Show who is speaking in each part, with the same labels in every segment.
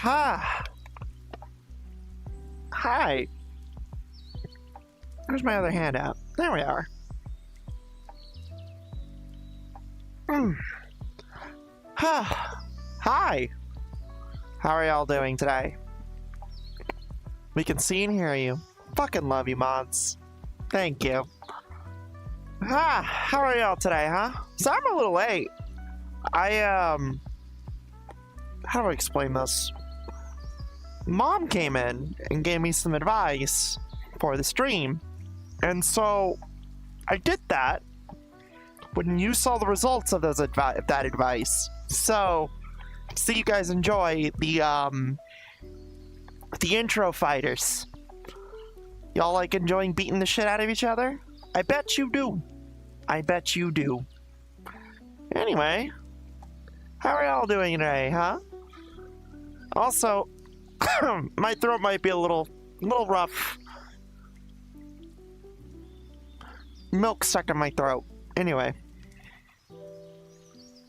Speaker 1: Ha! Hi. Where's my other hand out? There we are. Hi. How are y'all doing today? We can see and hear you. Fucking love you, mods. Thank you. How are y'all today, huh? So I'm a little late. How do I explain this? Mom came in and gave me some advice for the stream. And so I did that when you saw the results of that advice. So you guys enjoy the intro fighters. Y'all like enjoying beating the shit out of each other? I bet you do. I bet you do. Anyway, how are y'all doing today, huh? Also, my throat might be a little rough. Milk stuck in my throat. Anyway.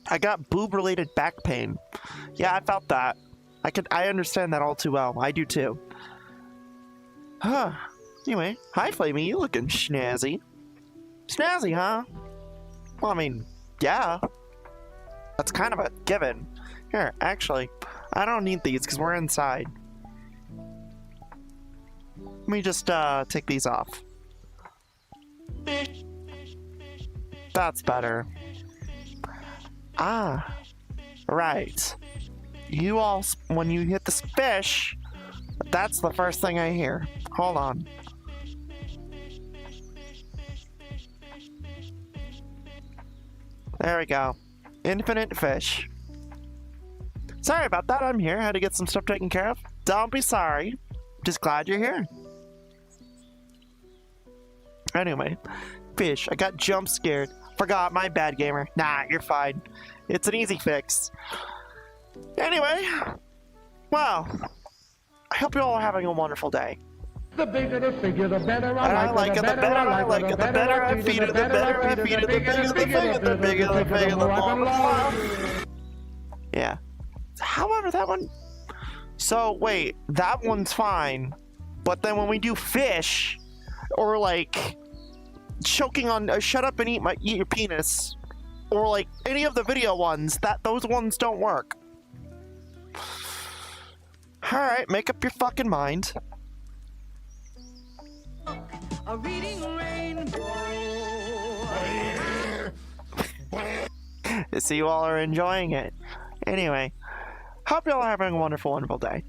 Speaker 1: I got boob-related back pain. Yeah, I felt that. I understand that all too well. I do too. Anyway, hi Flamie, you looking snazzy. Snazzy, huh? Well, I mean, yeah. That's kind of a given. Here, actually, I don't need these because we're inside. Let me just take these off. That's better. Ah, right. You all, when you hit this fish, that's the first thing I hear. Hold on. There we go. Infinite fish. Sorry about that, I'm here. Had to get some stuff taken care of. Don't be sorry. Just glad you're here. Anyway, fish. I got jump scared. Forgot, my bad, gamer. Nah, you're fine. It's an easy fix. Anyway, well, I hope you're all having a wonderful day.
Speaker 2: The bigger the figure, the better
Speaker 1: I like it, the better I like it, the better I feed it, the better I feed it, the bigger the figure, the bigger the figure, the more. Yeah. However, that one... So, wait, that one's fine. But then when we do fish, or like... choking on shut up and eat your penis, or like any of the video ones, those ones don't work. Alright, make up your fucking mind.
Speaker 3: A reading rainbow.
Speaker 1: So you all are enjoying it. Anyway, hope y'all are having a wonderful, wonderful day.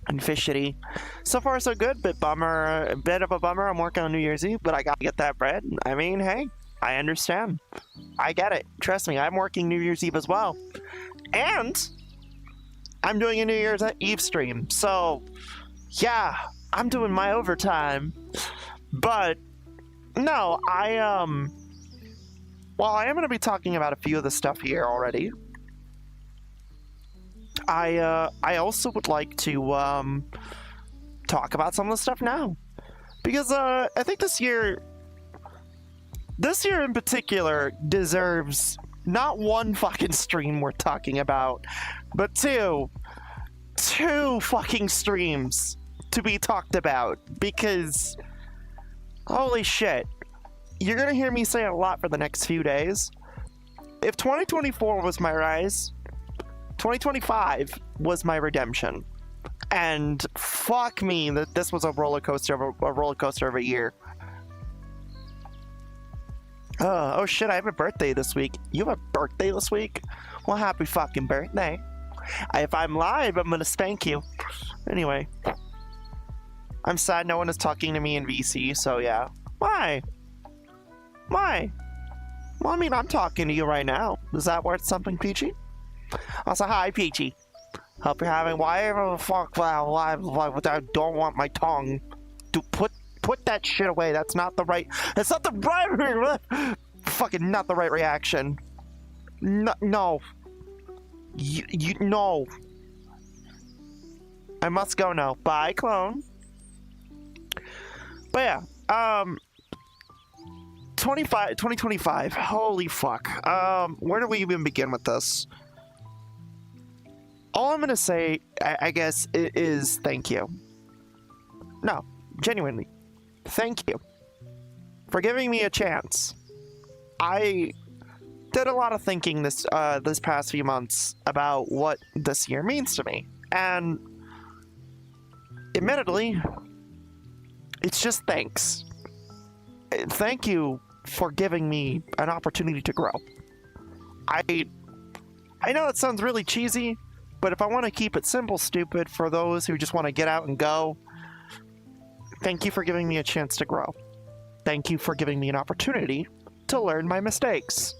Speaker 1: And fishity. So far so good, but a bit of a bummer. I'm working on New Year's Eve, but I gotta get that bread. I mean, hey, I understand. I get it. Trust me, I'm working New Year's Eve as well. And I'm doing a New Year's Eve stream. So, yeah, I'm doing my overtime. But, no, well, I am going to be talking about a few of the stuff here already. I also would like to talk about some of the stuff now, because I think this year in particular deserves not one fucking stream we're talking about, but two fucking streams to be talked about, because holy shit, you're gonna hear me say it a lot for the next few days. If 2024 was my rise, 2025 was my redemption. And fuck me that this was a roller coaster of a year. Oh shit, I have a birthday this week. You have a birthday this week? Well, happy fucking birthday. If I'm live, I'm gonna spank you. Anyway. I'm sad no one is talking to me in VC, so yeah. Why? Why? Well, I mean, I'm talking to you right now. Is that worth something, Peachy? Also, hi, Peachy. Hope you're having whatever the fuck. I don't want my tongue to put that shit away. That's not the right. That's not the right. Fucking not the right reaction. No. You no. I must go now. Bye, clone. But yeah, 2025. Holy fuck. Where do we even begin with this? All I'm gonna say, I guess, is thank you. No, genuinely, thank you for giving me a chance. I did a lot of thinking this past few months about what this year means to me, and admittedly, it's just thanks. Thank you for giving me an opportunity to grow. I know that sounds really cheesy, but if I want to keep it simple, stupid, for those who just want to get out and go, thank you for giving me a chance to grow. Thank you for giving me an opportunity to learn my mistakes.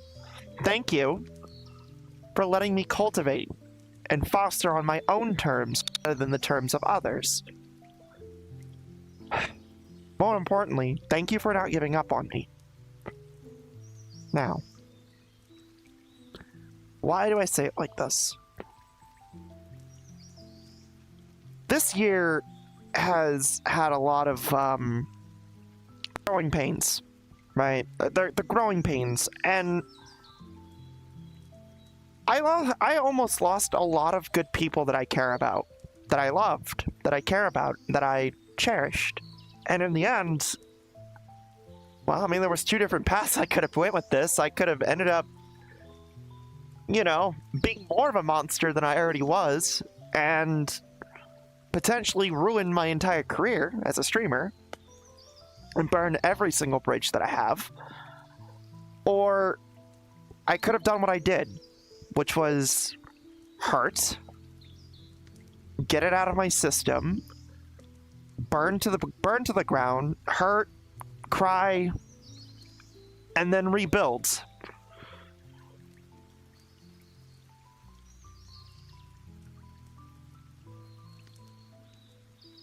Speaker 1: Thank you for letting me cultivate and foster on my own terms rather than the terms of others. More importantly, thank you for not giving up on me. Now, why do I say it like this? This year has had a lot of growing pains, right? The growing pains, and I almost lost a lot of good people that I care about, that I loved, that I care about, that I cherished. And in the end, well, I mean, there was two different paths I could have went with this. I could have ended up, you know, being more of a monster than I already was, and potentially ruin my entire career as a streamer, and burn every single bridge that I have. Or I could have done what I did, which was hurt, get it out of my system, burn to the ground, hurt, cry, and then rebuild.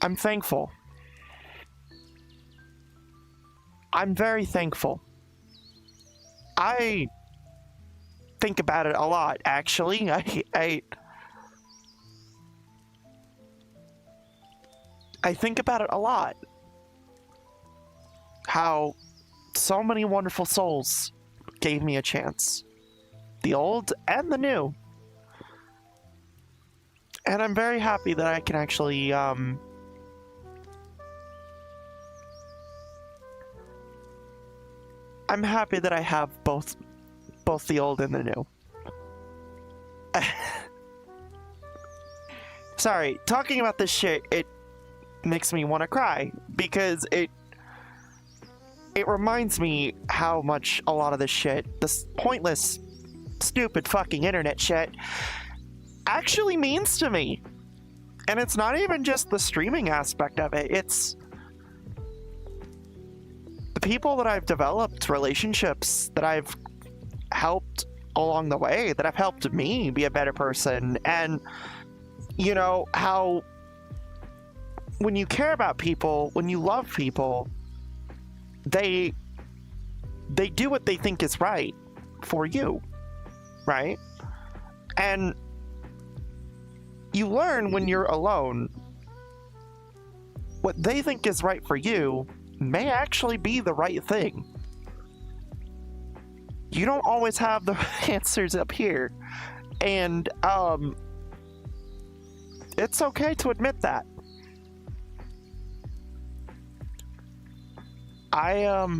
Speaker 1: I'm thankful. I'm very thankful. I think about it a lot, actually. I think about it a lot. How so many wonderful souls gave me a chance. The old and the new. And I'm very happy that I can actually, I'm happy that I have both the old and the new. Sorry, talking about this shit, it makes me want to cry, because it reminds me how much a lot of this shit, this pointless, stupid fucking internet shit, actually means to me. And it's not even just the streaming aspect of it, it's the people that I've developed, relationships that I've helped along the way, that have helped me be a better person. And you know how when you care about people, when you love people, they do what they think is right for you, right? And you learn when you're alone, what they think is right for you may actually be the right thing. You don't always have the answers up here, and it's okay to admit that. I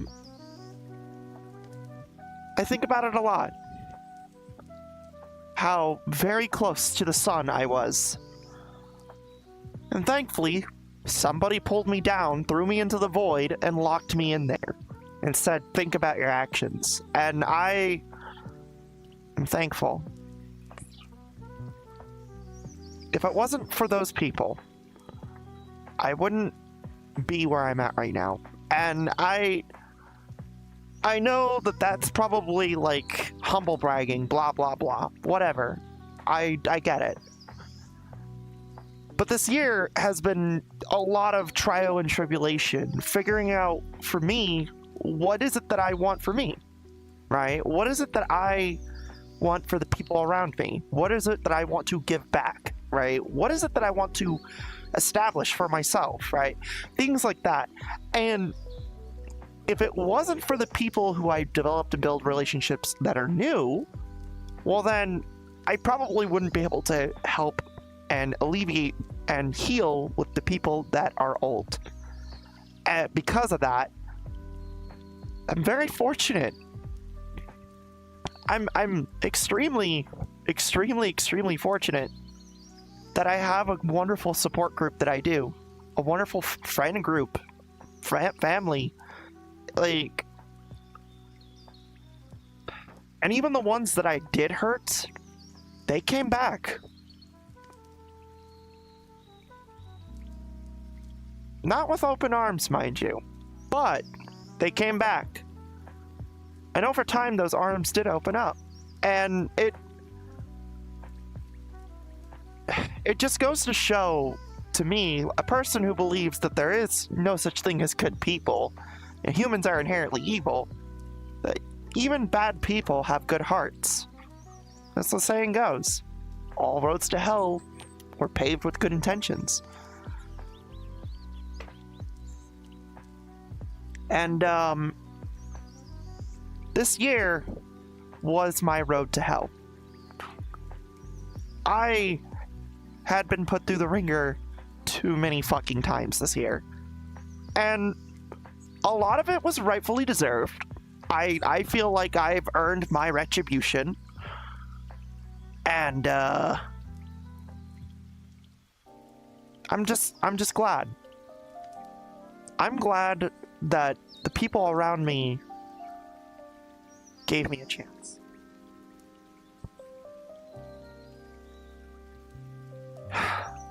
Speaker 1: think about it a lot. How very close to the sun I was. And thankfully, somebody pulled me down, threw me into the void, and locked me in there. And said, think about your actions. And I am thankful. If it wasn't for those people, I wouldn't be where I'm at right now. And I know that that's probably like humble bragging, blah, blah, blah, whatever. I get it. But this year has been a lot of trial and tribulation, figuring out for me, what is it that I want for me, right? What is it that I want for the people around me? What is it that I want to give back, right? What is it that I want to establish for myself, right? Things like that. And if it wasn't for the people who I developed and build relationships that are new, well then I probably wouldn't be able to help and alleviate and heal with the people that are old. And because of that, I'm very fortunate. I'm extremely fortunate that I have a wonderful support group that I do, a wonderful friend group, family, like, and even the ones that I did hurt, they came back. Not with open arms, mind you, but they came back. And over time, those arms did open up. And it just goes to show, to me, a person who believes that there is no such thing as good people, and humans are inherently evil, that even bad people have good hearts. As the saying goes, all roads to hell were paved with good intentions. And, this year was my road to hell. I had been put through the ringer too many fucking times this year. And a lot of it was rightfully deserved. I feel like I've earned my retribution. And, I'm just glad. I'm glad that the people around me gave me a chance.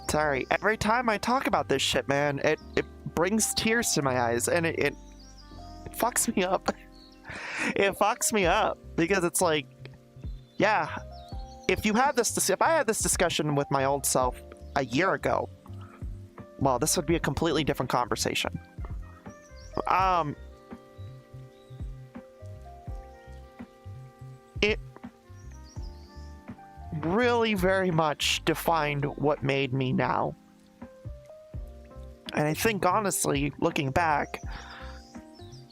Speaker 1: Sorry, every time I talk about this shit, man, it brings tears to my eyes, and it fucks me up. It fucks me up, because it's like, yeah, if I had this discussion with my old self a year ago, well, this would be a completely different conversation. It really very much defined what made me now. And I think, honestly, looking back,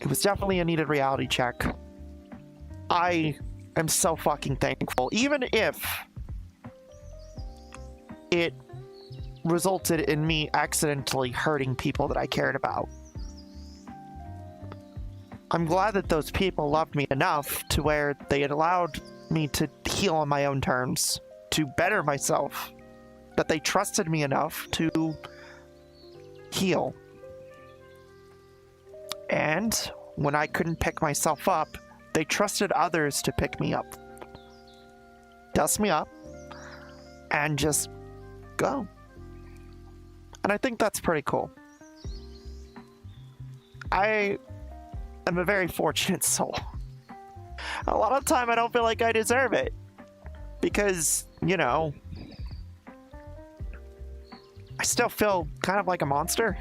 Speaker 1: it was definitely a needed reality check. I am so fucking thankful, even if it resulted in me accidentally hurting people that I cared about. I'm glad that those people loved me enough to where they had allowed me to heal on my own terms, to better myself, that they trusted me enough to heal. And when I couldn't pick myself up, they trusted others to pick me up, dust me up, and just go. And I think that's pretty cool. I'm a very fortunate soul. A lot of the time I don't feel like I deserve it. Because, you know, I still feel kind of like a monster.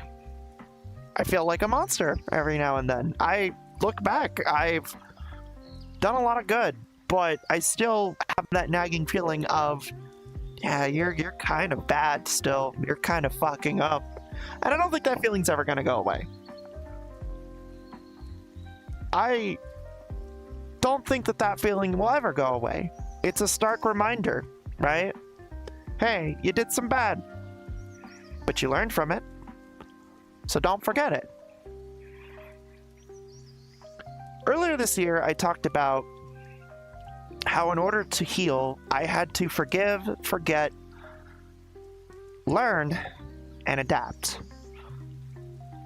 Speaker 1: I feel like a monster every now and then. I look back, I've done a lot of good, but I still have that nagging feeling of, yeah, you're kind of bad still. You're kind of fucking up. And I don't think that feeling's ever gonna go away. I don't think that feeling will ever go away. It's a stark reminder, right? Hey, you did some bad, but you learned from it, so don't forget it. Earlier this year, I talked about how in order to heal, I had to forgive, forget, learn, and adapt.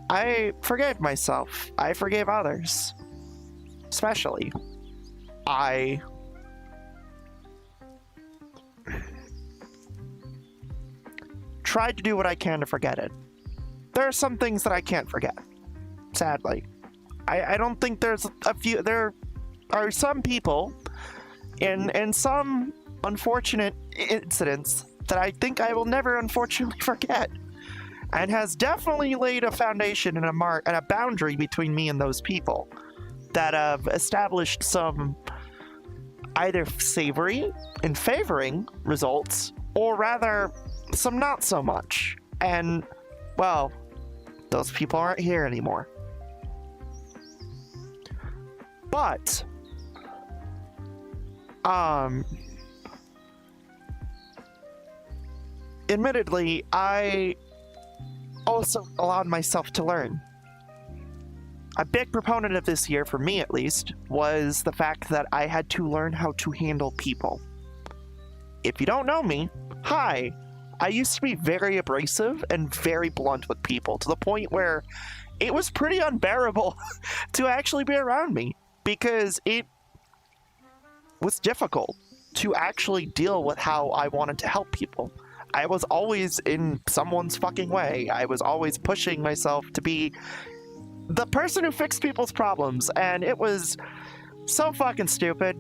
Speaker 1: I forgave myself. I forgave others. Especially, I tried to do what I can to forget it. There are some things that I can't forget, sadly. I don't think there are some people in some unfortunate incidents that I think I will never unfortunately forget, and has definitely laid a foundation and a boundary between me and those people that have established some either savory and favoring results, or rather some not so much. And, well, those people aren't here anymore. But, admittedly, I also allowed myself to learn. A big proponent of this year, for me at least, was the fact that I had to learn how to handle people. If you don't know me, hi. I used to be very abrasive and very blunt with people, to the point where it was pretty unbearable to actually be around me, because it was difficult to actually deal with how I wanted to help people. I was always in someone's fucking way. I was always pushing myself to be the person who fixed people's problems, and it was so fucking stupid.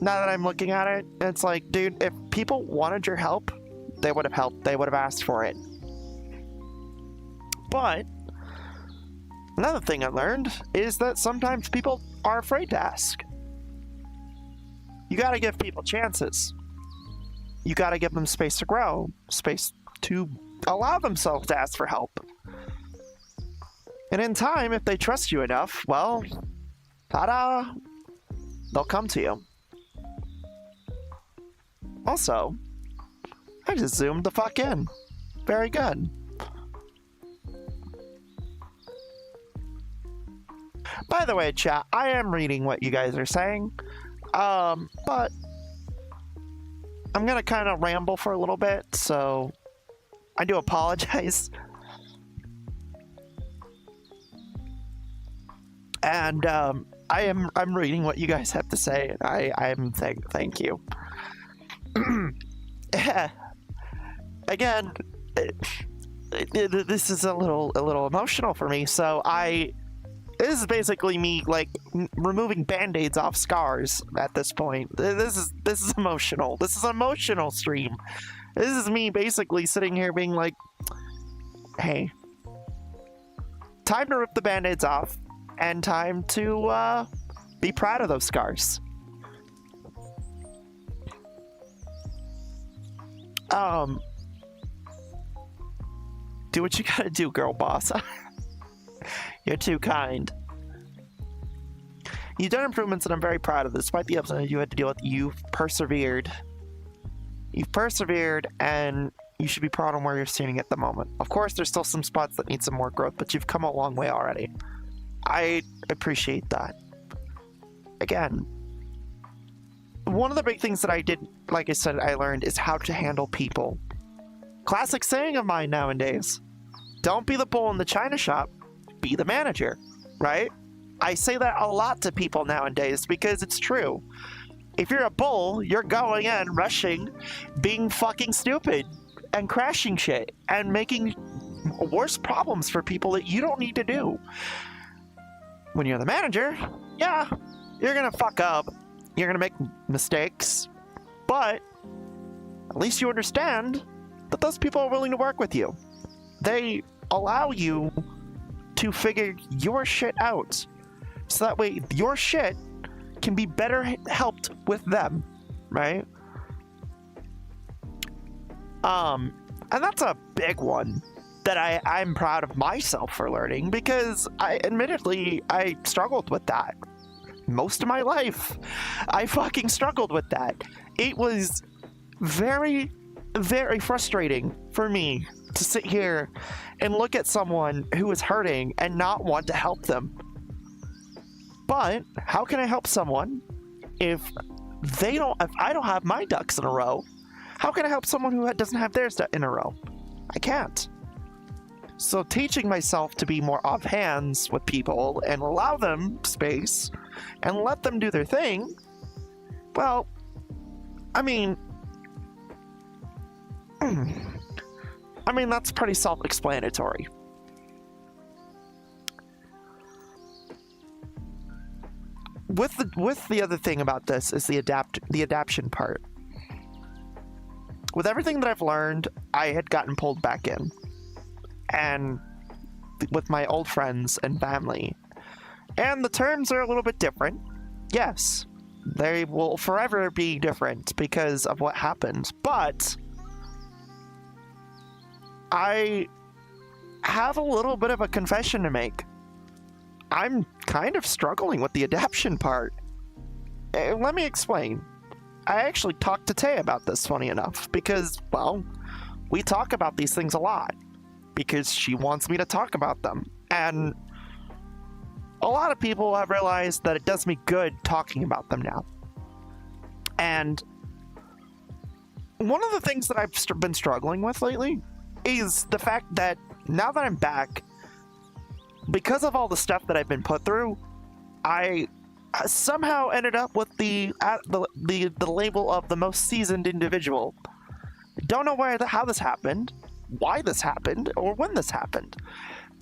Speaker 1: Now that I'm looking at it, it's like, dude, if people wanted your help, they would have helped. They would have asked for it. But another thing I learned is that sometimes people are afraid to ask. You gotta give people chances. You gotta give them space to grow, space to allow themselves to ask for help. And in time, if they trust you enough, well, ta-da, they'll come to you. Also, I just zoomed the fuck in. Very good. By the way, chat, I am reading what you guys are saying, but I'm gonna kind of ramble for a little bit, so I do apologize. And I'm reading what you guys have to say, and I'm thank you. Again, this is a little emotional for me. So this is basically me like removing band-aids off scars at this point. This is emotional. This is an emotional stream. This is me basically sitting here being like, hey, time to rip the band-aids off, and time to be proud of those scars. Do what you gotta do, girl boss. You're too kind. You've done improvements, and I'm very proud of this. Despite the ups and downs you had to deal with, you've persevered. You've persevered, and you should be proud of where you're standing at the moment. Of course, there's still some spots that need some more growth, but you've come a long way already. I appreciate that. Again, one of the big things that I did, like I said, I learned is how to handle people. Classic saying of mine nowadays. Don't be the bull in the china shop, be the manager, right? I say that a lot to people nowadays because it's true. If you're a bull, you're going in, rushing, being fucking stupid, and crashing shit, and making worse problems for people that you don't need to do. When you're the manager, yeah, you're gonna fuck up, you're gonna make mistakes, but at least you understand that those people are willing to work with you. They allow you to figure your shit out, so that way your shit can be better helped with them, right? And that's a big one that I'm proud of myself for learning, because admittedly I struggled with that most of my life. I fucking struggled with that. It was very, very frustrating for me to sit here and look at someone who is hurting and not want to help them. But how can I help someone if I don't have my ducks in a row? How can I help someone who doesn't have theirs in a row? I can't. So teaching myself to be more off hands with people and allow them space and let them do their thing, well, I mean, that's pretty self-explanatory. With the other thing about this is the adaption part. With everything that I've learned, I had gotten pulled back in. And with my old friends and family. And the terms are a little bit different. Yes, they will forever be different because of what happened. But I have a little bit of a confession to make. I'm kind of struggling with the adaption part. Let me explain. I actually talked to Tay about this, funny enough, because, well, we talk about these things a lot because she wants me to talk about them. And a lot of people have realized that it does me good talking about them now. And one of the things that I've been struggling with lately is the fact that now that I'm back, because of all the stuff that I've been put through, I somehow ended up with the label of the most seasoned individual. Don't know how this happened, why this happened, or when this happened.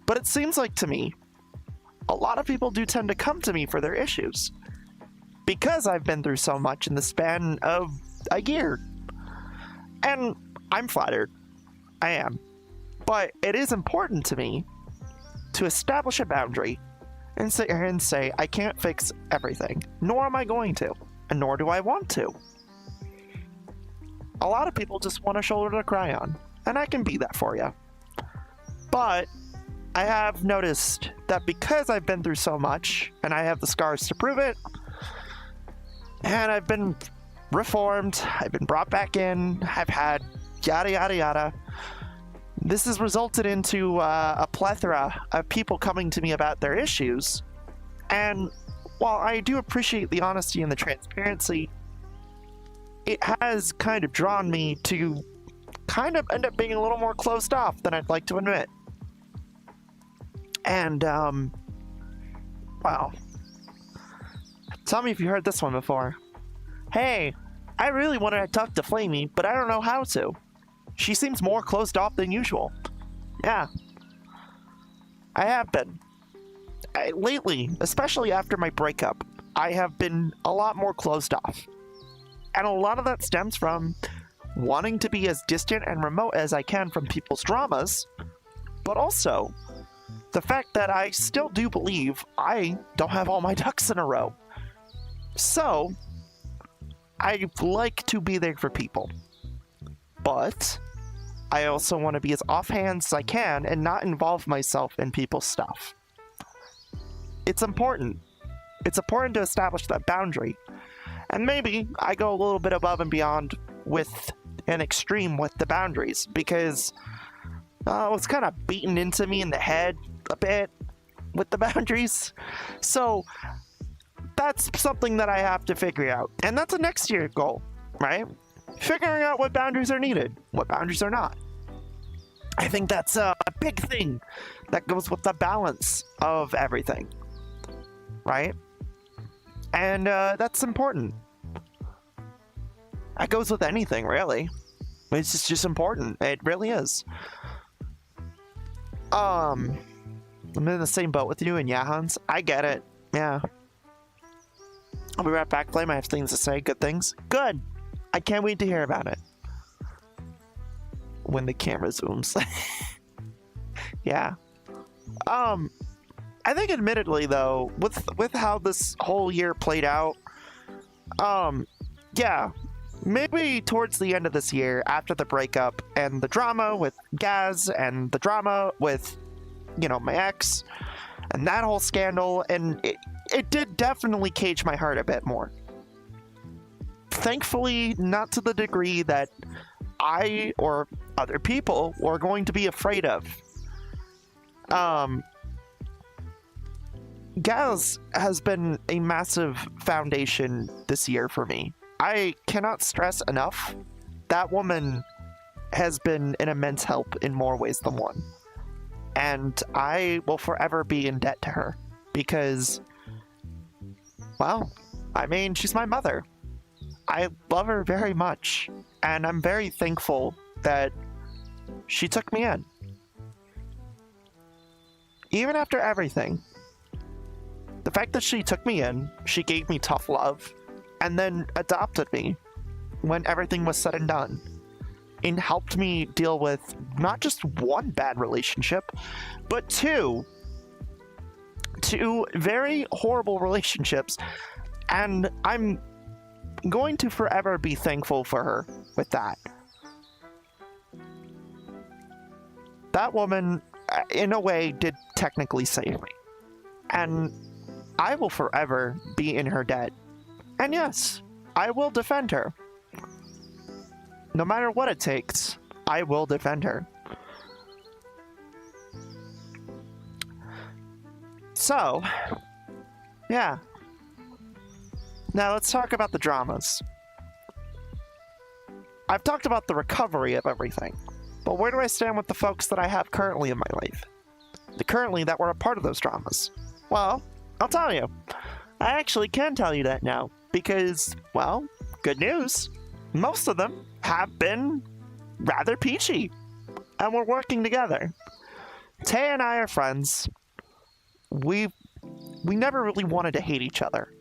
Speaker 1: But it seems like to me, a lot of people do tend to come to me for their issues. Because I've been through so much in the span of a year. And I'm flattered. I am. But it is important to me to establish a boundary and sit here and say, I can't fix everything. Nor am I going to. And nor do I want to. A lot of people just want a shoulder to cry on. And I can be that for you. But I have noticed that because I've been through so much, and I have the scars to prove it, and I've been reformed, I've been brought back in, I've had yada yada yada, this has resulted into a plethora of people coming to me about their issues. And while I do appreciate the honesty and the transparency, it has kind of drawn me to kind of end up being a little more closed off than I'd like to admit. And, wow. Tell me if you heard this one before. Hey, I really wanted to talk to Flamie, but I don't know how to. She seems more closed off than usual. Yeah. I have been. Lately, especially after my breakup, I have been a lot more closed off. And a lot of that stems from wanting to be as distant and remote as I can from people's dramas, but also the fact that I still do believe I don't have all my ducks in a row. So, I like to be there for people. But I also want to be as offhand as I can and not involve myself in people's stuff. It's important. It's important to establish that boundary. And maybe I go a little bit above and beyond with an extreme with the boundaries because it's kind of beaten into me in the head a bit with the boundaries. So that's something that I have to figure out. And that's a next year goal, right? Figuring out what boundaries are needed, what boundaries are not. I think that's a big thing that goes with the balance of everything, right? And that's important. That goes with anything, really. It's just important. It really is. I'm in the same boat with you and yeah, Hans. I get it. Yeah. I'll be right back, Flame. I have things to say. Good things. Good. I can't wait to hear about it. When the camera zooms. Yeah. I think admittedly though, with how this whole year played out, yeah, maybe towards the end of this year, after the breakup and the drama with Gaz and the drama with, you know, my ex and that whole scandal, and it did definitely cage my heart a bit more. Thankfully, not to the degree that I or other people were going to be afraid of. Gaz has been a massive foundation this year for me. I cannot stress enough, that woman has been an immense help in more ways than one. And I will forever be in debt to her because, well, I mean, she's my mother. I love her very much, and I'm very thankful that she took me in. Even after everything, the fact that she took me in, she gave me tough love, and then adopted me when everything was said and done, and helped me deal with not just one bad relationship, but two very horrible relationships, and I'm going to forever be thankful for her with that. That woman, in a way, did technically save me. And I will forever be in her debt. And yes, I will defend her. No matter what it takes. I will defend her. So, yeah. Now let's talk about the dramas. I've talked about the recovery of everything, but where do I stand with the folks that I have currently in my life? Currently that were a part of those dramas? Well, I'll tell you. I actually can tell you that now, because, well, good news. Most of them have been rather peachy, and we're working together. Tay and I are friends. We never really wanted to hate each other.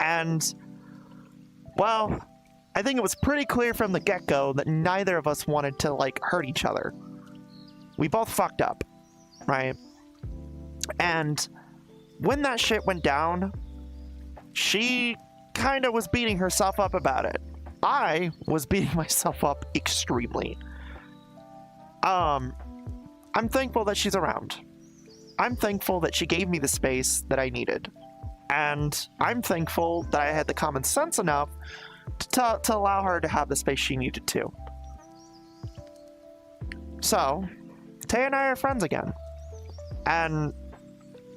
Speaker 1: And, well, I think it was pretty clear from the get-go that neither of us wanted to, like, hurt each other. We both fucked up, right? And when that shit went down, she kind of was beating herself up about it. I was beating myself up extremely. I'm thankful that she's around. I'm thankful that she gave me the space that I needed. And I'm thankful that I had the common sense enough to allow her to have the space she needed too. So, Tay and I are friends again. And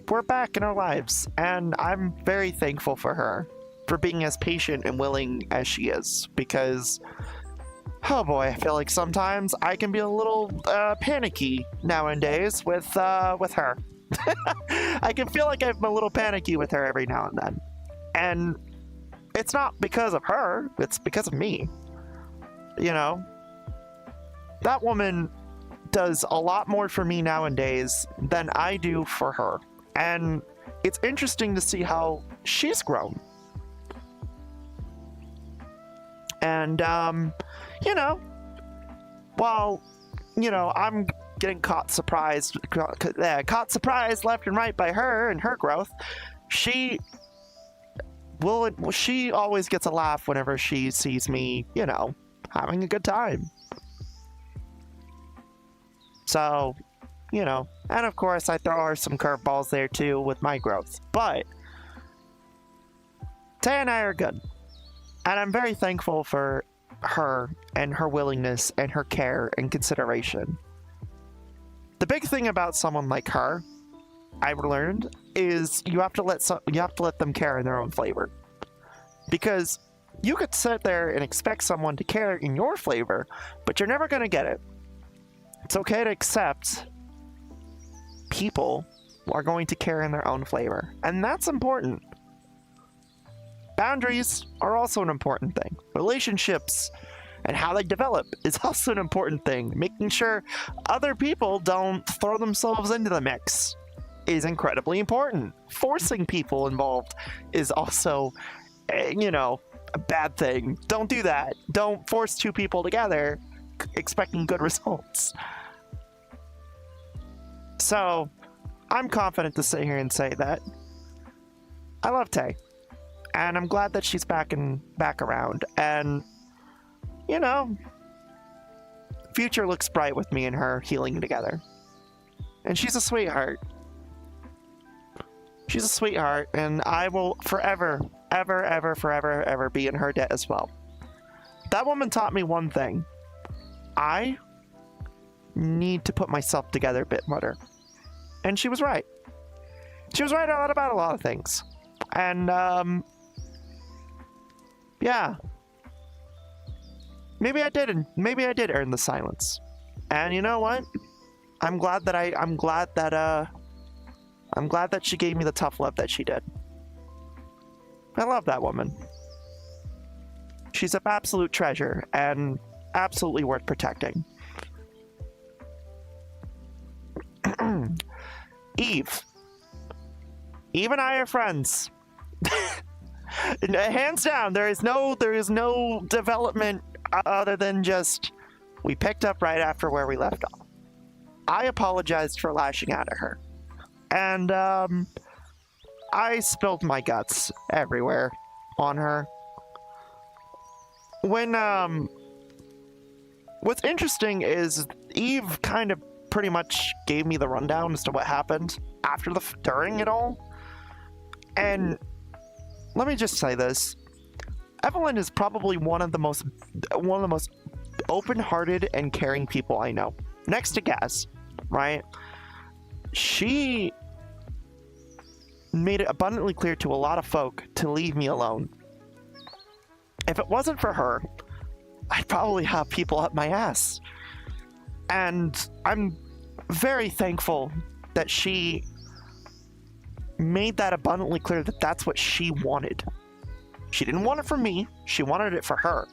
Speaker 1: we're back in our lives. And I'm very thankful for her for being as patient and willing as she is. Because, oh boy, I feel like sometimes I can be a little panicky nowadays with her. I can feel like I'm a little panicky with her every now and then. And it's not because of her, it's because of me. You know? That woman does a lot more for me nowadays than I do for her. And it's interesting to see how she's grown. And, you know, while, you know, I'm getting caught surprised left and right by her and her growth, she always gets a laugh whenever she sees me, you know, having a good time. So, you know, and of course I throw her some curveballs there too with my growth. But Tay and I are good. And I'm very thankful for her and her willingness and her care and consideration. The big thing about someone like her, I've learned, is you have to let them care in their own flavor. Because you could sit there and expect someone to care in your flavor, but you're never going to get it. It's okay to accept people who are going to care in their own flavor. And that's important. Boundaries are also an important thing. Relationships and how they develop is also an important thing. Making sure other people don't throw themselves into the mix is incredibly important. Forcing people involved is also, you know, a bad thing. Don't do that. Don't force two people together expecting good results. So, I'm confident to sit here and say that I love Tay. And I'm glad that she's back around. And, you know, future looks bright with me and her healing together. And she's a sweetheart. She's a sweetheart, and I will forever, ever be in her debt as well. That woman taught me one thing. I need to put myself together a bit better. And she was right. She was right about a lot of things. And, yeah. Maybe I did earn the silence. And you know what? I'm glad that she gave me the tough love that she did. I love that woman. She's an absolute treasure and absolutely worth protecting. Eve. Eve and I are friends. Hands down, there is no development other than just we picked up right after where we left off. I apologized for lashing out at her. And I spilled my guts everywhere on her. When what's interesting is Eve kind of pretty much gave me the rundown as to what happened during it all. And let me just say this. Evelyn is probably one of the most open-hearted and caring people I know. Next to Gaz, right? She made it abundantly clear to a lot of folk to leave me alone. If it wasn't for her, I'd probably have people up my ass. And I'm very thankful that she made that abundantly clear that that's what she wanted. She didn't want it for me, she wanted it for her.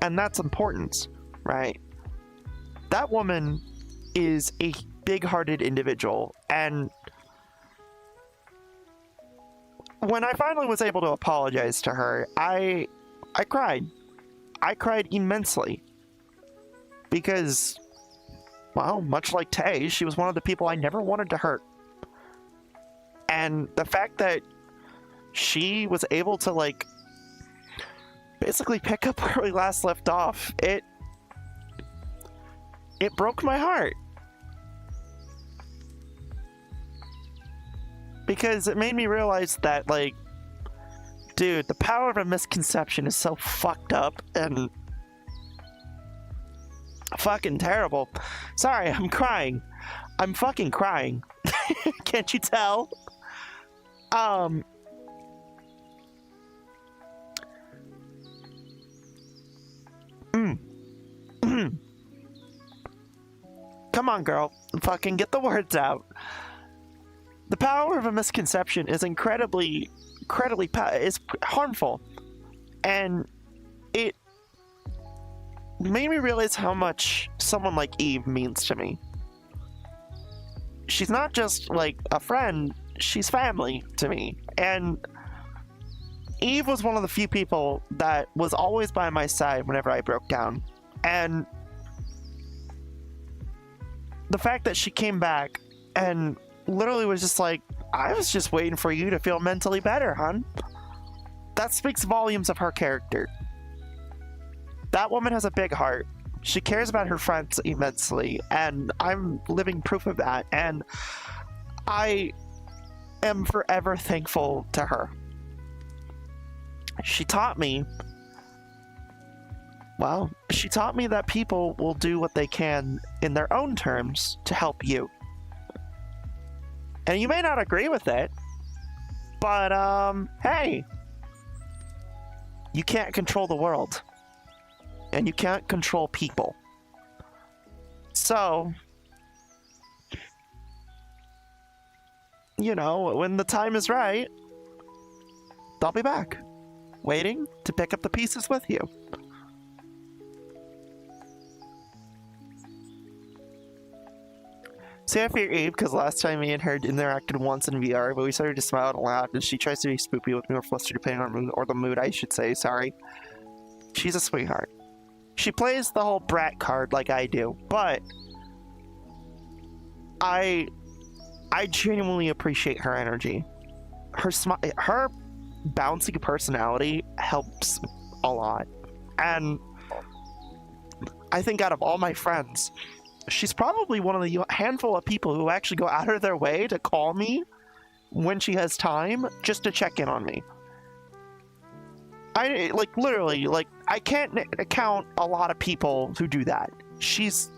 Speaker 1: And that's important, right? That woman is a big-hearted individual, and when I finally was able to apologize to her, I cried. I cried immensely. Because, well, much like Tay, she was one of the people I never wanted to hurt. And the fact that she was able to, like, basically pick up where we last left off, it broke my heart. Because it made me realize that, like, dude, the power of a misconception is so fucked up and fucking terrible. Sorry, I'm crying. I'm fucking crying. Can't you tell? Come on, girl. Fucking get the words out. The power of a misconception is incredibly is harmful. And it made me realize how much someone like Eve means to me. She's not just like a friend, she's family to me. And Eve was one of the few people that was always by my side whenever I broke down. And the fact that she came back and literally was just like, I was just waiting for you to feel mentally better, hon. That speaks volumes of her character. That woman has a big heart. She cares about her friends immensely, and I'm living proof of that, and I am forever thankful to her. She taught me, well, she taught me that people will do what they can in their own terms to help you. And you may not agree with it, but, hey, you can't control the world. And you can't control people. So, you know, when the time is right, I'll be back, waiting to pick up the pieces with you. Say I fear Eve, because last time me and her interacted once in VR, but we started to smile and laugh, and she tries to be spoopy with me or flustered depending on mood, or the mood, I should say, sorry. She's a sweetheart. She plays the whole brat card like I do, but I genuinely appreciate her energy. Her bouncy personality helps a lot. And I think out of all my friends, she's probably one of the handful of people who actually go out of their way to call me when she has time just to check in on me. I, like, literally, like, I can't count a lot of people who do that. She's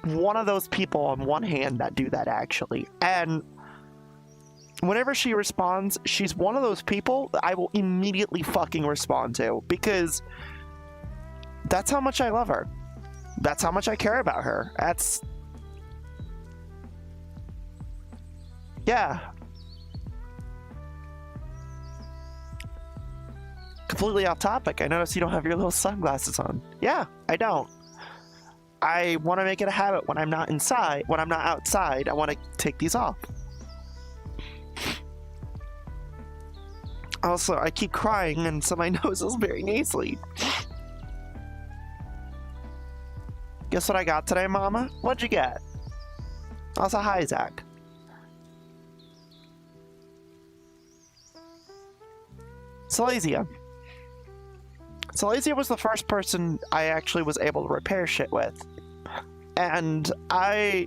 Speaker 1: one of those people on one hand that do that, actually. And whenever she responds, she's one of those people that I will immediately fucking respond to, because that's how much I love her. That's how much I care about her. That's... yeah. Completely off topic. I notice you don't have your little sunglasses on. Yeah, I don't. I want to make it a habit when I'm not inside. When I'm not outside, I want to take these off. Also, I keep crying, and so my nose is very nasally. Guess what I got today, Mama? What'd you get? Also, hi, Zach. Silesia. Silesia was the first person I actually was able to repair shit with. And I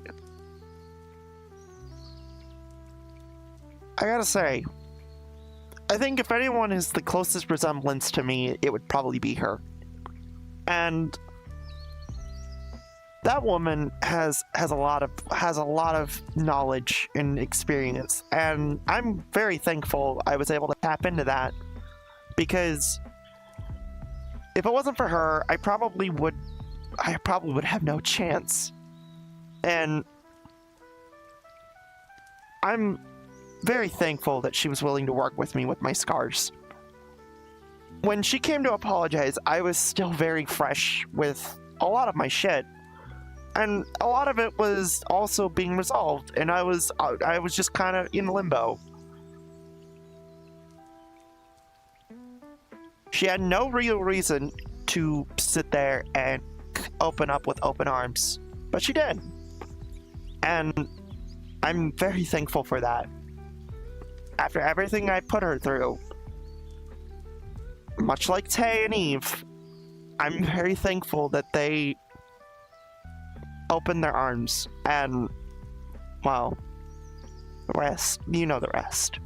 Speaker 1: gotta say, I think if anyone is the closest resemblance to me, it would probably be her. And that woman has a lot of knowledge and experience, and I'm very thankful I was able to tap into that, because if it wasn't for her, I probably would have no chance. And I'm very thankful that she was willing to work with me with my scars. When she came to apologize, I was still very fresh with a lot of my shit. And a lot of it was also being resolved, and I was just kind of in limbo. She had no real reason to sit there and open up with open arms, but she did. And I'm very thankful for that. After everything I put her through, much like Tay and Eve, I'm very thankful that they opened their arms, and, well, the rest, you know the rest.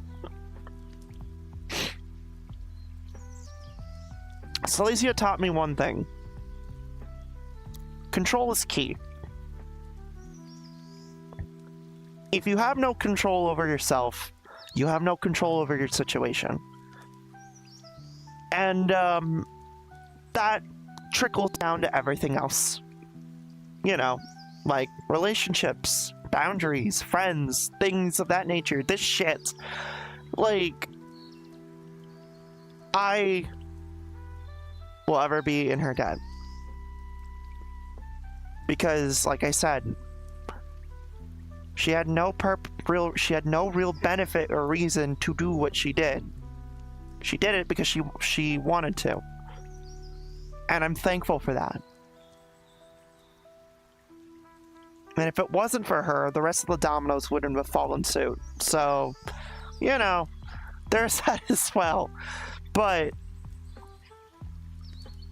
Speaker 1: Silesia taught me one thing. Control is key. If you have no control over yourself, you have no control over your situation. And, that trickles down to everything else. You know, like relationships, boundaries, friends, things of that nature. This shit. Like, I will ever be in her debt. Because, like I said, she had no real benefit or reason to do what she did. She did it because she wanted to. And I'm thankful for that. And if it wasn't for her, the rest of the dominoes wouldn't have fallen suit. So, you know, there's that as well. But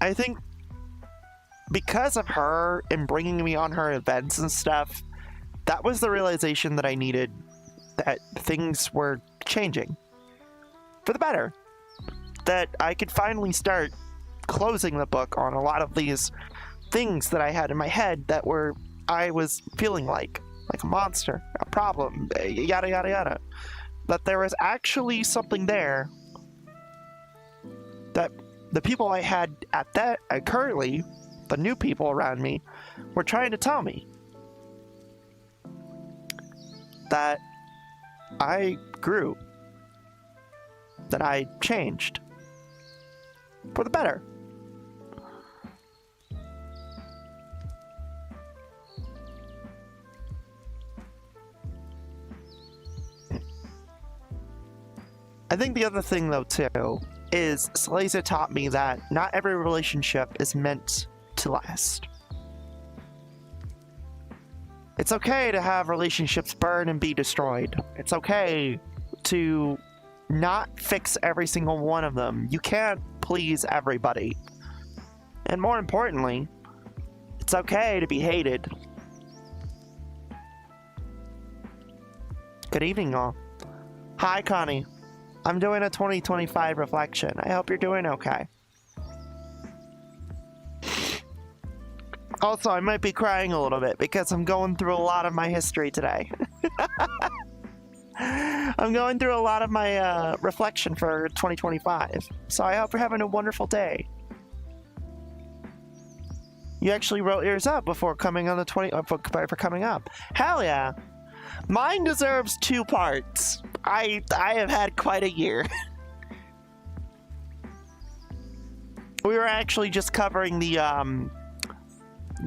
Speaker 1: I think because of her and bringing me on her events and stuff, that was the realization that I needed, that things were changing for the better. That I could finally start closing the book on a lot of these things that I had in my head that I was feeling like a monster, a problem, yada yada yada. That there was actually something there that the people I had currently, the new people around me, were trying to tell me. That I grew. That I changed. For the better. I think the other thing, though, too, is Silesia taught me that not every relationship is meant to last. It's okay to have relationships burn and be destroyed. It's okay to not fix every single one of them. You can't please everybody. And more importantly, it's okay to be hated. Good evening, all. Hi, Connie. I'm doing a 2025 reflection. I hope you're doing okay. Also, I might be crying a little bit because I'm going through a lot of my history today. I'm going through a lot of my reflection for 2025. So I hope you're having a wonderful day. You actually wrote yours up before coming on the for coming up. Hell yeah. Mine deserves 2 parts. I have had quite a year. We were actually just covering the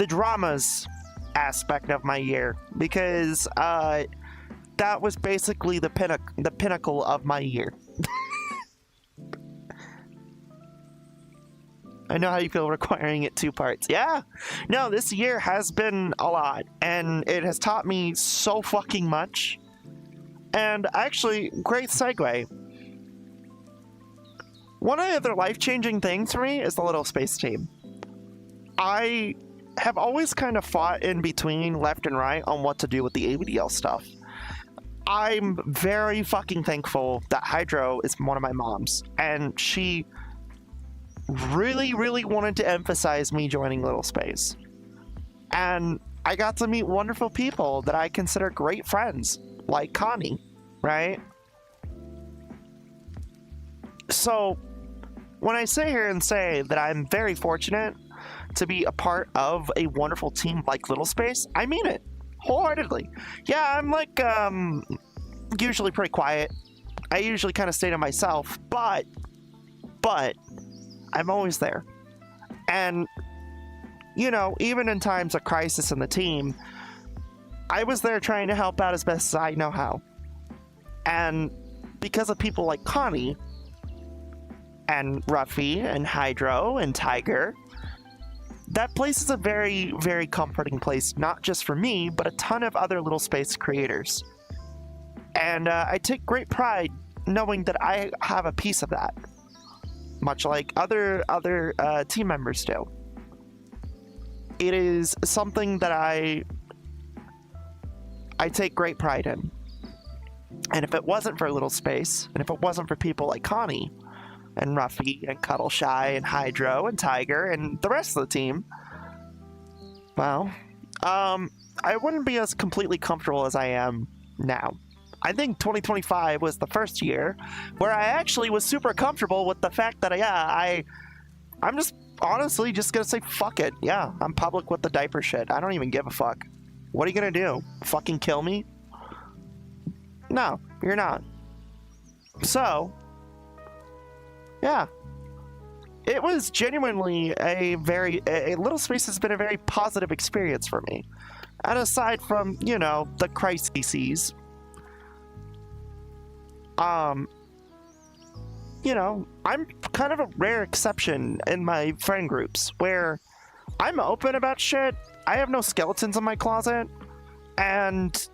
Speaker 1: dramas aspect of my year, because that was basically the pinnacle of my year. I know how you feel requiring it 2 parts. Yeah. No, this year has been a lot, and it has taught me so fucking much. And actually, great segue. One of the other life-changing things for me is the Little Space team. I have always kind of fought in between left and right on what to do with the ABDL stuff. I'm very fucking thankful that Hydro is one of my moms, and she really, really wanted to emphasize me joining Little Space. And I got to meet wonderful people that I consider great friends, like Connie, right? So, when I sit here and say that I'm very fortunate to be a part of a wonderful team like Little Space, I mean it wholeheartedly. Yeah, I'm like, usually pretty quiet. I usually kind of stay to myself, but I'm always there. And, you know, even in times of crisis in the team, I was there trying to help out as best as I know how. And because of people like Connie, and Ruffy, and Hydro, and Tiger, that place is a very, very comforting place, not just for me, but a ton of other Little Space creators. And I take great pride knowing that I have a piece of that, much like other team members do. It is something that I take great pride in. And if it wasn't for Little Space, and if it wasn't for people like Connie, and Ruffy, and Cuddle Shy, and Hydro, and Tiger, and the rest of the team, well, I wouldn't be as completely comfortable as I am now. I think 2025 was the first year where I actually was super comfortable with the fact that, yeah, I'm just honestly just gonna say fuck it. Yeah, I'm public with the diaper shit. I don't even give a fuck. What are you gonna do? Fucking kill me? No, you're not. So, yeah. It was genuinely a Little Space has been a very positive experience for me. And aside from, you know, the crises, you know, I'm kind of a rare exception in my friend groups where I'm open about shit. I have no skeletons in my closet. And,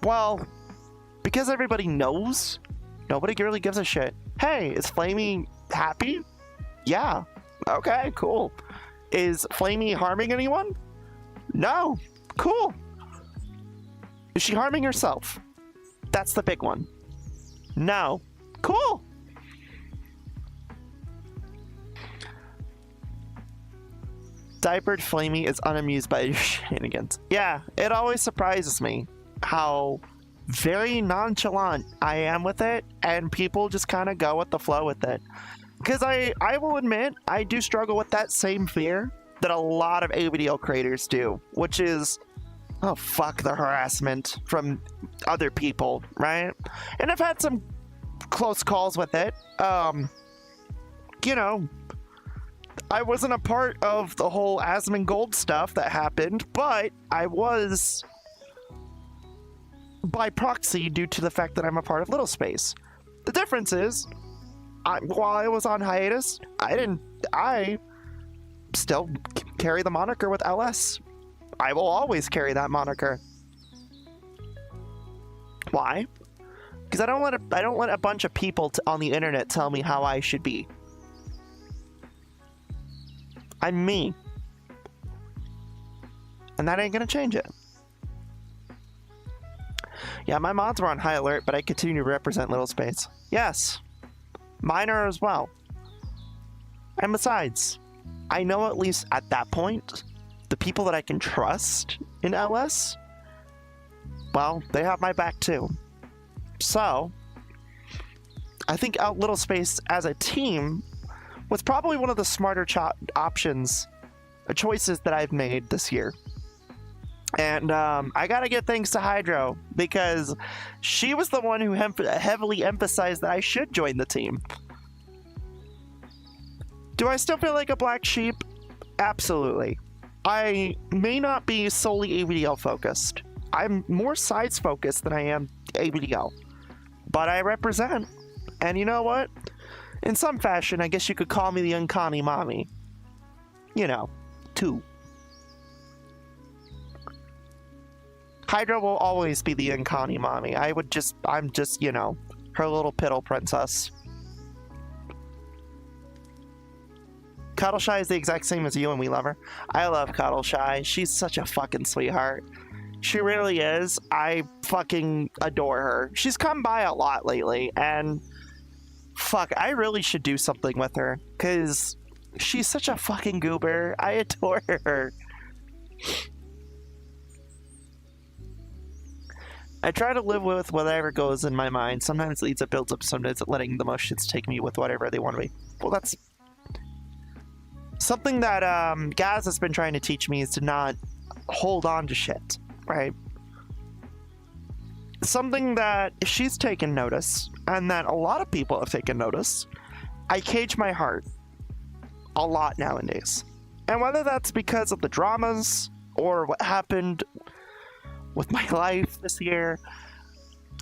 Speaker 1: well, because everybody knows, nobody really gives a shit. Hey, is Flamie happy? Yeah. Okay, cool. Is Flamie harming anyone? No. Cool. Is she harming herself? That's the big one. No. Cool. Diapered Flamie is unamused by your shenanigans. Yeah, it always surprises me how very nonchalant I am with it, and people just kind of go with the flow with it. Because I will admit, I do struggle with that same fear that a lot of AVDL creators do, which is, oh, fuck the harassment from other people, right? And I've had some close calls with it. You know, I wasn't a part of the whole Asmongold stuff that happened, but I was by proxy due to the fact that I'm a part of Little Space. The difference is, while I was on hiatus, I still carry the moniker with LS. I will always carry that moniker. Why? Because I don't let a bunch of people on the internet tell me how I should be. I'm me. And that ain't gonna change it. Yeah, my mods were on high alert, but I continue to represent Little Space. Yes. Mine are as well. And besides, I know at least at that point, the people that I can trust in LS, well, they have my back too. So, I think Little Space as a team was probably one of the smarter choices that I've made this year. And I gotta give thanks to Hydro, because she was the one who heavily emphasized that I should join the team. Do I still feel like a black sheep? Absolutely. I may not be solely AVDL focused. I'm more sides focused than I am AVDL. But I represent. And you know what? In some fashion, I guess you could call me the uncanny mommy. You know, too. Hydra will always be the uncanny mommy. I'm just, you know, her little piddle princess. Cuddle Shy is the exact same as you and we love her. I love Cuddle Shy. She's such a fucking sweetheart. She really is. I fucking adore her. She's come by a lot lately, and fuck, I really should do something with her, because she's such a fucking goober. I adore her. I try to live with whatever goes in my mind. Sometimes it leads up, builds up, sometimes it's letting the emotions take me with whatever they want to be. Well, that's something that Gaz has been trying to teach me, is to not hold on to shit, right? Something that she's taken notice, and that a lot of people have taken notice. I cage my heart a lot nowadays. And whether that's because of the dramas or what happened with my life this year,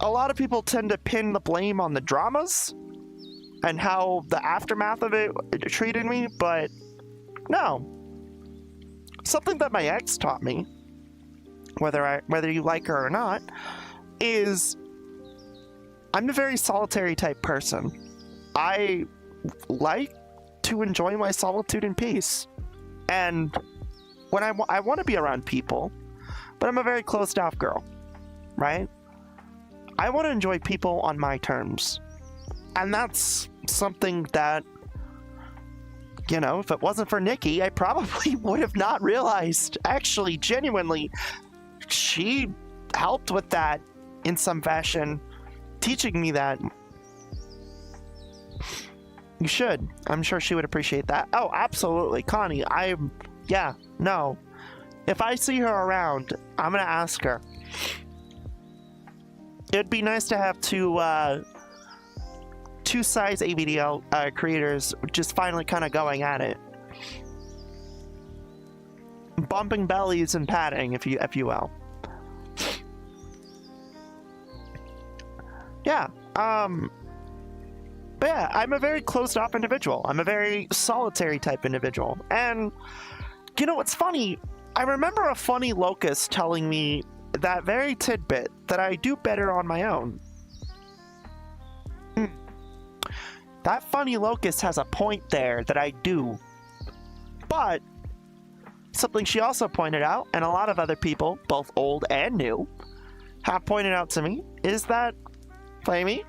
Speaker 1: a lot of people tend to pin the blame on the dramas and how the aftermath of it treated me, but no. Something that my ex taught me, whether you like her or not, is I'm a very solitary type person. I like to enjoy my solitude and peace. And when I want to be around people, but I'm a very closed off girl, right? I want to enjoy people on my terms. And that's something that, you know, if it wasn't for Nikki, I probably would have not realized. Actually, genuinely, she helped with that in some fashion, teaching me that. You should. I'm sure she would appreciate that. Oh, absolutely. Connie, yeah, no. If I see her around, I'm gonna ask her. It'd be nice to have two size AVDL creators just finally kind of going at it. Bumping bellies and patting, if you will. Yeah, but yeah, I'm a very closed-off individual. I'm a very solitary type individual. And, you know what's funny? I remember a funny locust telling me that very tidbit, that I do better on my own. That funny locust has a point there that I do. But, something she also pointed out, and a lot of other people, both old and new, have pointed out to me, is that, Flamie,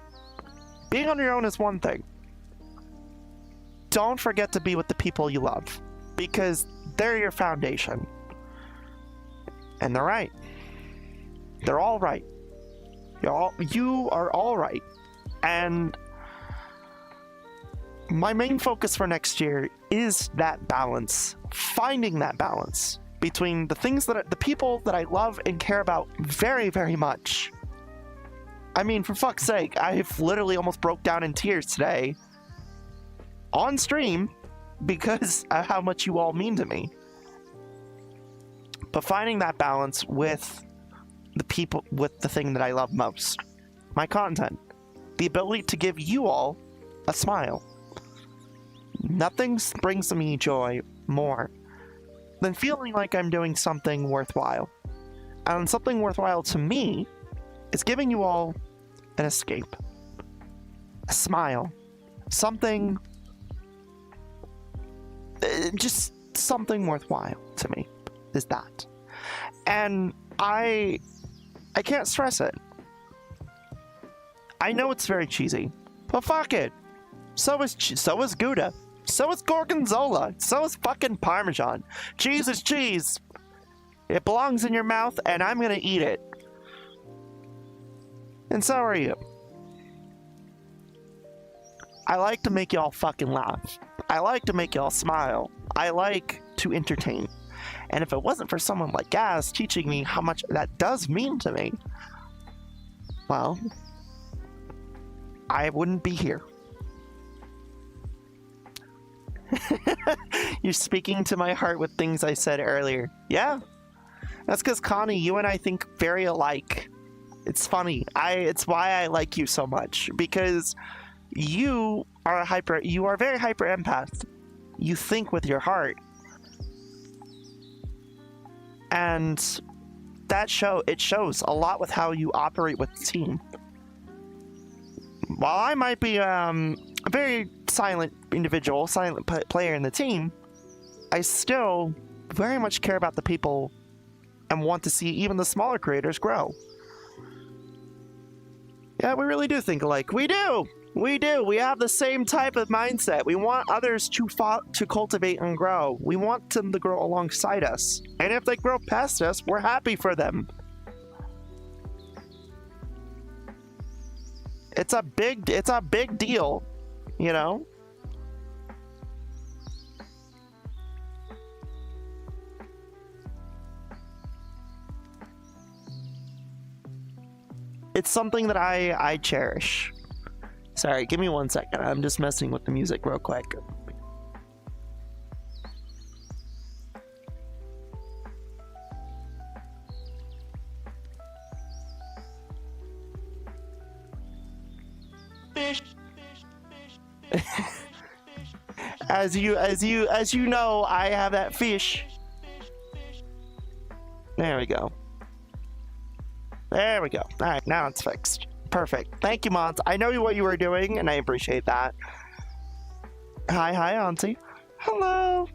Speaker 1: being on your own is one thing. Don't forget to be with the people you love, because they're your foundation. And they're right. They're all right. You are all right. And my main focus for next year is that balance. Finding that balance between the people that I love and care about very, very much. I mean, for fuck's sake, I've literally almost broke down in tears today on stream because of how much you all mean to me. But finding that balance with the people, with the thing that I love most, my content, the ability to give you all a smile. Nothing brings me joy more than feeling like I'm doing something worthwhile. And something worthwhile to me is giving you all an escape, a smile, something, just something worthwhile to me is that. And I can't stress it. I know it's very cheesy, but fuck it. So is Gouda. So is Gorgonzola. So is fucking Parmesan. Cheese is cheese. It belongs in your mouth, and I'm gonna eat it. And so are you. I like to make y'all fucking laugh. I like to make y'all smile. I like to entertain. And if it wasn't for someone like Gaz teaching me how much that does mean to me, well, I wouldn't be here. You're speaking to my heart with things I said earlier. Yeah. That's because, Connie, you and I think very alike. It's funny. It's why I like you so much, because you are a very hyper empath. You think with your heart. And it shows a lot with how you operate with the team. While I might be a very silent individual, silent player in the team, I still very much care about the people and want to see even the smaller creators grow. Yeah, we really do think alike. We do! We do! We have the same type of mindset. We want others to cultivate and grow. We want them to grow alongside us. And if they grow past us, we're happy for them. It's a big deal, you know? It's something that I cherish. Sorry, give me 1 second. I'm just messing with the music real quick. As you know, I have that fish. There we go. There we go. All right, now it's fixed. Perfect. Thank you, Mons. I know what you were doing, and I appreciate that. Hi, Auntie. Hello.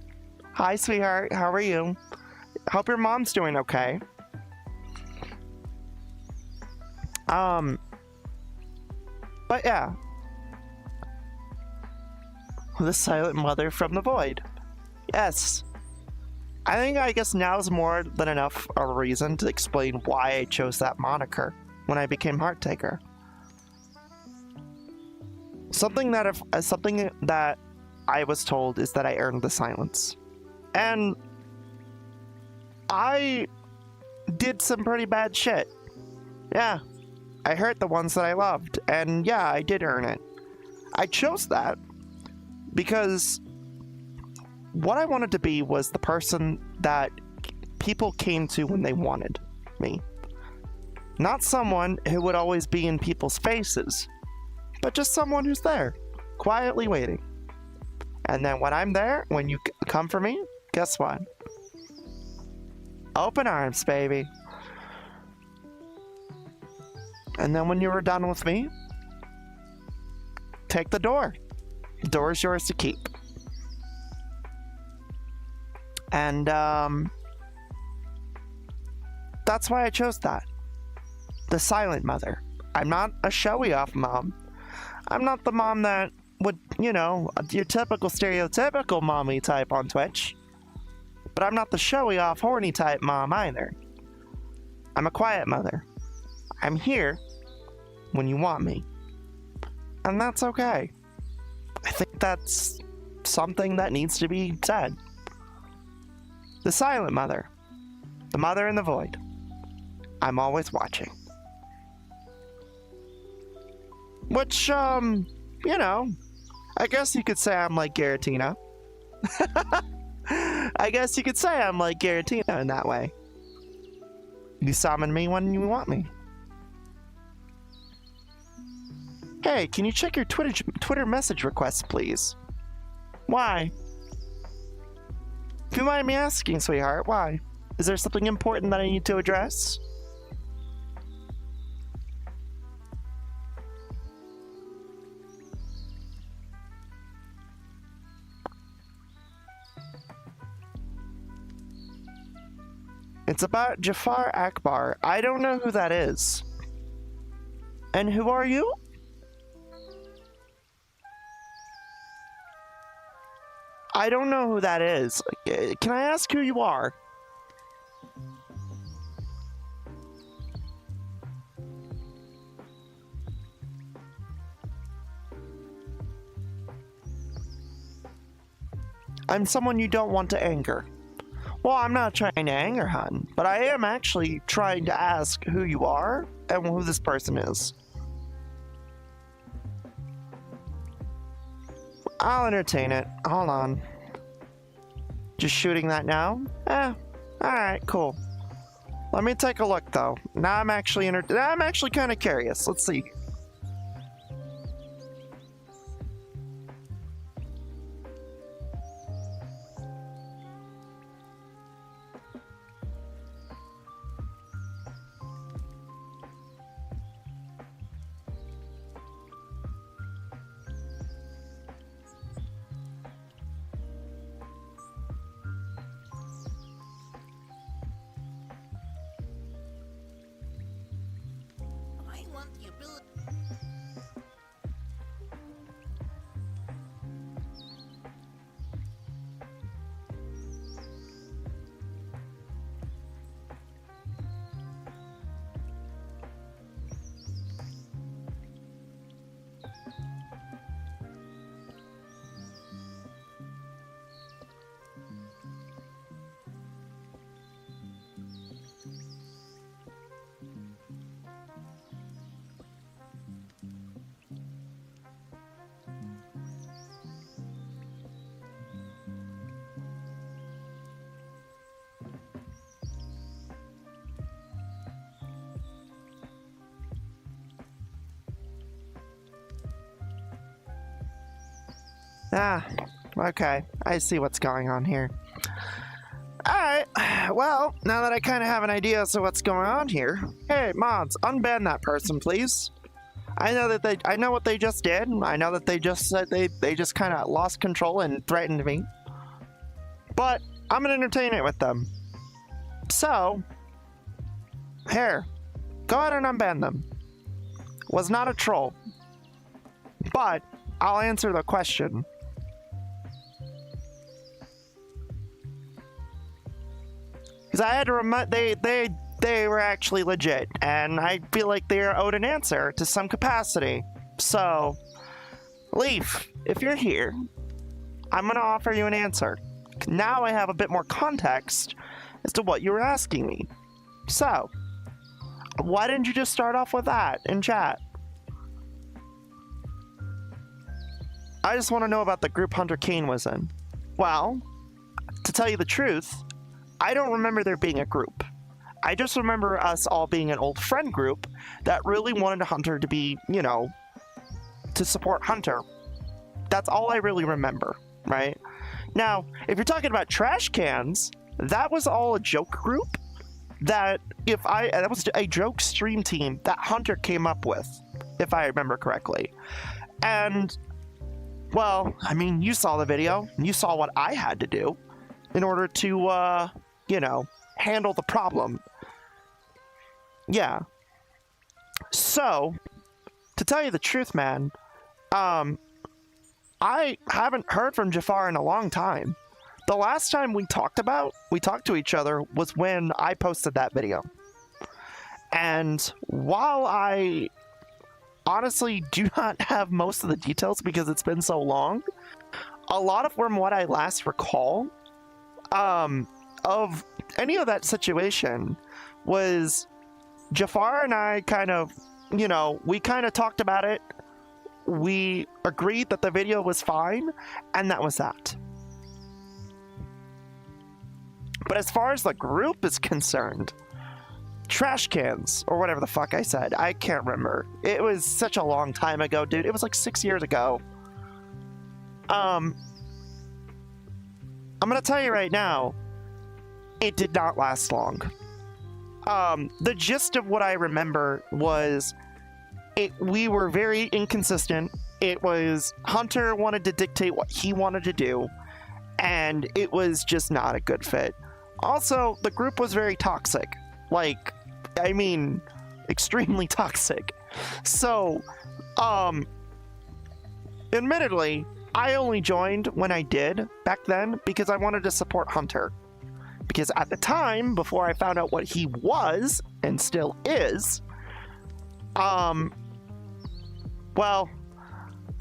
Speaker 1: Hi, sweetheart. How are you? Hope your mom's doing okay. But yeah. The silent mother from the void. Yes. I guess now is more than enough of a reason to explain why I chose that moniker when I became Hearttaker. Something that I was told is that I earned the silence. And I did some pretty bad shit. Yeah. I hurt the ones that I loved, and yeah, I did earn it. I chose that because what I wanted to be was the person that people came to when they wanted me. Not someone who would always be in people's faces, but just someone who's there, quietly waiting. And then when I'm there, when you come for me, guess what? Open arms, baby. And then when you were done with me, take the door. The door is yours to keep. And that's why I chose that. The silent mother. I'm not a showy off mom. I'm not the mom that would, you know, your typical stereotypical mommy type on Twitch. But I'm not the showy off horny type mom either. I'm a quiet mother. I'm here when you want me. And that's okay. I think that's something that needs to be said. The silent mother. The mother in the void. I'm always watching. Which, you know, I guess you could say I'm like Garatina. I guess you could say I'm like Garatina in that way. You summon me when you want me. Hey, can you check your Twitter message requests, please? Why? If you mind me asking, sweetheart, why? Is there something important that I need to address? It's about Jafar Akbar. I don't know who that is. And who are you? I don't know who that is. Can I ask who you are? I'm someone you don't want to anger. Well, I'm not trying to anger, hun, but I am actually trying to ask who you are and who this person is. I'll entertain it. Hold on. Just shooting that now? Alright, cool. Let me take a look, though. Now I'm actually kind of curious. Let's see. Ah, okay. I see what's going on here. Alright, well, now that I kind of have an idea as to what's going on here, hey, mods, unban that person, please. I know what they just did. I know that they just said they just kind of lost control and threatened me. But I'm gonna entertain it with them. So, here, go ahead and unban them. Was not a troll. But I'll answer the question. Because I had to they were actually legit, and I feel like they are owed an answer to some capacity. So, Leaf, if you're here, I'm gonna offer you an answer. Now I have a bit more context as to what you were asking me. So, why didn't you just start off with that in chat? I just want to know about the group Hunter Kane was in. Well, to tell you the truth, I don't remember there being a group. I just remember us all being an old friend group that really wanted Hunter to be, you know, to support Hunter. That's all I really remember, right? Now, if you're talking about trash cans, that was all a joke group that was a joke stream team that Hunter came up with, if I remember correctly. And, well, I mean, you saw the video, and you saw what I had to do in order to, you know, handle the problem. Yeah. So, to tell you the truth, man, I haven't heard from Jafar in a long time. The last time we talked to each other was when I posted that video. And while I honestly do not have most of the details because it's been so long, a lot of from what I last recall, of any of that situation was Jafar and I kind of, you know, we kind of talked about it. We agreed that the video was fine, and that was that. But as far as the group is concerned, trash cans, or whatever the fuck I said, I can't remember. It was such a long time ago, dude. It was like 6 years ago. I'm gonna tell you right now, it did not last long. The gist of what I remember was we were very inconsistent. It was Hunter wanted to dictate what he wanted to do, and it was just not a good fit. Also, the group was very toxic. Like, I mean, extremely toxic. So, admittedly, I only joined when I did back then because I wanted to support Hunter. Because at the time, before I found out what he was, and still is, well,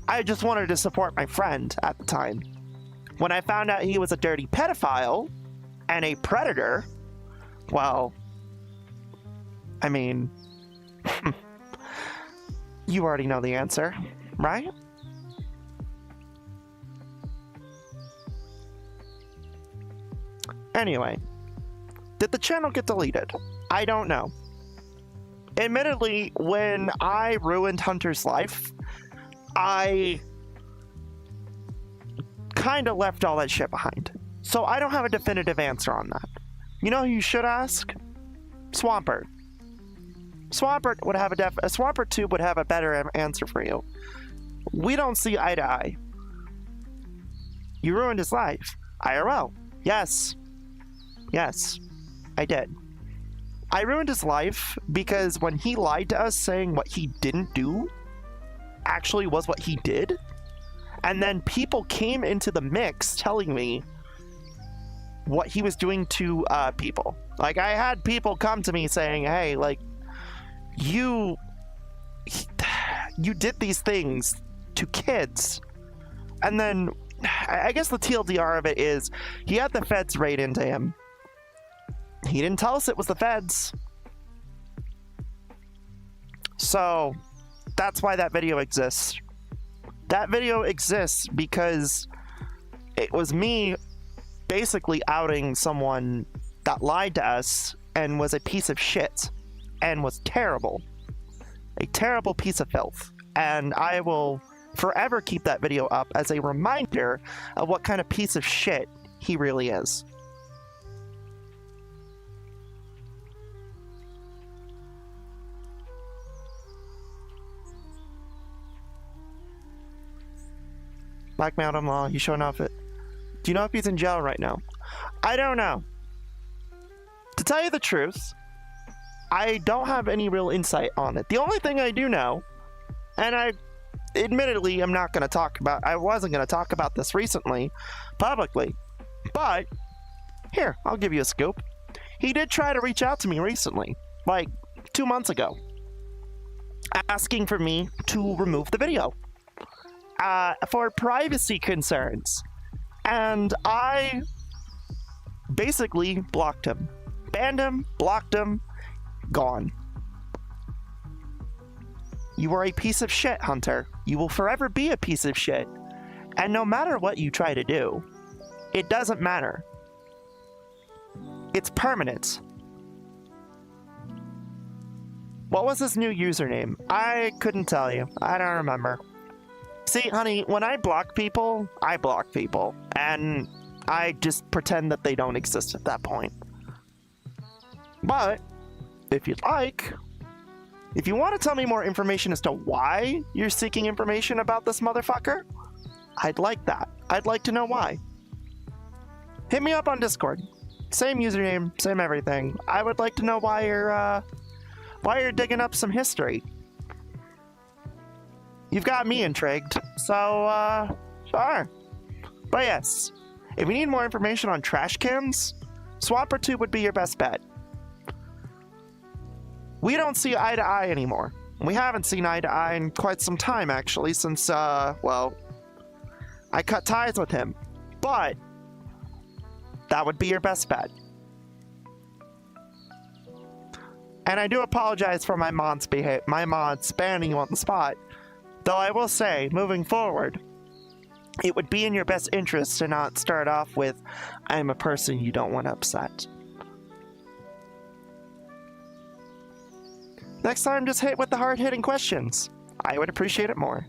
Speaker 1: I just wanted to support my friend at the time. When I found out he was a dirty pedophile and a predator, well, I mean, you already know the answer, right? Anyway, did the channel get deleted? I don't know. Admittedly, when I ruined Hunter's life, I kind of left all that shit behind. So I don't have a definitive answer on that. You know who you should ask? Swampert. Swampert would have Swampert Tube would have a better answer for you. We don't see eye to eye. You ruined his life. IRL. Yes. Yes, I did. I ruined his life because when he lied to us saying what he didn't do actually was what he did, and then people came into the mix telling me what he was doing to people. Like, I had people come to me saying, hey, like, you did these things to kids. And then I guess the TLDR of it is he had the feds raid into him. He didn't tell us it was the feds. So that's why that video exists. That video exists because it was me basically outing someone that lied to us and was a piece of shit and was terrible. A terrible piece of filth. And I will forever keep that video up as a reminder of what kind of piece of shit he really is. Blackmailed him while he's showing off it. Do you know if he's in jail right now? I don't know. To tell you the truth, I don't have any real insight on it. The only thing I do know, and I admittedly am not going to talk about, I wasn't going to talk about this recently, publicly, but here, I'll give you a scoop. He did try to reach out to me recently, like 2 months ago, asking for me to remove the video for privacy concerns. And I basically blocked him. Banned him, blocked him, gone. You are a piece of shit, Hunter. You will forever be a piece of shit. And no matter what you try to do, it doesn't matter. It's permanent. What was his new username? I couldn't tell you. I don't remember. See, honey, when I block people, and I just pretend that they don't exist at that point. But, if you'd like, if you want to tell me more information as to why you're seeking information about this motherfucker, I'd like that. I'd like to know why. Hit me up on Discord. Same username, same everything. I would like to know why you're digging up some history. You've got me intrigued, so, sure. But yes, if you need more information on trash cans, Swapper 2 would be your best bet. We don't see eye to eye anymore. We haven't seen eye to eye in quite some time, actually, since, well, I cut ties with him. But that would be your best bet. And I do apologize for my mod spanning you on the spot. Though I will say, moving forward, it would be in your best interest to not start off with, I'm a person you don't want to upset. Next time, just hit with the hard-hitting questions. I would appreciate it more.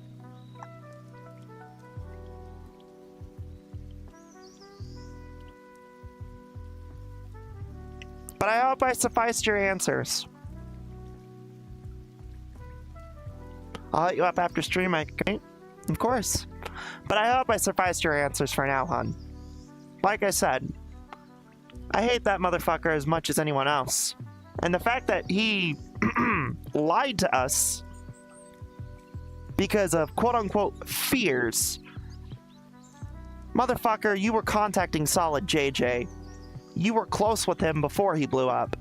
Speaker 1: But I hope I sufficed your answers. I'll hit you up after stream, okay? Of course. But I hope I sufficed your answers for now, hon. Like I said, I hate that motherfucker as much as anyone else. And the fact that he lied to us because of quote-unquote fears. Motherfucker, you were contacting Solid JJ. You were close with him before he blew up.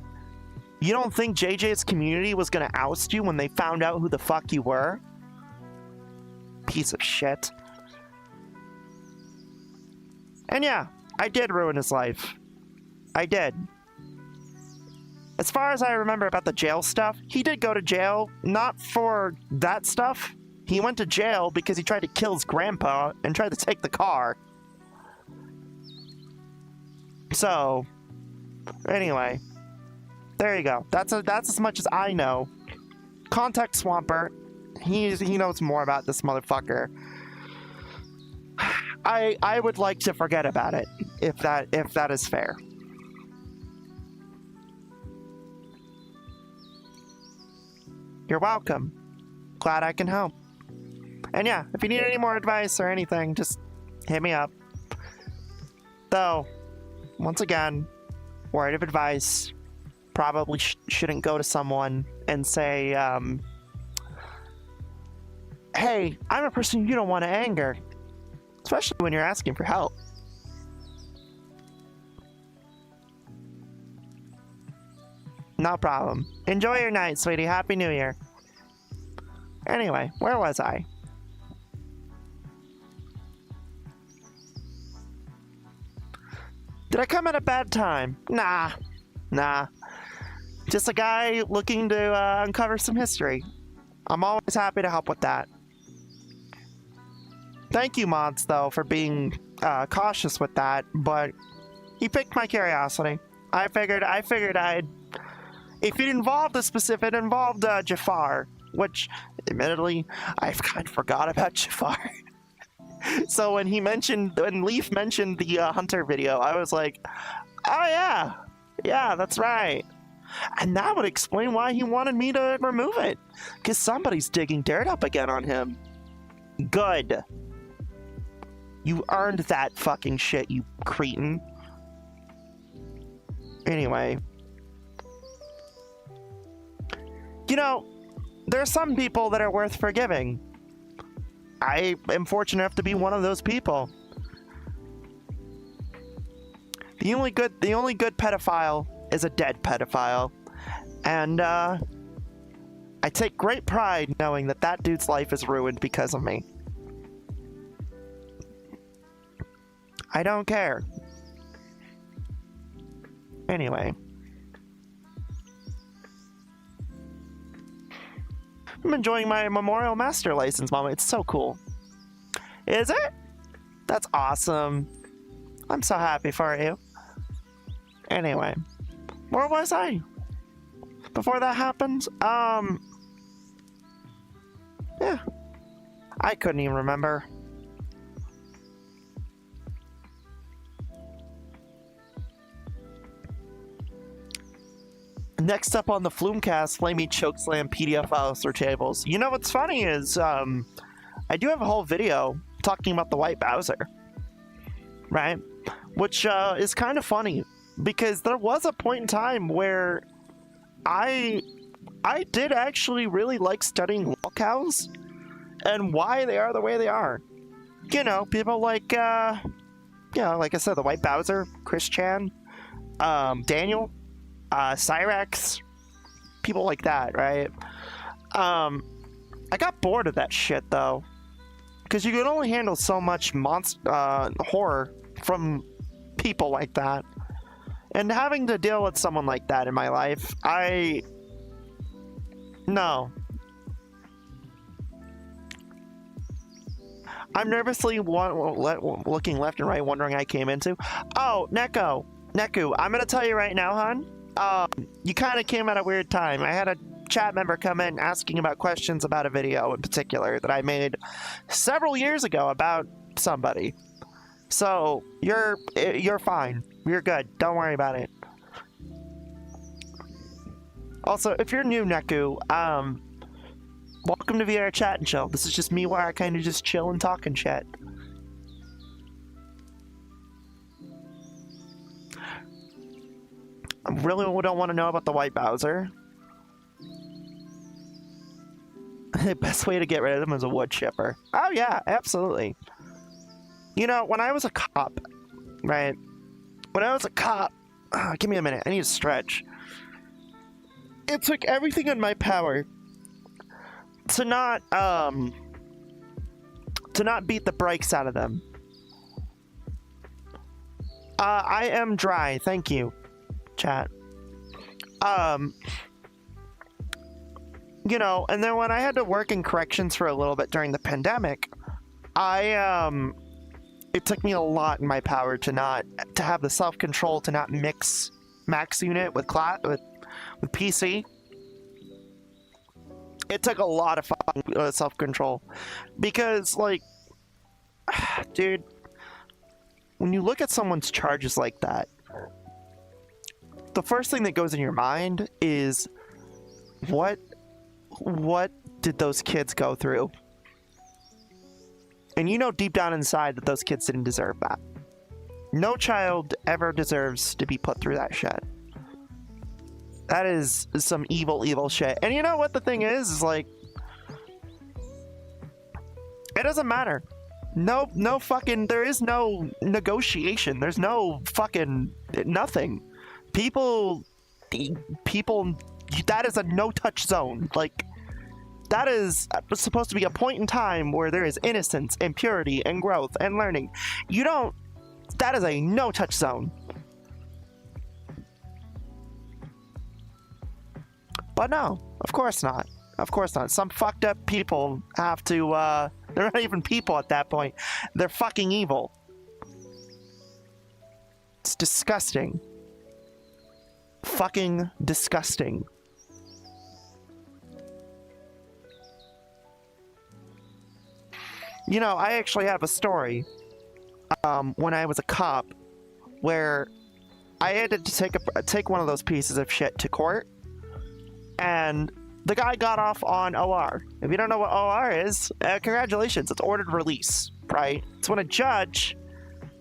Speaker 1: You don't think JJ's community was gonna oust you when they found out who the fuck you were? Piece of shit. And yeah, I did ruin his life. I did. As far as I remember about the jail stuff, he did go to jail, not for that stuff. He went to jail because he tried to kill his grandpa and tried to take the car. So, anyway, there you go. That's as much as I know. Contact Swampert. He knows more about this motherfucker. I would like to forget about it, if that is fair. You're welcome. Glad I can help. And yeah, if you need any more advice or anything, just hit me up. Though, once again, word of advice, probably shouldn't go to someone and say, hey, I'm a person you don't want to anger. Especially when you're asking for help. No problem. Enjoy your night, sweetie. Happy New Year. Anyway, where was I? Did I come at a bad time? Nah. Just a guy looking to uncover some history. I'm always happy to help with that. Thank you, mods, though, for being cautious with that, but you piqued my curiosity. I figured I'd... If it involved Jafar, which, admittedly, I've kind of forgot about Jafar. So when Leaf mentioned the Hunter video, I was like, oh yeah, yeah, that's right. And that would explain why he wanted me to remove it. Because somebody's digging dirt up again on him. Good. You earned that fucking shit, you cretin. Anyway. You know, there are some people that are worth forgiving. I am fortunate enough to be one of those people. The only good pedophile is a dead pedophile. And, I take great pride knowing that that dude's life is ruined because of me. I don't care. Anyway. I'm enjoying my Memorial Master License moment. It's so cool. Is it? That's awesome. I'm so happy for you. Anyway. Where was I? Before that happened? Yeah. I couldn't even remember. Next up on the Flamecast, Flamie chokeslam PDF files through tables. You know what's funny is, I do have a whole video talking about the White Bowser, right? Which is kind of funny because there was a point in time where I did actually really like studying lolcows and why they are the way they are. You know, people like, like I said, the White Bowser, Chris Chan, Daniel. Cyrex, people like that, right? I got bored of that shit though, because you could only handle so much horror from people like that, and having to deal with someone like that in my life, no. I'm nervously looking left and right, wondering I came into. Oh, Neku, I'm gonna tell you right now, hon. You kind of came at a weird time. I had a chat member come in asking about questions about a video in particular that I made several years ago about somebody. So you're fine. You're good. Don't worry about it. Also, if you're new, Neku, welcome to VRChat and chill. This is just me where I kind of just chill and talk and chat. I really don't want to know about the White Bowser. The best way to get rid of them is a wood chipper. Oh yeah, absolutely. You know, when I was a cop, right? When I was a cop, give me a minute, I need to stretch. It took everything in my power to not beat the brakes out of them. I am dry, thank you. Chat. You know, and then when I had to work in corrections for a little bit during the pandemic, it took me a lot in my power to have the self-control to not mix max unit with PC. It took a lot of fucking self-control because, like, dude, when you look at someone's charges like that, the first thing that goes in your mind is, what did those kids go through? And you know deep down inside that those kids didn't deserve that. No child ever deserves to be put through that shit. That is some evil, evil shit. And you know what the thing is like, it doesn't matter. No fucking, there is no negotiation. There's no fucking nothing. People, that is a no-touch zone. Like, that is supposed to be a point in time where there is innocence and purity and growth and learning. That is a no-touch zone. But no, of course not. Of course not. Some fucked up people have to, they're not even people at that point. They're fucking evil. It's disgusting. Fucking disgusting. You know, I actually have a story when I was a cop where I had to take one of those pieces of shit to court, and the guy got off on OR. If you don't know what OR is, congratulations, it's ordered release, right? It's when a judge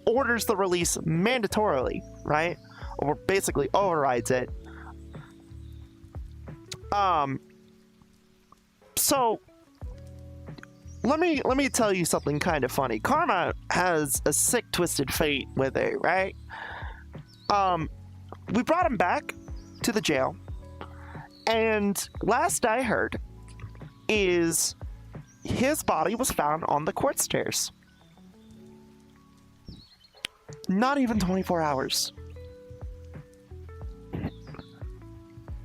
Speaker 1: orders the release mandatorily, right? Or basically overrides it. So let me tell you something kind of funny. Karma has a sick, twisted fate with it, right? We brought him back to the jail, and last I heard is his body was found on the court stairs. Not even 24 hours.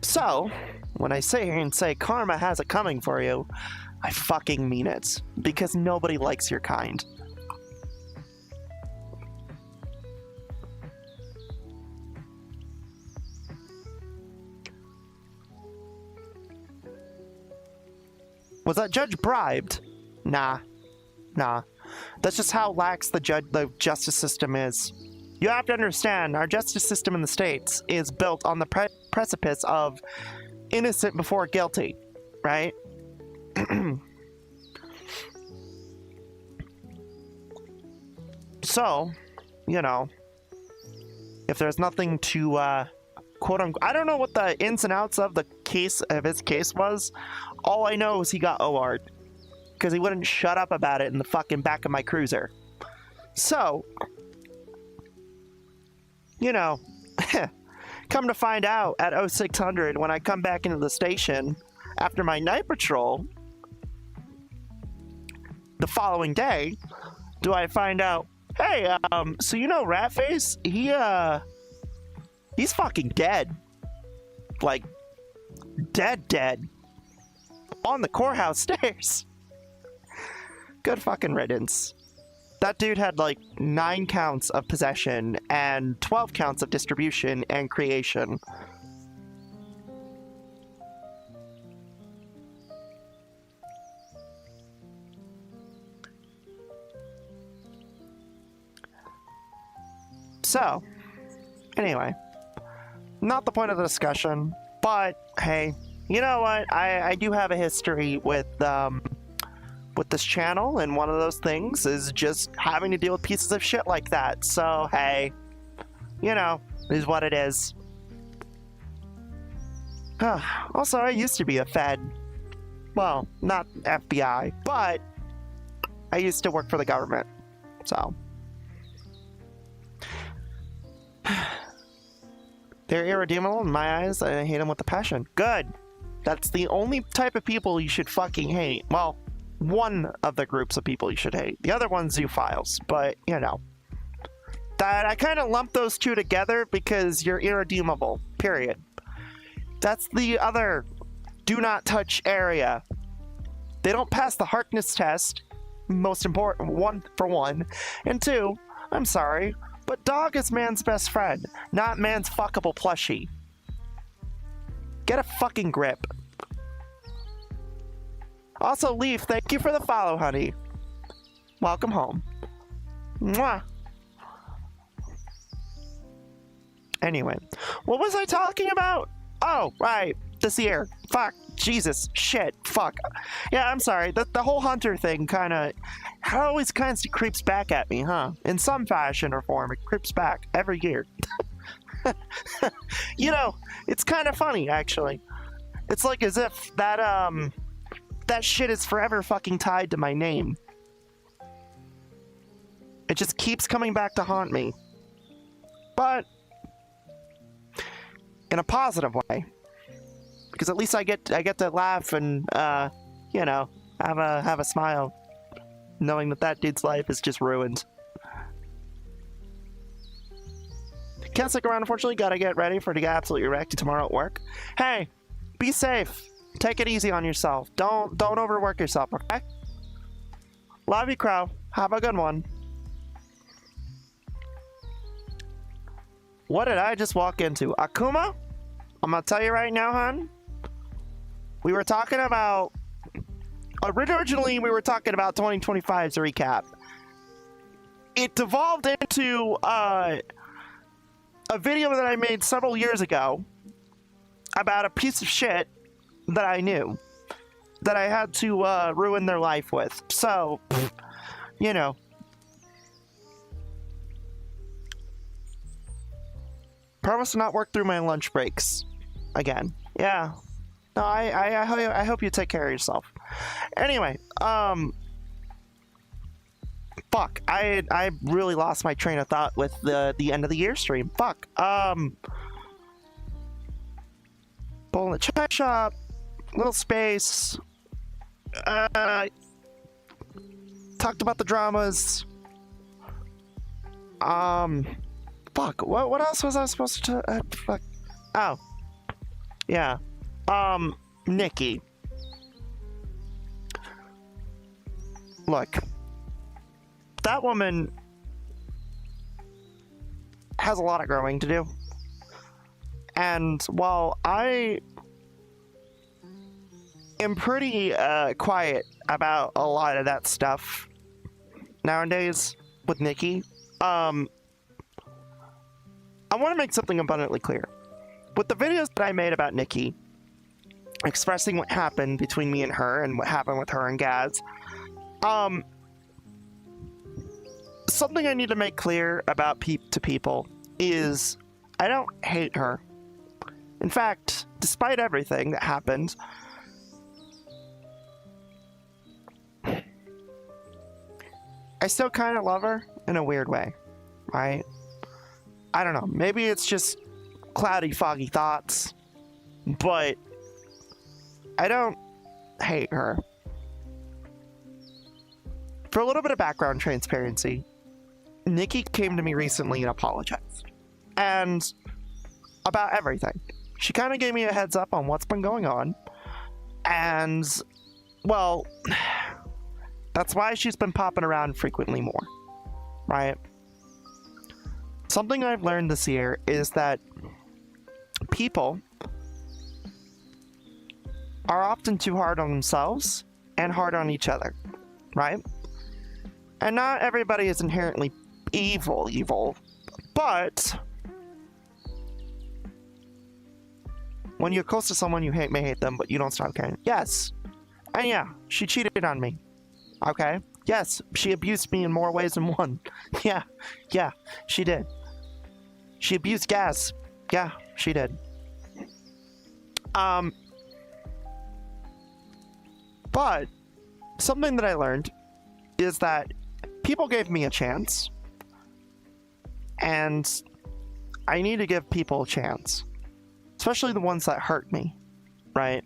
Speaker 1: So, when I sit here and say karma has it coming for you, I fucking mean it. Because nobody likes your kind. Was that judge bribed? Nah. That's just how lax the justice system is. You have to understand, our justice system in the States is built on the precipice of innocent before guilty, right? So, you know, if there's nothing to, quote unquote, I don't know what the ins and outs of his case was. All I know is he got OR'd because he wouldn't shut up about it in the fucking back of my cruiser. So, you know, come to find out at 0600 when I come back into the station after my night patrol the following day, do I find out, hey, so you know Ratface, he's fucking dead. Like, dead. On the courthouse stairs. Good fucking riddance. That dude had like 9 counts of possession and 12 counts of distribution and creation. So, anyway, not the point of the discussion, but hey, you know what? I do have a history with this channel, and one of those things is just having to deal with pieces of shit like that. So, hey, you know, it is what it is. Also, I used to be a Fed. Well, not FBI, but I used to work for the government. So, they're irredeemable in my eyes. I hate them with a passion. Good. That's the only type of people you should fucking hate. Well, one of the groups of people you should hate. The other one's zoophiles, but, you know. That I kind of lump those two together because you're irredeemable, period. That's the other do not touch area. They don't pass the Harkness test, most important, 1 for 1. And 2, I'm sorry, but dog is man's best friend, not man's fuckable plushie. Get a fucking grip. Also, Leaf, thank you for the follow, honey. Welcome home. Mwah. Anyway, what was I talking about? Oh, right, this year. Fuck, Jesus, shit, fuck. Yeah, I'm sorry, the whole Hunter thing always kind of creeps back at me, huh? In some fashion or form, it creeps back every year. You know, it's kind of funny, actually. It's like as if that shit is forever fucking tied to my name. It just keeps coming back to haunt me. But in a positive way. Because at least I get to laugh and you know, have a smile knowing that dude's life is just ruined. Can't stick around, unfortunately. Gotta get ready to get absolutely wrecked tomorrow at work. Hey, be safe. Take it easy on yourself. Don't overwork yourself, okay? Love you, Crow. Have a good one. What did I just walk into? Akuma? I'm gonna tell you right now, hon. We were talking about Originally, we were talking about 2025's recap. It devolved into a video that I made several years ago about a piece of shit that I knew that I had to ruin their life with. So, you know. Promise to not work through my lunch breaks again. Yeah. No, I hope you take care of yourself. Anyway, fuck. I really lost my train of thought with the end of the year stream. Fuck. Bowl in the china shop, little space. Talked about the dramas. Fuck. What else was I supposed to? Fuck. Oh. Yeah. Nikki. Look. That woman has a lot of growing to do. And while I am pretty quiet about a lot of that stuff nowadays with Nikki, I want to make something abundantly clear. With the videos that I made about Nikki, expressing what happened between me and her and what happened with her and Gaz, something I need to make clear about to people is I don't hate her. In fact, despite everything that happened, I still kind of love her in a weird way, right? I don't know, maybe it's just cloudy, foggy thoughts, but I don't hate her. For a little bit of background transparency, Nikki came to me recently and apologized. And about everything. She kind of gave me a heads up on what's been going on. And, well, that's why she's been popping around frequently more, right? Something I've learned this year is that people are often too hard on themselves and hard on each other, right? And not everybody is inherently evil, but when you're close to someone you may hate them, but you don't stop caring. Yes. And yeah, she cheated on me. Okay? Yes, she abused me in more ways than one. Yeah, she did. She abused Gaz. Yeah, she did. But something that I learned is that people gave me a chance, and I need to give people a chance, especially the ones that hurt me, right?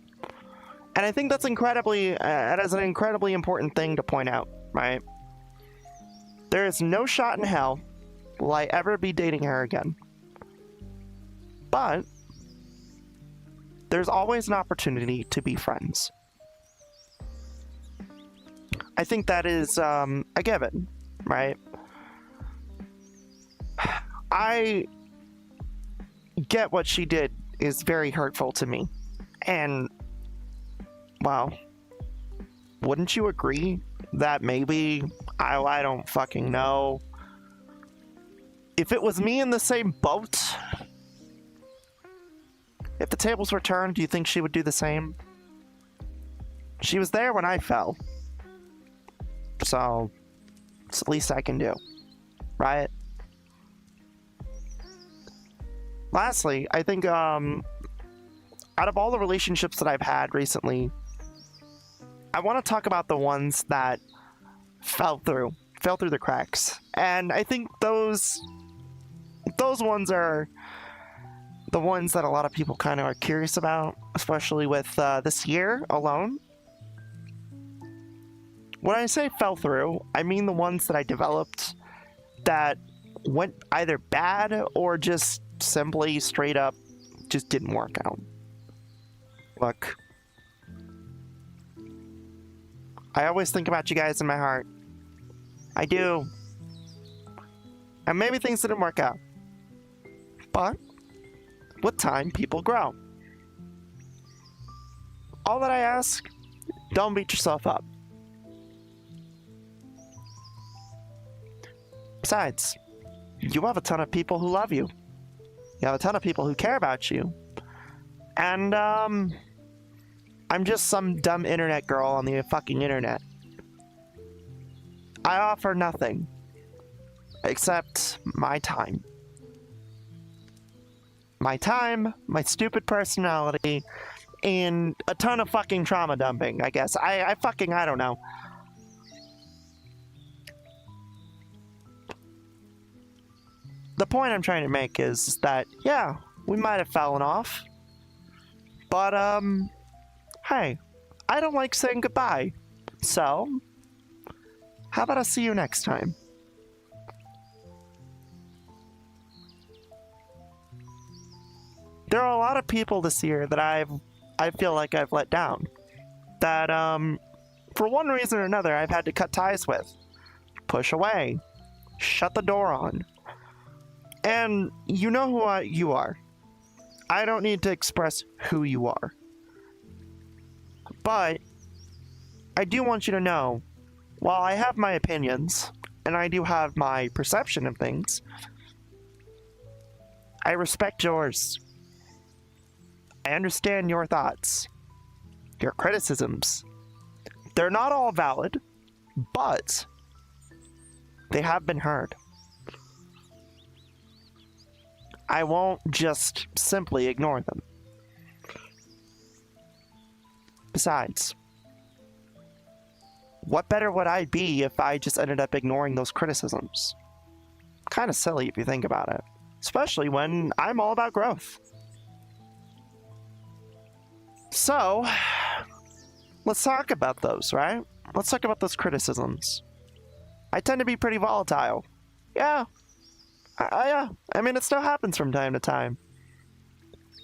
Speaker 1: And I think that's that is an incredibly important thing to point out, right? There is no shot in hell will I ever be dating her again. But there's always an opportunity to be friends. I think that is a given, right? I get what she did is very hurtful to me. And, well, wouldn't you agree that maybe, I don't fucking know, if it was me in the same boat, if the tables were turned, do you think she would do the same? She was there when I fell. So, it's the least I can do, right? Lastly, I think, out of all the relationships that I've had recently, I want to talk about the ones that fell through the cracks. And I think those ones are the ones that a lot of people kind of are curious about, especially with this year alone. When I say fell through, I mean the ones that I developed that went either bad or just simply straight up just didn't work out. Look, I always think about you guys in my heart. I do. And maybe things didn't work out. But with time, people grow. All that I ask Don't beat yourself up. Besides, you have a ton of people who love you. You have a ton of people who care about you. And, I'm just some dumb internet girl on the fucking internet. I offer nothing. Except my time. My time, my stupid personality, and a ton of fucking trauma dumping, I guess. I don't know. The point I'm trying to make is that, yeah, we might have fallen off. But, hey, I don't like saying goodbye. So, how about I see you next time? There are a lot of people this year that I feel like I've let down. That, for one reason or another, I've had to cut ties with. Push away. Shut the door on. And you know who you are. I don't need to express who you are. But I do want you to know, while I have my opinions, and I do have my perception of things, I respect yours. I understand your thoughts, your criticisms. They're not all valid, but they have been heard. I won't just simply ignore them. Besides, what better would I be if I just ended up ignoring those criticisms? Kind of silly if you think about it, especially when I'm all about growth. So, let's talk about those, right? Let's talk about those criticisms. I tend to be pretty volatile. Yeah. Yeah. I mean, it still happens from time to time.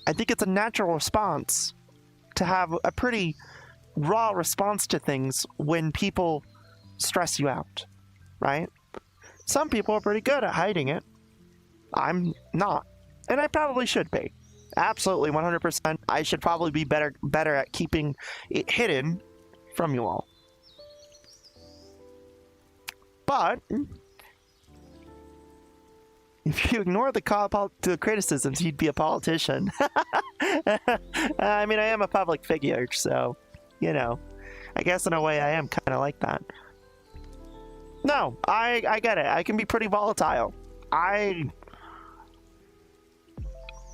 Speaker 1: I think it's a natural response to have a pretty raw response to things when people stress you out, right? Some people are pretty good at hiding it. I'm not. And I probably should be. Absolutely, 100%. I should probably be better at keeping it hidden from you all. But if you ignore the criticisms, you'd be a politician. I mean, I am a public figure, so, you know, I guess in a way I am kind of like that. No, I get it. I can be pretty volatile.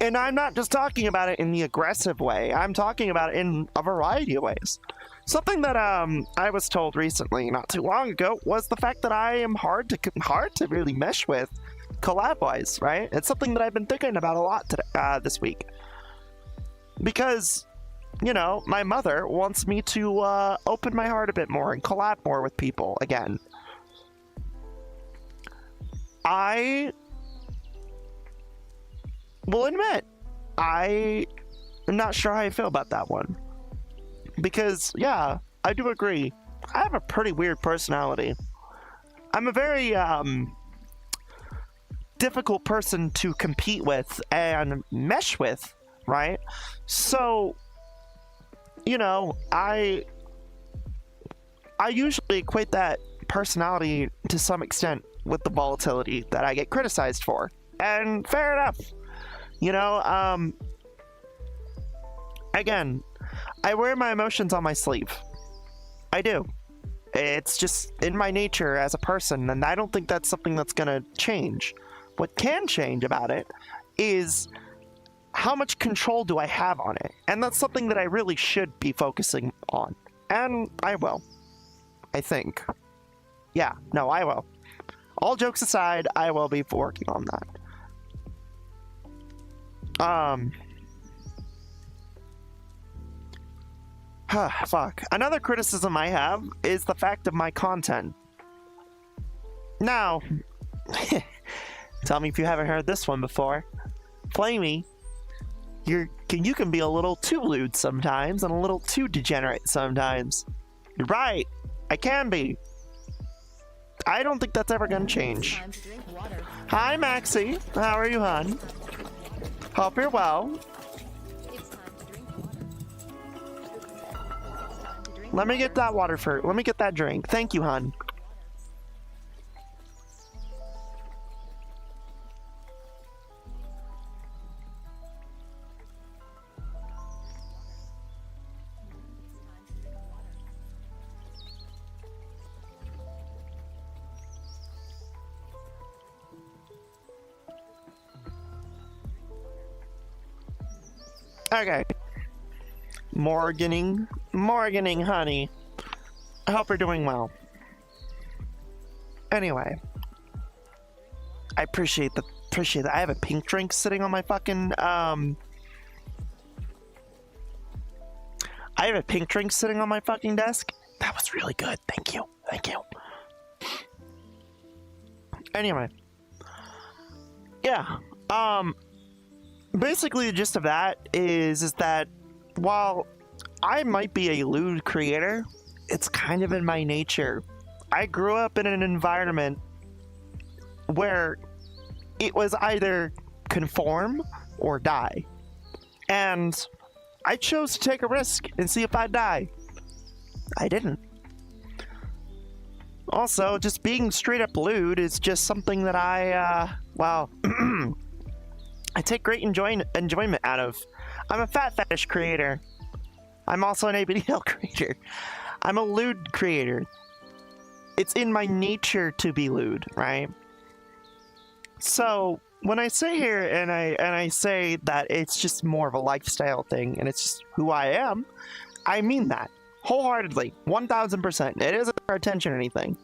Speaker 1: And I'm not just talking about it in the aggressive way. I'm talking about it in a variety of ways. Something that I was told recently, not too long ago, was the fact that I am hard to really mesh with collab-wise, right? It's something that I've been thinking about a lot today, this week. Because, you know, my mother wants me to open my heart a bit more and collab more with people again. I will admit, I am not sure how I feel about that one. Because, yeah, I do agree. I have a pretty weird personality. I'm a very, difficult person to compete with and mesh with, right? So, you know, I usually equate that personality to some extent with the volatility that I get criticized for. And fair enough. You know, again, I wear my emotions on my sleeve. I do. It's just in my nature as a person, and I don't think that's something that's gonna change. What can change about it is how much control do I have on it? And that's something that I really should be focusing on. And I will. I think. Yeah, no, I will. All jokes aside, I will be working on that. Fuck. Another criticism I have is the fact of my content. Now, tell me if you haven't heard this one before. Flamie, you can be a little too lewd sometimes and a little too degenerate sometimes. You're right. I can be. I don't think that's ever gonna change. Hi, Maxie. How are you, hon? Hope you're well. Let me get that water for. Let me get that drink. Thank you, hon. Okay. Morganing, honey. I hope you're doing well. Anyway, I appreciate that. I have a pink drink sitting on my fucking I have a pink drink sitting on my fucking desk. That was really good. Thank you. Anyway, yeah. Basically, the gist of that is that while I might be a lewd creator, it's kind of in my nature. I grew up in an environment where it was either conform or die. And I chose to take a risk and see if I'd die. I didn't. Also, just being straight up lewd is just something that I take great enjoyment out of. I'm a fat fetish creator. I'm also an ABDL creator. I'm a lewd creator. It's in my nature to be lewd, right? So when I say here and I say that it's just more of a lifestyle thing and it's just who I am, I mean that wholeheartedly, 1000%. It isn't for attention or anything.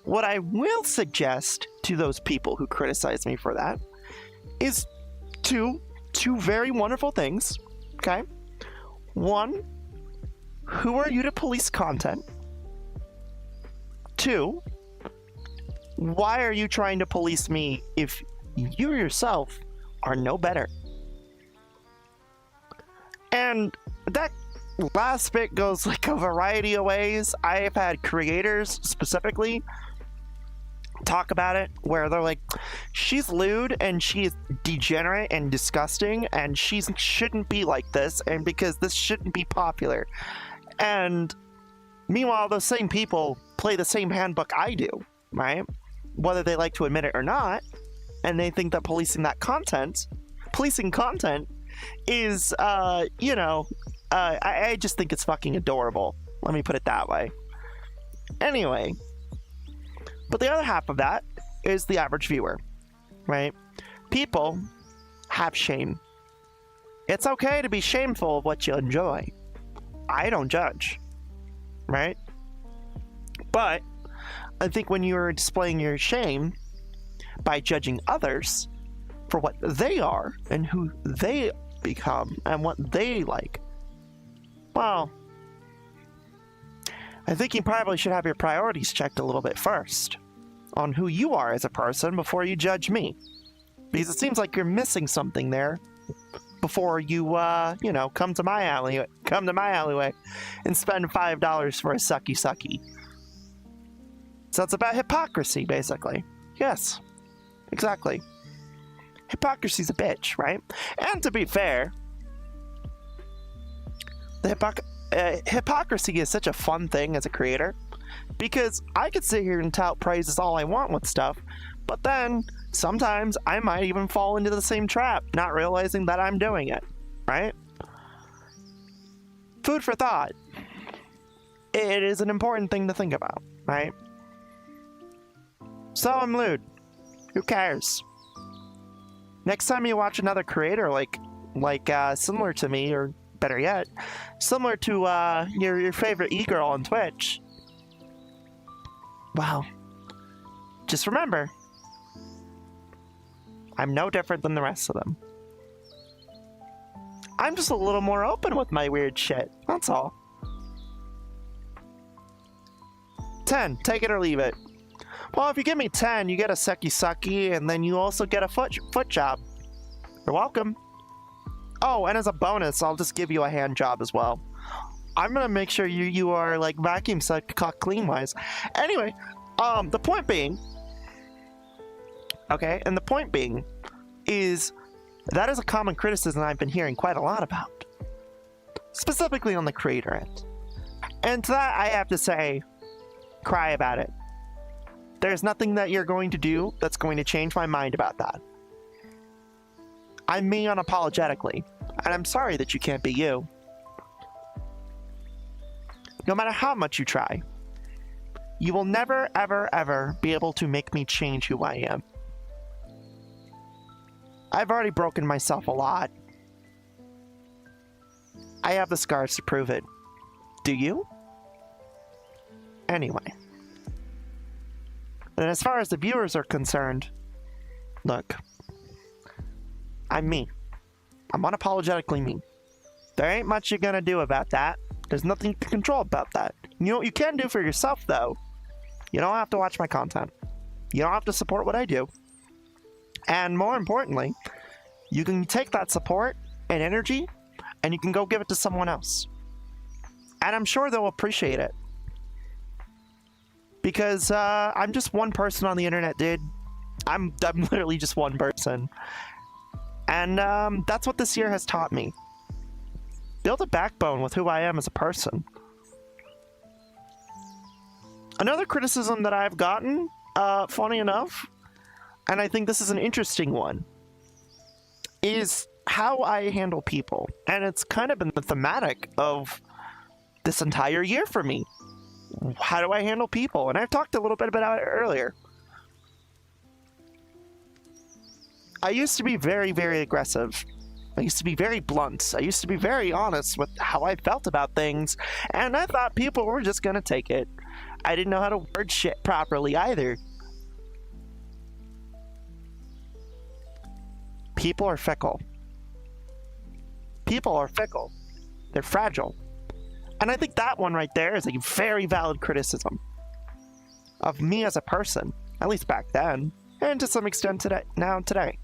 Speaker 1: What I will suggest to those people who criticize me for that is two very wonderful things. Okay, one, who are you to police content? Two, why are you trying to police me if you yourself are no better? And that last bit goes like a variety of ways. I have had creators specifically talk about it where they're like, she's lewd and she's degenerate and disgusting and she shouldn't be like this, and because this shouldn't be popular. And meanwhile, those same people play the same handbook I do, right? Whether they like to admit it or not, and they think that policing content is, I just think it's fucking adorable. Let me put it that way. Anyway, but the other half of that is the average viewer, right? People have shame. It's okay to be shameful of what you enjoy. I don't judge, right? But I think when you're displaying your shame by judging others for what they are and who they become and what they like, well, I think you probably should have your priorities checked a little bit first on who you are as a person before you judge me. Because it seems like you're missing something there before you, come to my alleyway and spend $5 for a sucky. So it's about hypocrisy, basically. Yes, exactly. Hypocrisy's a bitch, right? And to be fair, the hypocrisy is such a fun thing as a creator, because I could sit here and tout praises all I want with stuff, but then sometimes I might even fall into the same trap, not realizing that I'm doing it, right? Food for thought. It is an important thing to think about, right? So I'm lewd. Who cares? Next time you watch another creator like similar to me, or better yet, similar to your favorite e-girl on Twitch, well, just remember, I'm no different than the rest of them. I'm just a little more open with my weird shit, that's all. 10, take it or leave it. Well, if you give me 10, you get a sucky, and then you also get a foot job. You're welcome. Oh, and as a bonus, I'll just give you a hand job as well. I'm gonna make sure you are like vacuum suck cock clean wise. Anyway, the point being, okay, and the point being is that is a common criticism I've been hearing quite a lot about, specifically on the creator end. And to that, I have to say, cry about it. There's nothing that you're going to do that's going to change my mind about that. I'm me unapologetically, and I'm sorry that you can't be you. No matter how much you try, you will never, ever, ever be able to make me change who I am. I've already broken myself a lot. I have the scars to prove it. Do you? Anyway. And as far as the viewers are concerned, look, I'm me. I'm unapologetically me. There ain't much you're gonna do about that. There's nothing you can control about that. You know what you can do for yourself, though? You don't have to watch my content. You don't have to support what I do. And more importantly, you can take that support and energy and you can go give it to someone else. And I'm sure they'll appreciate it. Because I'm just one person on the internet, dude. I'm literally just one person. And that's what this year has taught me. Build a backbone with who I am as a person. Another criticism that I've gotten, funny enough, and I think this is an interesting one, is how I handle people. And it's kind of been the thematic of this entire year for me. How do I handle people? And I've talked a little bit about it earlier. I used to be very, very aggressive. I used to be very blunt. I used to be very honest with how I felt about things, and I thought people were just gonna take it. I didn't know how to word shit properly either. People are fickle. People are fickle. They're fragile. And I think that one right there is a very valid criticism of me as a person, at least back then, and to some extent today.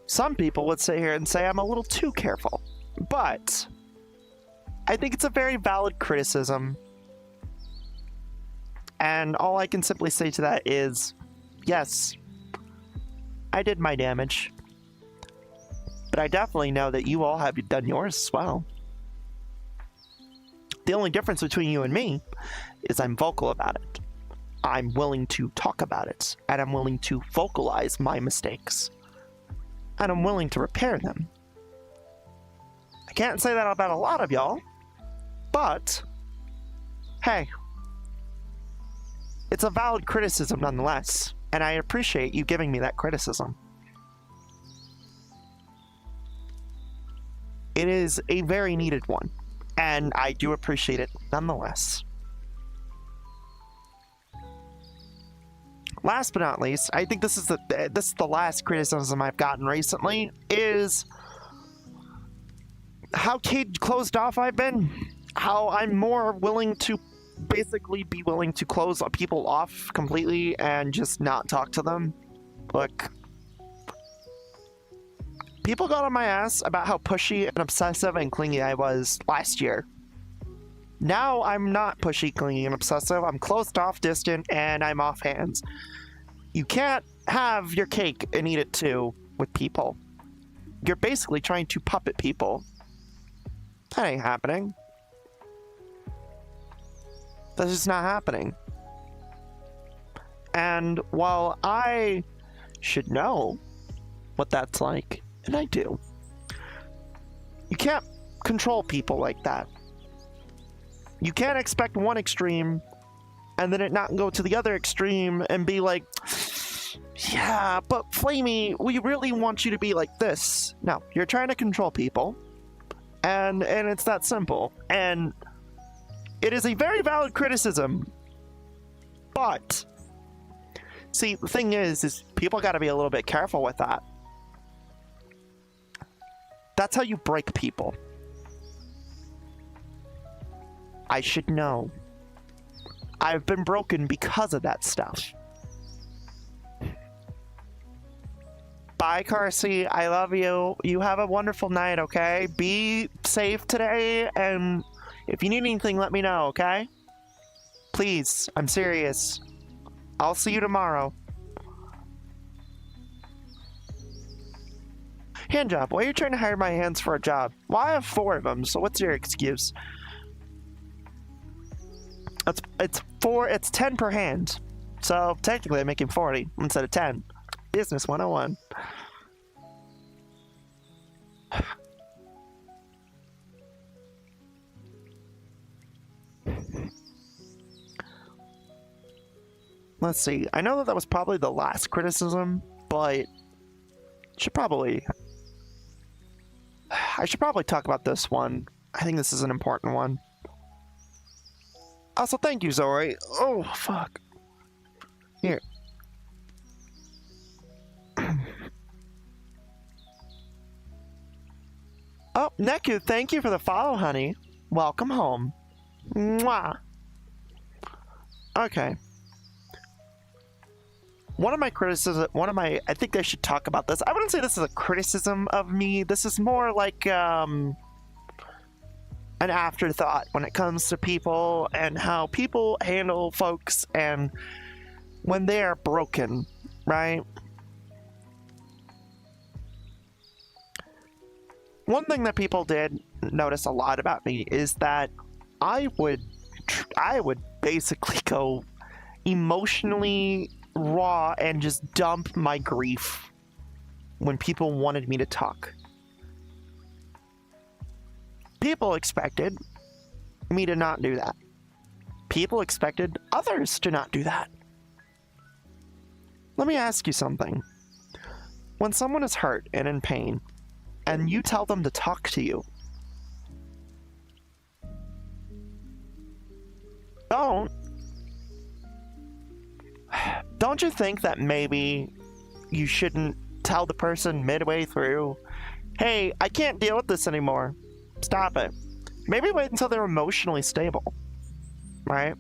Speaker 1: Some people would sit here and say I'm a little too careful, but I think it's a very valid criticism. And all I can simply say to that is, yes, I did my damage. But I definitely know that you all have done yours as well. The only difference between you and me is I'm vocal about it. I'm willing to talk about it, and I'm willing to vocalize my mistakes. And I'm willing to repair them. I can't say that about a lot of y'all, but hey, it's a valid criticism nonetheless, and I appreciate you giving me that criticism. It is a very needed one, and I do appreciate it nonetheless. Last but not least, I think this is the last criticism I've gotten recently, is how closed off I've been. How I'm more willing to basically be willing to close people off completely and just not talk to them. Look, people got on my ass about how pushy and obsessive and clingy I was last year. Now I'm not pushy, clingy, and obsessive. I'm closed off, distant, and I'm off hands. You can't have your cake and eat it too with people. You're basically trying to puppet people. That ain't happening. That's just not happening. And while I should know what that's like, and I do, you can't control people like that. You can't expect one extreme and then it not go to the other extreme and be like, yeah, but Flamie, we really want you to be like this. No, you're trying to control people, and it's that simple. And it is a very valid criticism, but see, the thing is people got to be a little bit careful with that. That's how you break people. I should know. I've been broken because of that stuff. Bye, Carsey. I love you. You have a wonderful night, okay? Be safe today, and if you need anything, let me know, okay? Please, I'm serious. I'll see you tomorrow. Hand job. Why are you trying to hire my hands for a job? Well, I have 4 of them, so what's your excuse? It's 10 per hand. So technically I'm making 40 instead of 10. Business 101. Let's see. I know that was probably the last criticism, but I should probably talk about this one. I think this is an important one. Also, thank you, Zoe. Oh, fuck. Here. Oh, Neku, thank you for the follow, honey. Welcome home. Mwah. Okay. I think I should talk about this. I wouldn't say this is a criticism of me. This is more like, an afterthought when it comes to people and how people handle folks and when they are broken, right? One thing that people did notice a lot about me is that I would basically go emotionally raw and just dump my grief when people wanted me to talk. People expected me to not do that. People expected others to not do that. Let me ask you something. When someone is hurt and in pain, and you tell them to talk to you, don't you think that maybe you shouldn't tell the person midway through, hey, I can't deal with this anymore. Stop it. Maybe wait until they're emotionally stable, right?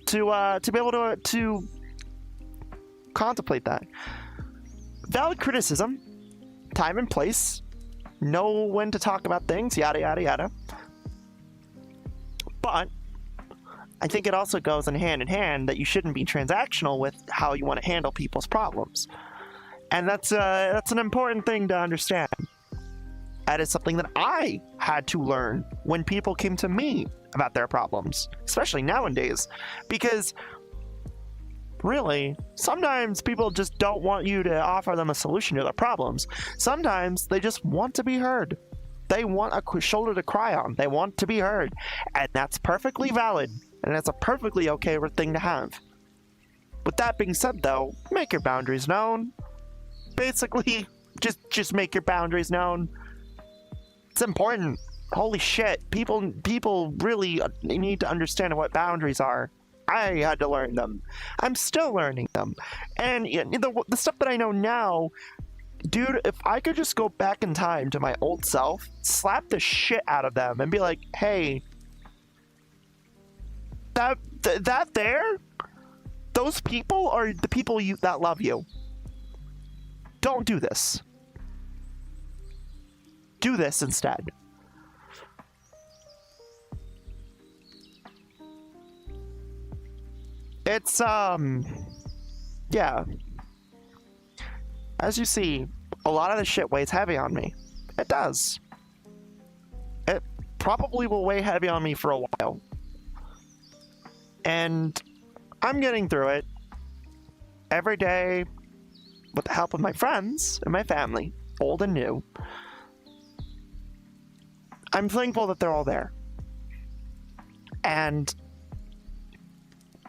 Speaker 1: To be able to contemplate that. Valid criticism, time and place, know when to talk about things, yada yada yada. But I think it also goes in hand that you shouldn't be transactional with how you want to handle people's problems, and that's an important thing to understand. That is something that I had to learn when people came to me about their problems, especially nowadays, because really, sometimes people just don't want you to offer them a solution to their problems. Sometimes they just want to be heard. They want a shoulder to cry on. They want to be heard, and that's perfectly valid, and that's a perfectly okay thing to have. With that being said, though, make your boundaries known. Basically, just make your boundaries known. It's important. Holy shit, people really need to understand what boundaries are. I had to learn them. I'm still learning them. And the stuff that I know now, dude, if I could just go back in time to my old self, slap the shit out of them and be like, hey, that there, those people are the people that love you. Don't do this. Do this instead. It's, yeah. As you see, a lot of the shit weighs heavy on me. It does. It probably will weigh heavy on me for a while. And I'm getting through it every day with the help of my friends and my family, old and new. I'm thankful that they're all there. And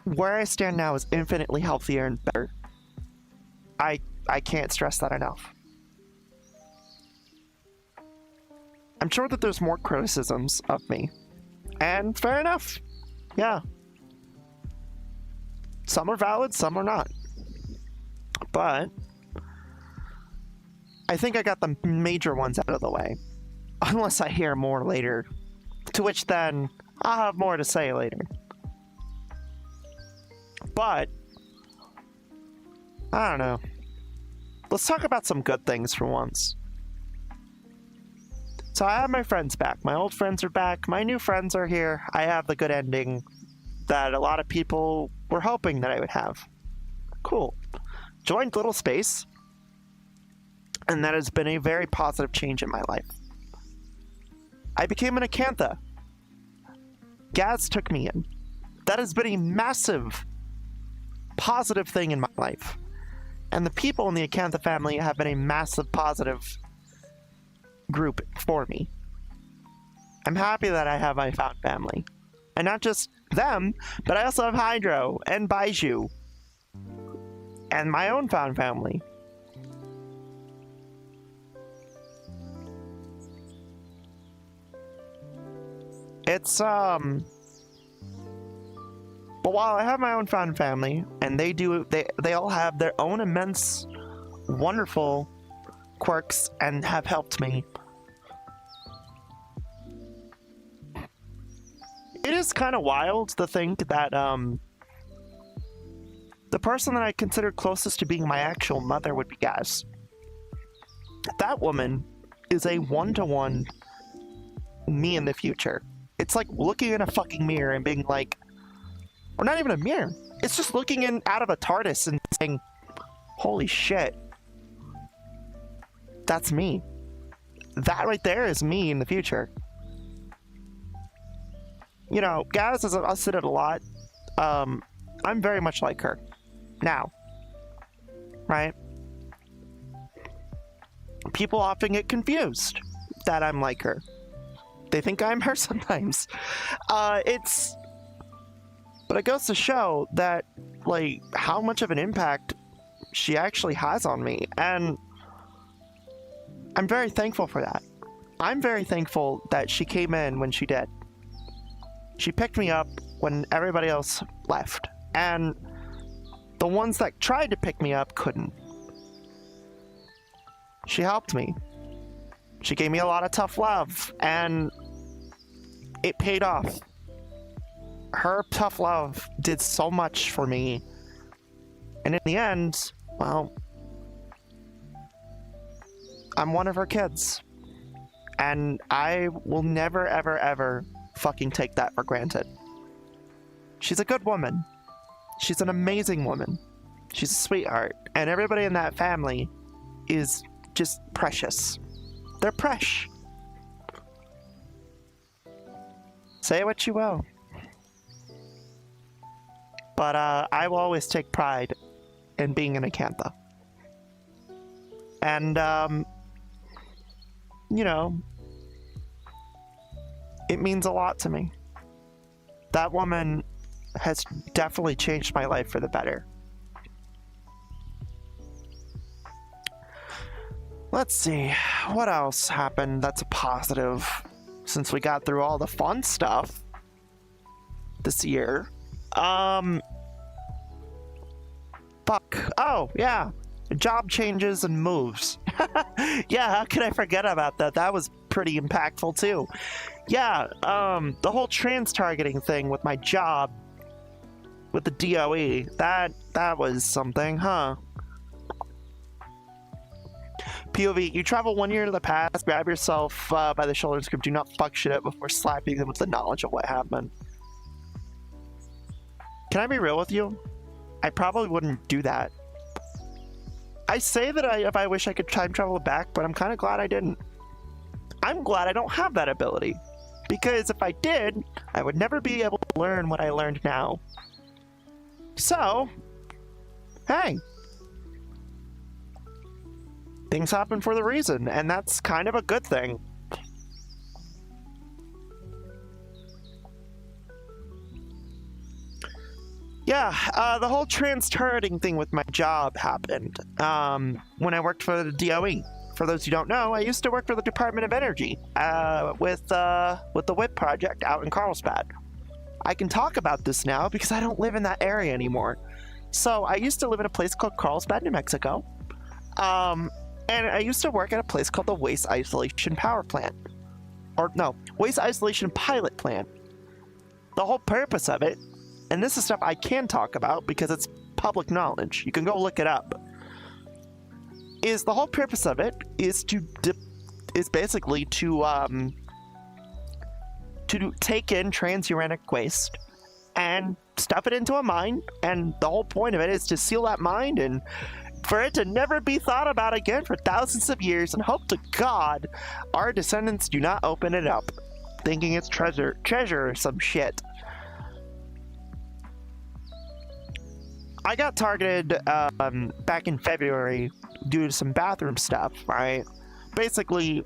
Speaker 1: where I stand now is infinitely healthier and better. I can't stress that enough. I'm sure that there's more criticisms of me. And fair enough. Yeah. Some are valid, some are not. But I think I got the major ones out of the way. Unless I hear more later. To which then, I'll have more to say later. But I don't know. Let's talk about some good things for once. So I have my friends back. My old friends are back. My new friends are here. I have the good ending that a lot of people were hoping that I would have. Cool. Joined Little Space. And that has been a very positive change in my life. I became an acantha. Gaz took me in. That has been a massive positive thing in my life. And the people in the acantha family have been a massive positive group for me. I'm happy that I have my found family. And not just them, but I also have Hydro and Baiju. And my own found family. It's, but while I have my own found family, and they all have their own immense, wonderful quirks and have helped me, it is kind of wild to think that, the person that I consider closest to being my actual mother would be Gaz. That woman is a one-to-one me in the future. It's like looking in a fucking mirror and being like, or not even a mirror. It's just looking in out of a TARDIS and saying, holy shit. That's me. That right there is me in the future. You know, Gaz has said it a lot. I'm very much like her. Now. Right? People often get confused that I'm like her. They think I'm her sometimes. But it goes to show that, like, how much of an impact she actually has on me. And I'm very thankful for that. I'm very thankful that she came in when she did. She picked me up when everybody else left. And the ones that tried to pick me up couldn't. She helped me. She gave me a lot of tough love, and it paid off. Her tough love did so much for me. And in the end, well, I'm one of her kids. And I will never, ever, ever fucking take that for granted. She's a good woman. She's an amazing woman. She's a sweetheart. And everybody in that family is just precious. They're precious. Say what you will. But I will always take pride in being an acantha. And, you know, it means a lot to me. That woman has definitely changed my life for the better. Let's see, what else happened that's a positive since we got through all the fun stuff this year? Fuck. Oh, yeah. Job changes and moves. Yeah, how could I forget about that? That was pretty impactful too. Yeah, the whole trans targeting thing with my job with the DOE, that was something, huh? POV, you travel 1 year to the past, grab yourself by the shoulders, do not fuck shit up before slapping them with the knowledge of what happened. Can I be real with you? I probably wouldn't do that. I say that if I wish I could time travel back, but I'm kind of glad I didn't. I'm glad I don't have that ability. Because if I did, I would never be able to learn what I learned now. So, hey. Things happen for the reason, and that's kind of a good thing. Yeah, the whole trans-turreting thing with my job happened when I worked for the DOE. For those who don't know, I used to work for the Department of Energy with the WIP project out in Carlsbad. I can talk about this now because I don't live in that area anymore. So I used to live in a place called Carlsbad, New Mexico. And I used to work at a place called the Waste Isolation Power Plant. Or no, Waste Isolation Pilot Plant. The whole purpose of it, and this is stuff I can talk about because it's public knowledge, you can go look it up, is the whole purpose of it is basically to take in transuranic waste and stuff it into a mine, and the whole point of it is to seal that mine and for it to never be thought about again for thousands of years, and hope to God our descendants do not open it up, thinking it's treasure or some shit. I got targeted back in February due to some bathroom stuff, right? Basically,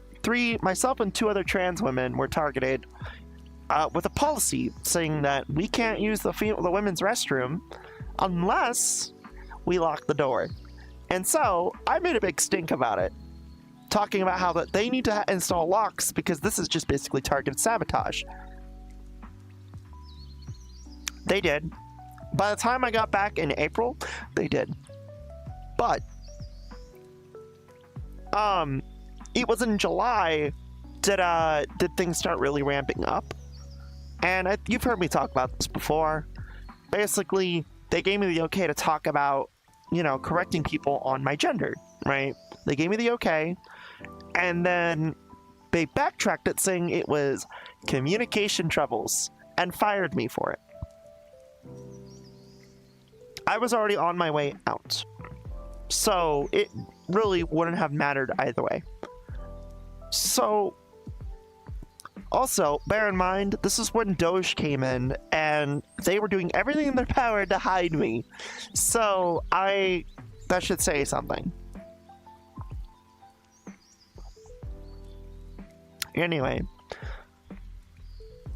Speaker 1: myself and 2 other trans women were targeted with a policy saying that we can't use the women's restroom unless we lock the door. And so I made a big stink about it, talking about how that they need to install locks because this is just basically targeted sabotage. They did. By the time I got back in April, they did. But it was in July did things start really ramping up. And you've heard me talk about this before. Basically, they gave me the okay to talk about, you know, correcting people on my gender, right? They gave me the okay, and then they backtracked it saying it was communication troubles and fired me for it. I was already on my way out, so it really wouldn't have mattered either way. So, also, bear in mind, this is when Doge came in, and they were doing everything in their power to hide me. So, that should say something. Anyway,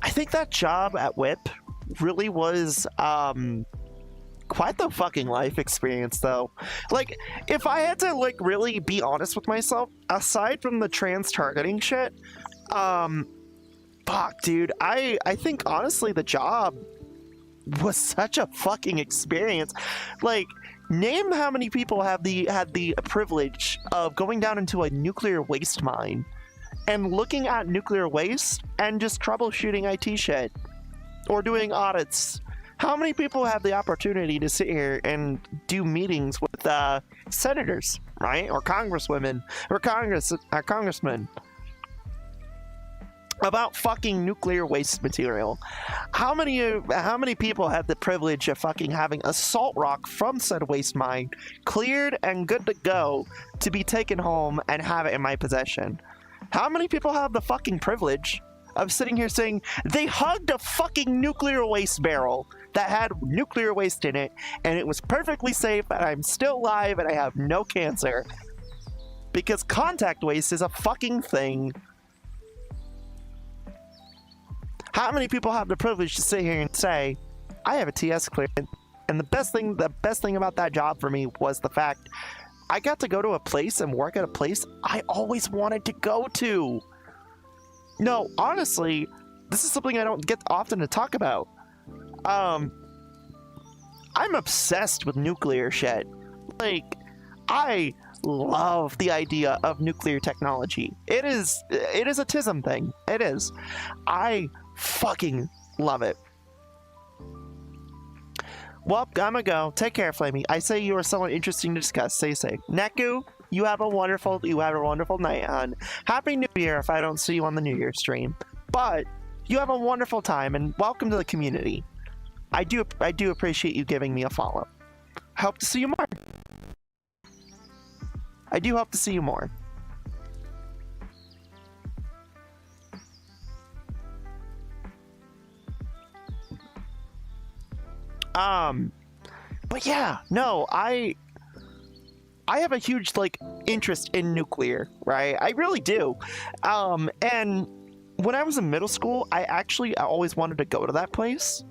Speaker 1: I think that job at Whip really was, quite the fucking life experience, though. Like, if I had to, like, really be honest with myself, aside from the trans targeting shit, fuck, dude, I think, honestly, the job was such a fucking experience. Like, name how many people had the privilege of going down into a nuclear waste mine and looking at nuclear waste and just troubleshooting IT shit or doing audits. How many people have the opportunity to sit here and do meetings with senators, right, or congresswomen, or congressmen about fucking nuclear waste material? How many people have the privilege of fucking having a salt rock from said waste mine cleared and good to go to be taken home and have it in my possession? How many people have the fucking privilege of sitting here saying they hugged a fucking nuclear waste barrel that had nuclear waste in it and it was perfectly safe and I'm still alive and I have no cancer? Because contact waste is a fucking thing. How many people have the privilege to sit here and say, I have a TS clearance? And the best thing about that job for me was the fact I got to go to a place and work at a place I always wanted to go to. No, honestly, this is something I don't get often to talk about. I'm obsessed with nuclear shit. Like, I love the idea of nuclear technology. It is a TISM thing. It is. I fucking love it. Well, I'ma go. Take care, Flamie. I say you are someone interesting to discuss. Stay safe. Neku, you have a wonderful night, hon. Happy New Year if I don't see you on the New Year stream. But you have a wonderful time and welcome to the community. I do appreciate you giving me a follow. I hope to see you more. I do hope to see you more. But yeah, no, I have a huge, like, interest in nuclear, right? I really do. And when I was in middle school, I always wanted to go to that place.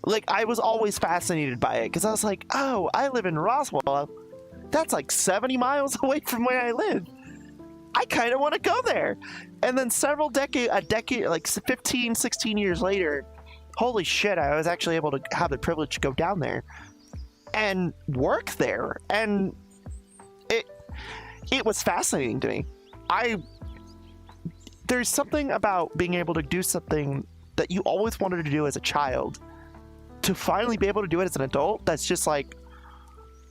Speaker 1: Like, I was always fascinated by it, because I was like, oh, I live in Roswell. That's like 70 miles away from where I live. I kind of want to go there. And then a decade, like 15, 16 years later, holy shit, I was actually able to have the privilege to go down there and work there. And it was fascinating to me. There's something about being able to do something that you always wanted to do as a child, to finally be able to do it as an adult, that's just like,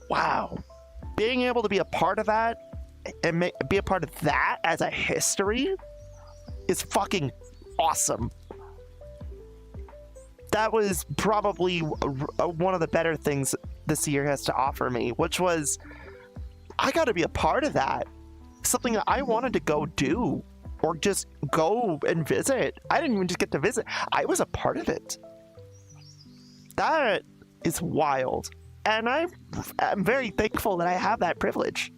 Speaker 1: wow. Being able to be a part of that and be a part of that as a history is fucking awesome. That was probably one of the better things this year has to offer me, which was I got to be a part of that. Something that I wanted to go do or just go and visit. I didn't even just get to visit. I was a part of it. That is wild. And I'm very thankful that I have that privilege.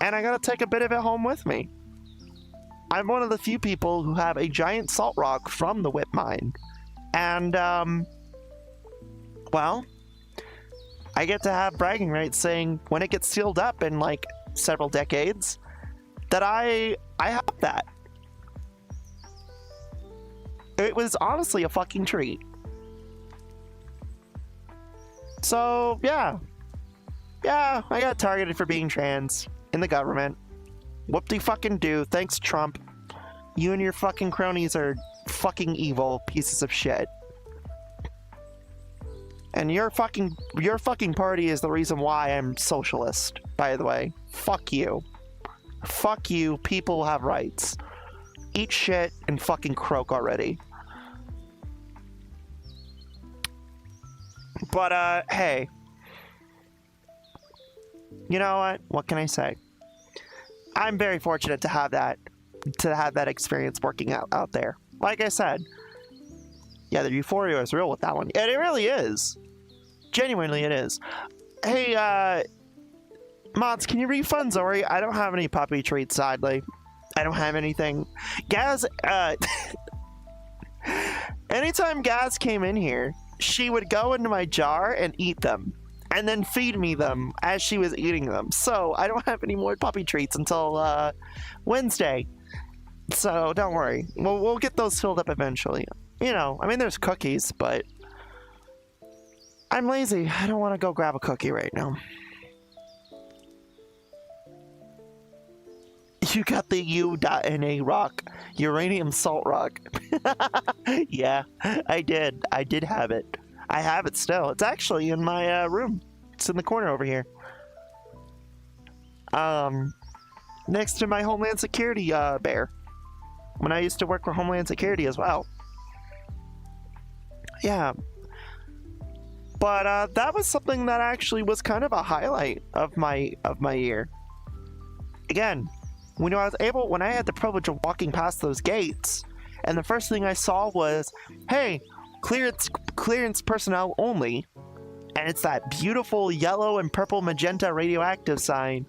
Speaker 1: And I got to take a bit of it home with me. I'm one of the few people who have a giant salt rock from the Whip Mine. And, well, I get to have bragging rights saying when it gets sealed up in like several decades that I have that. It was honestly a fucking treat. So, yeah. Yeah, I got targeted for being trans in the government. Whoop-de-fucking-do. Thanks, Trump. You and your fucking cronies are fucking evil pieces of shit. And your fucking party is the reason why I'm socialist, by the way. Fuck you. Fuck you. People have rights. Eat shit and fucking croak already. But, hey. You know what? What can I say? I'm very fortunate to have that experience working out there. Like I said, yeah, the euphoria is real with that one. And it really is. Genuinely, it is. Hey, mods, can you refund Zori? I don't have any puppy treats, sadly. I don't have anything. Gaz, anytime Gaz came in here, she would go into my jar and eat them. And then feed me them as she was eating them. So I don't have any more puppy treats until Wednesday. So don't worry. We'll get those filled up eventually. You know, I mean, there's cookies, but I'm lazy. I don't want to go grab a cookie right now. You got the U.NA rock. Uranium salt rock. Yeah, I did. I did have it. I have it still. It's actually in my room. It's in the corner over here. Next to my Homeland Security bear. When I used to work for Homeland Security as well. Yeah. But that was something that actually was kind of a highlight of my year. Again, when I had the privilege of walking past those gates, and the first thing I saw was, hey, clearance personnel only, and it's that beautiful yellow and purple magenta radioactive sign,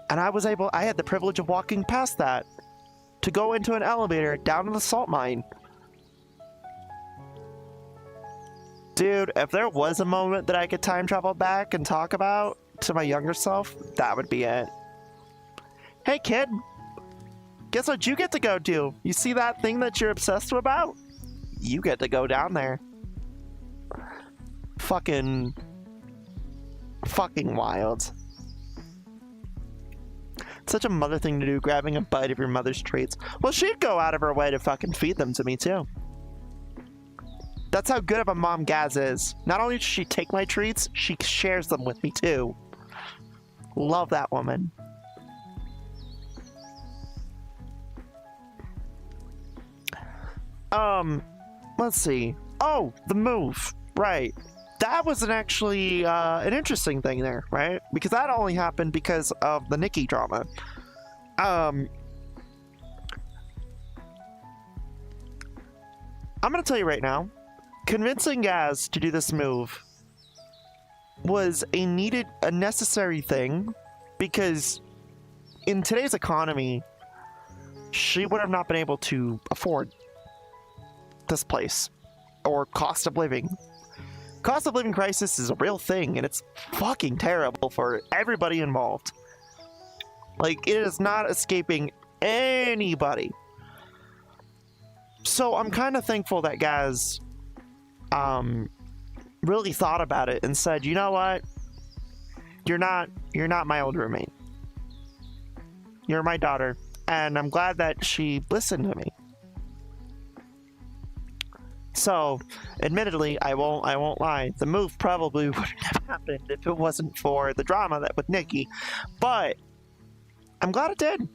Speaker 1: and I had the privilege of walking past that to go into an elevator down to the salt mine. Dude, if there was a moment that I could time travel back and talk about to my younger self, that would be it. Hey kid, guess what you get to go do? You see that thing that you're obsessed about? You get to go down there. Fucking wild. Such a mother thing to do, grabbing a bite of your mother's treats. Well, she'd go out of her way to fucking feed them to me too. That's how good of a mom Gaz is. Not only does she take my treats, she shares them with me too. Love that woman. Let's see. Oh, the move. Right. That was actually an interesting thing there, right? Because that only happened because of the Nikki drama. I'm gonna tell you right now, convincing Gaz to do this move was a necessary thing, because in today's economy, she would have not been able to afford this place, or cost of living. Cost of living crisis is a real thing, and it's fucking terrible for everybody involved. Like, it is not escaping anybody. So I'm kind of thankful that Gaz really thought about it and said, you know what? You're not my old roommate. You're my daughter, and I'm glad that she listened to me. So, admittedly, I won't lie. The move probably wouldn't have happened if it wasn't for the drama that with Nikki. But I'm glad it did,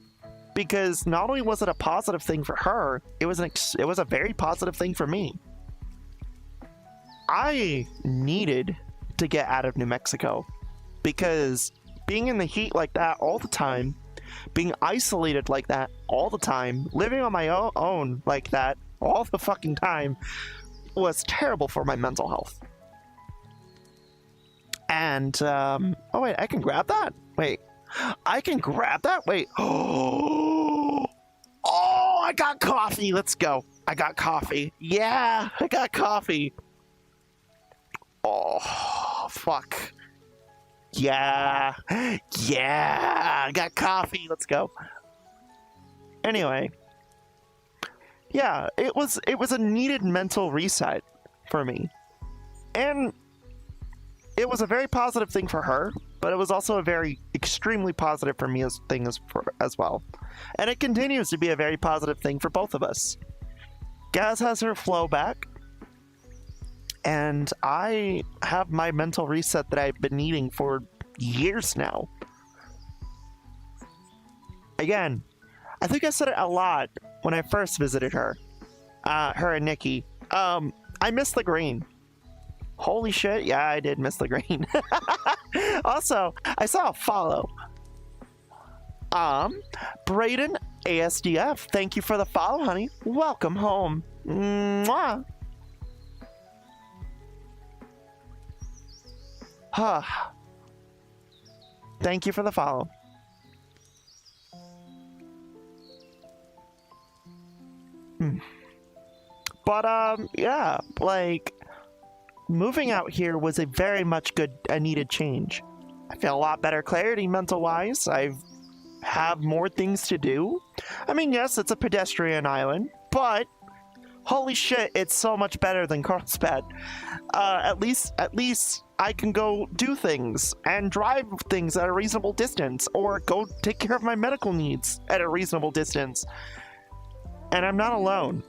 Speaker 1: because not only was it a positive thing for her, it was a very positive thing for me. I needed to get out of New Mexico, because being in the heat like that all the time, being isolated like that all the time, living on my own like that all the fucking time was terrible for my mental health. And, oh wait, I can grab that? Wait, I can grab that? Wait, oh, I got coffee, let's go. I got coffee. Yeah, I got coffee. Oh, fuck. Yeah, I got coffee, let's go. Anyway, yeah, it was a needed mental reset for me. And it was a very positive thing for her, but it was also a very extremely positive for me as well. And it continues to be a very positive thing for both of us. Gaz has her flow back, and I have my mental reset that I've been needing for years now. Again, I think I said it a lot when I first visited her. Her and Nikki. I miss the green. Holy shit, yeah, I did miss the green. Also, I saw a follow. Brayden ASDF, thank you for the follow, honey. Welcome home. Mwah. Huh. Thank you for the follow. But, yeah, like, moving out here was a very much a needed change. I feel a lot better clarity mental-wise. I have more things to do. I mean, yes, it's a pedestrian island, but holy shit, it's so much better than Carlsbad. At least I can go do things and drive things at a reasonable distance, or go take care of my medical needs at a reasonable distance. And I'm not alone.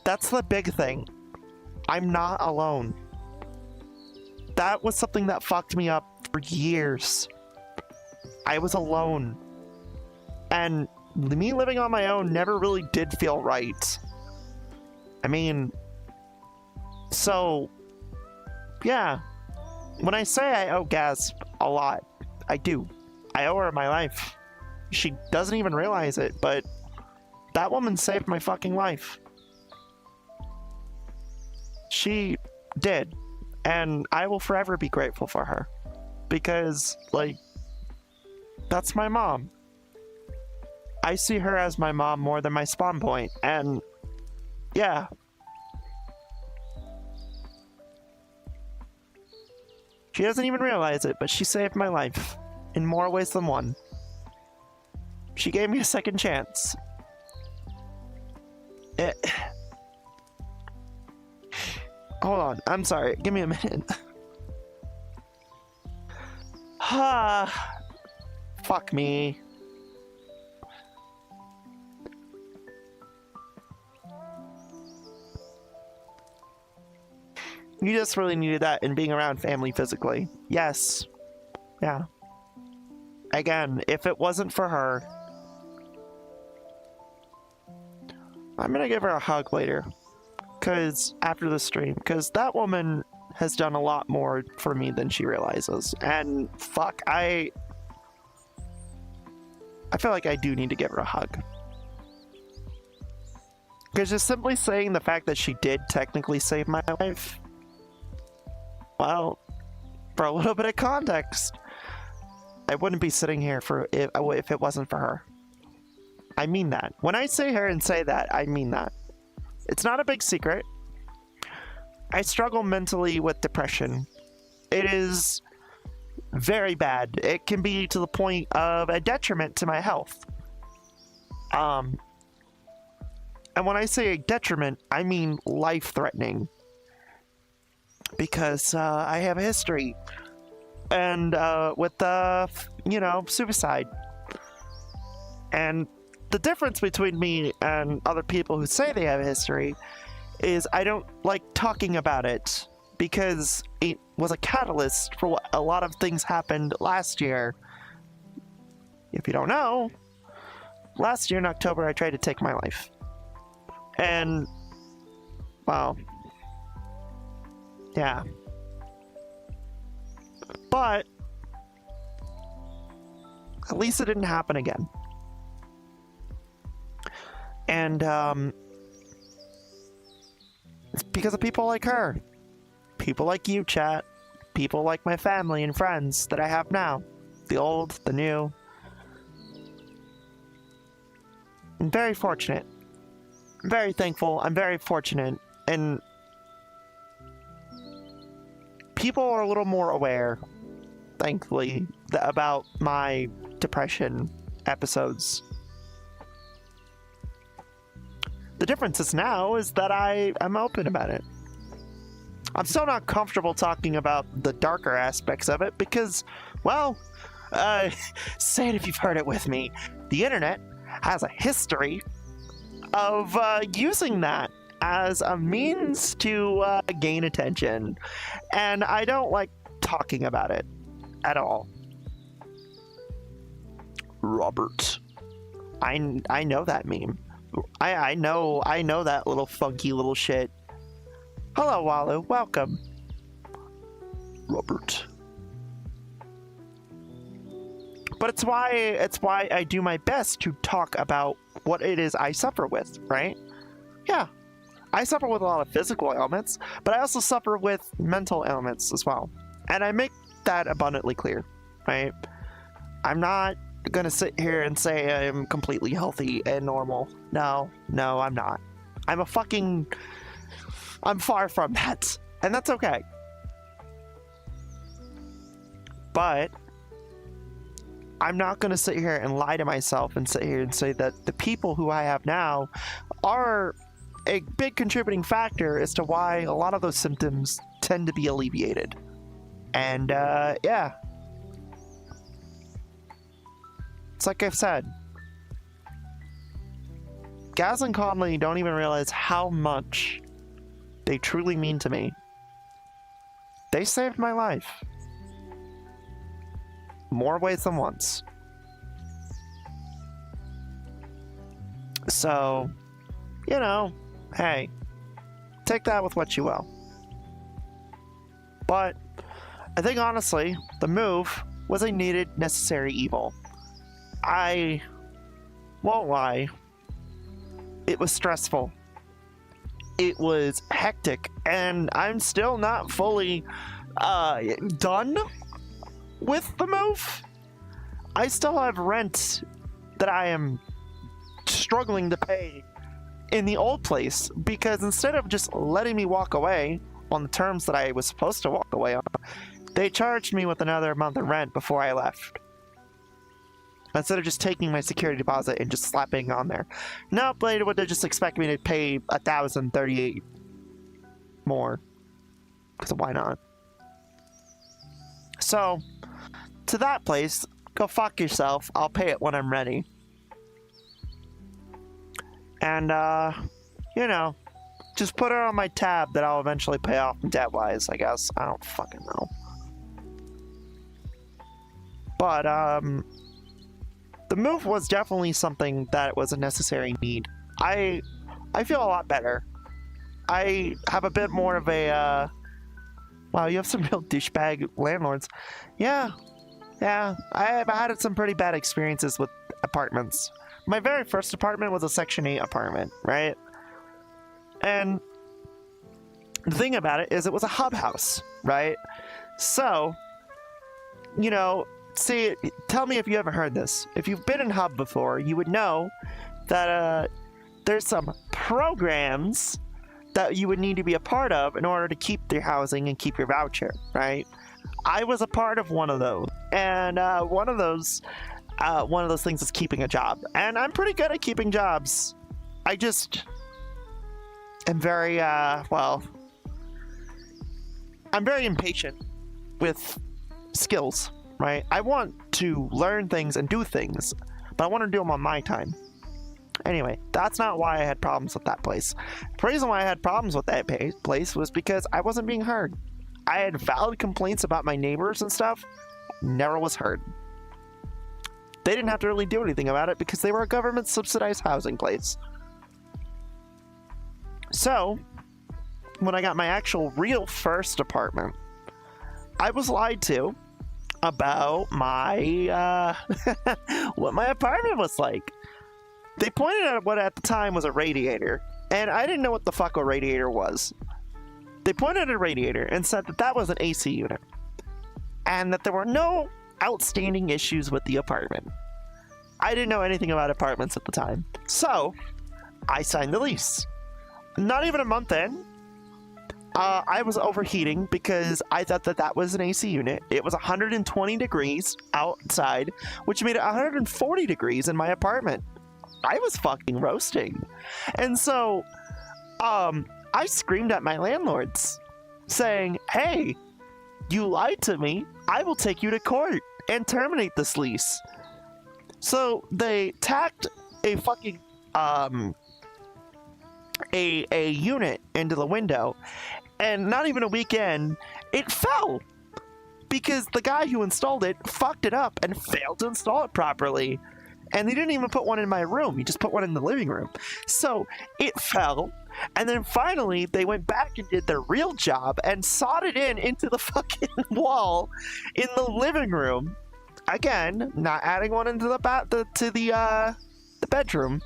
Speaker 1: That's the big thing. I'm not alone. That was something that fucked me up for years. I was alone. And me living on my own never really did feel right. I mean, so, yeah. When I say I owe Gaz a lot, I do. I owe her my life. She doesn't even realize it, but that woman saved my fucking life. She did. And I will forever be grateful for her. Because, like, that's my mom. I see her as my mom more than my spawn point, and yeah. She doesn't even realize it, but she saved my life in more ways than one. She gave me a second chance. Hold on, I'm sorry, give me a minute. Fuck me. You just really needed that in being around family physically. Yes. Yeah. Again, if it wasn't for her... I'm gonna give her a hug later. After the stream. Because that woman has done a lot more for me than she realizes. And fuck, I feel like I do need to give her a hug. Because just simply saying the fact that she did technically save my life... Well, for a little bit of context, I wouldn't be sitting here if it wasn't for her. I mean that. When I say her and say that, I mean that. It's not a big secret. I struggle mentally with depression. It is very bad. It can be to the point of a detriment to my health. And when I say a detriment, I mean life-threatening. Because I have a history, and with suicide. And the difference between me and other people who say they have a history is I don't like talking about it, because it was a catalyst for what a lot of things happened last year. If you don't know, last year in October I tried to take my life. And, well... yeah. But At least it didn't happen again. And it's because of people like her. People like you, chat. People like my family and friends that I have now. The old, the new. I'm very fortunate. I'm very thankful. I'm very fortunate. And people are a little more aware, thankfully, about my depression episodes. The difference is now is that I'm open about it. I'm still not comfortable talking about the darker aspects of it because, well, say it if you've heard it with me, the internet has a history of using that as a means to gain attention, and I don't like talking about it at all. Robert, I know that meme. I know that little funky little shit. Hello, Walu. Welcome. Robert. But it's why I do my best to talk about what it is I suffer with, right? Yeah. I suffer with a lot of physical ailments, but I also suffer with mental ailments as well. And I make that abundantly clear, right? I'm not gonna sit here and say I'm completely healthy and normal. No, I'm not. I'm far from that. And that's okay. But I'm not gonna sit here and lie to myself and sit here and say that the people who I have now are a big contributing factor as to why a lot of those symptoms tend to be alleviated. And yeah. It's like I've said. Gaz and Conley don't even realize how much they truly mean to me. They saved my life. More ways than once. So, you know, hey, take that with what you will. But I think honestly, the move was a needed, necessary evil. I won't lie. It was stressful. It was hectic, and I'm still not fully done with the move. I still have rent that I am struggling to pay in the old place, because instead of just letting me walk away on the terms that I was supposed to walk away on, they charged me with another month of rent before I left. Instead of just taking my security deposit and just slapping on there. Nope, they would just expect me to pay $1,038 more. Because why not? So, to that place, go fuck yourself. I'll pay it when I'm ready. And, you know, just put it on my tab that I'll eventually pay off debt-wise, I guess. I don't fucking know. But, the move was definitely something that was a necessary need. I feel a lot better. I have a bit more of a, wow, you have some real douchebag landlords. Yeah, I've had some pretty bad experiences with apartments. My very first apartment was a Section 8 apartment, right? And the thing about it is it was a hub house, right? So, you know, see, tell me if you ever heard this. If you've been in Hub before, you would know that there's some programs that you would need to be a part of in order to keep your housing and keep your voucher, right? I was a part of one of those, and one of those things is keeping a job, and I'm pretty good at keeping jobs. I just am very well, I'm very impatient with skills. Right? I want to learn things and do things, but I want to do them on my time. Anyway, that's not why I had problems with that place. The reason why I had problems with that place was because I wasn't being heard. I had valid complaints about my neighbors and stuff, never was heard. They didn't have to really do anything about it because they were a government subsidized housing place. So, when I got my actual real first apartment, I was lied to. about my what my apartment was like. They pointed at what at the time was a radiator, and I didn't know what the fuck a radiator was. They pointed at a radiator and said that that was an AC unit, and that there were no outstanding issues with the apartment. I didn't know anything about apartments at the time, so I signed the lease. Not even a month in, I was overheating because I thought that that was an AC unit. It was 120 degrees outside, which made it 140 degrees in my apartment. I was fucking roasting. And so, I screamed at my landlords, saying, hey, you lied to me. I will take you to court and terminate this lease. So they tacked a fucking, a unit into the window, and not even a weekend, it fell. Because the guy who installed it fucked it up and failed to install it properly. And they didn't even put one in my room. He just put one in the living room. So it fell. And then finally, they went back and did their real job and sawed it into the fucking wall in the living room. Again, not adding one into the bedroom.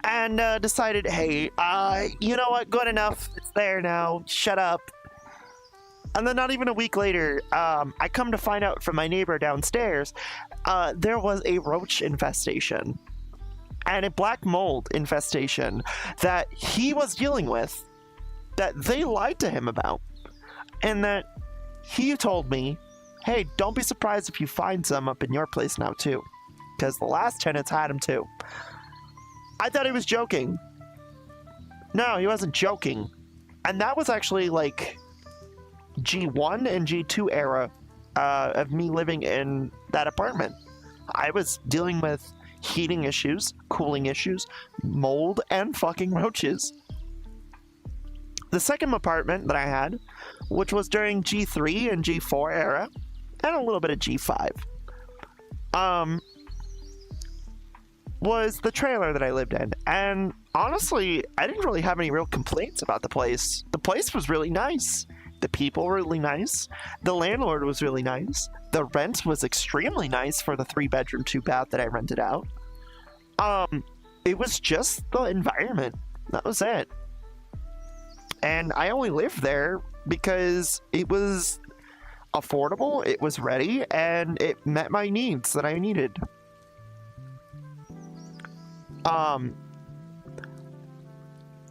Speaker 1: And decided, hey, you know what? Good enough. It's there now. Shut up. And then not even a week later, I come to find out from my neighbor downstairs, there was a roach infestation and a black mold infestation that he was dealing with, that they lied to him about, and that he told me, hey, don't be surprised if you find some up in your place now too, because the last tenants had them too. I thought he was joking. No, he wasn't joking. And that was actually like G1 and G2 era of me living in that apartment. I was dealing with heating issues, cooling issues, mold, and fucking roaches. The second apartment that I had, which was during G3 and G4 era, and a little bit of G5, was the trailer that I lived in. And honestly, I didn't really have any real complaints about the place. The place was really nice. The people were really nice. The landlord was really nice. The rent was extremely nice for the 3-bedroom, 2-bath that I rented out. It was just the environment. That was it. And I only lived there because it was affordable, it was ready, and it met my needs that I needed. The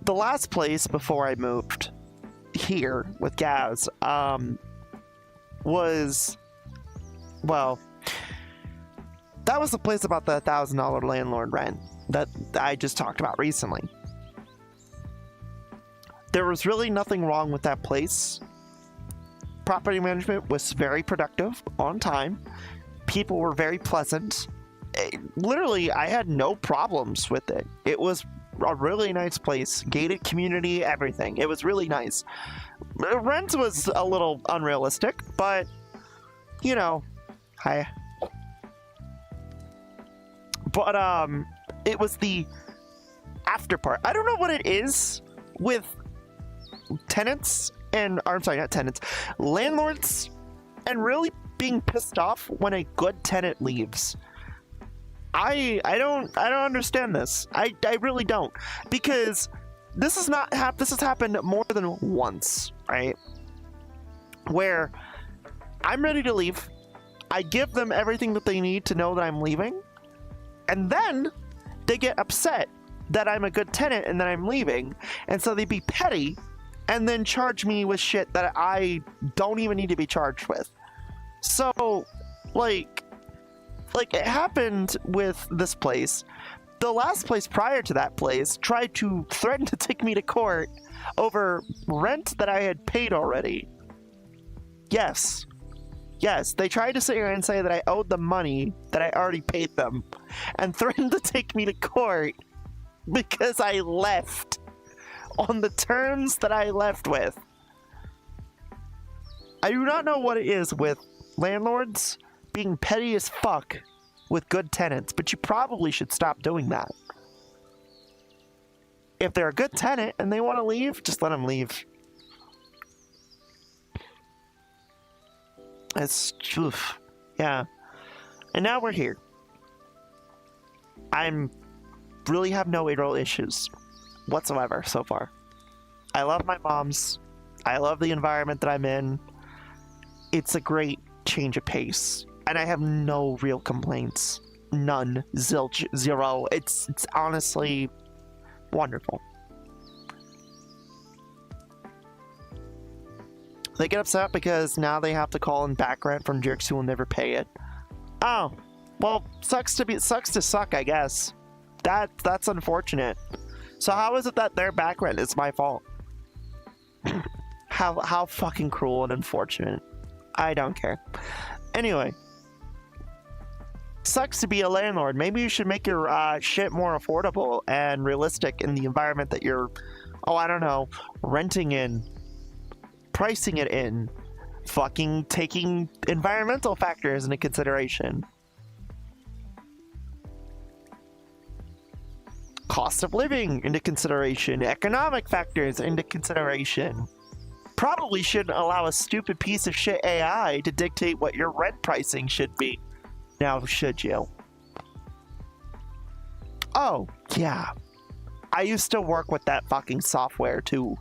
Speaker 1: last place before I moved here with Gaz, was, well, that was the place about the $1,000 landlord rent that I just talked about recently. There was really nothing wrong with that place. Property management was very productive, on time. People were very pleasant. Literally, I had no problems with it. It was a really nice place, gated community, everything. It was really nice. Rent was a little unrealistic, but you know, it was the after part. I don't know what it is with tenants and, or I'm sorry, not tenants, landlords, and really being pissed off when a good tenant leaves. I don't understand this. I really don't, because this has happened more than once, right? Where I'm ready to leave, I give them everything that they need to know that I'm leaving, and then they get upset that I'm a good tenant and that I'm leaving, and so they be petty and then charge me with shit that I don't even need to be charged with. So, like it happened with this place. The last place prior to that place tried to threaten to take me to court over rent that I had paid already. Yes, they tried to sit here and say that I owed them money that I already paid them, and threatened to take me to court because I left on the terms that I left with. I do not know what it is with landlords being petty as fuck with good tenants, but you probably should stop doing that. If they're a good tenant and they want to leave, just let them leave. It's, oof, yeah. And now we're here. I'm really have no real issues whatsoever so far. I love my mom's. I love the environment that I'm in. It's a great change of pace, and I have no real complaints. None. Zilch. Zero. It's honestly wonderful. They get upset because now they have to call in back rent from jerks who will never pay it. Oh, well, sucks to suck, I guess. That's unfortunate. So how is it that their back rent is my fault? How fucking cruel and unfortunate. I don't care. Anyway. Sucks to be a landlord. Maybe you should make your shit more affordable and realistic in the environment that you're, oh, I don't know, renting in, pricing it in, fucking taking environmental factors into consideration. Cost of living into consideration, economic factors into consideration. Probably shouldn't allow a stupid piece of shit AI to dictate what your rent pricing should be. Now, should you? Oh, yeah. I used to work with that fucking software too.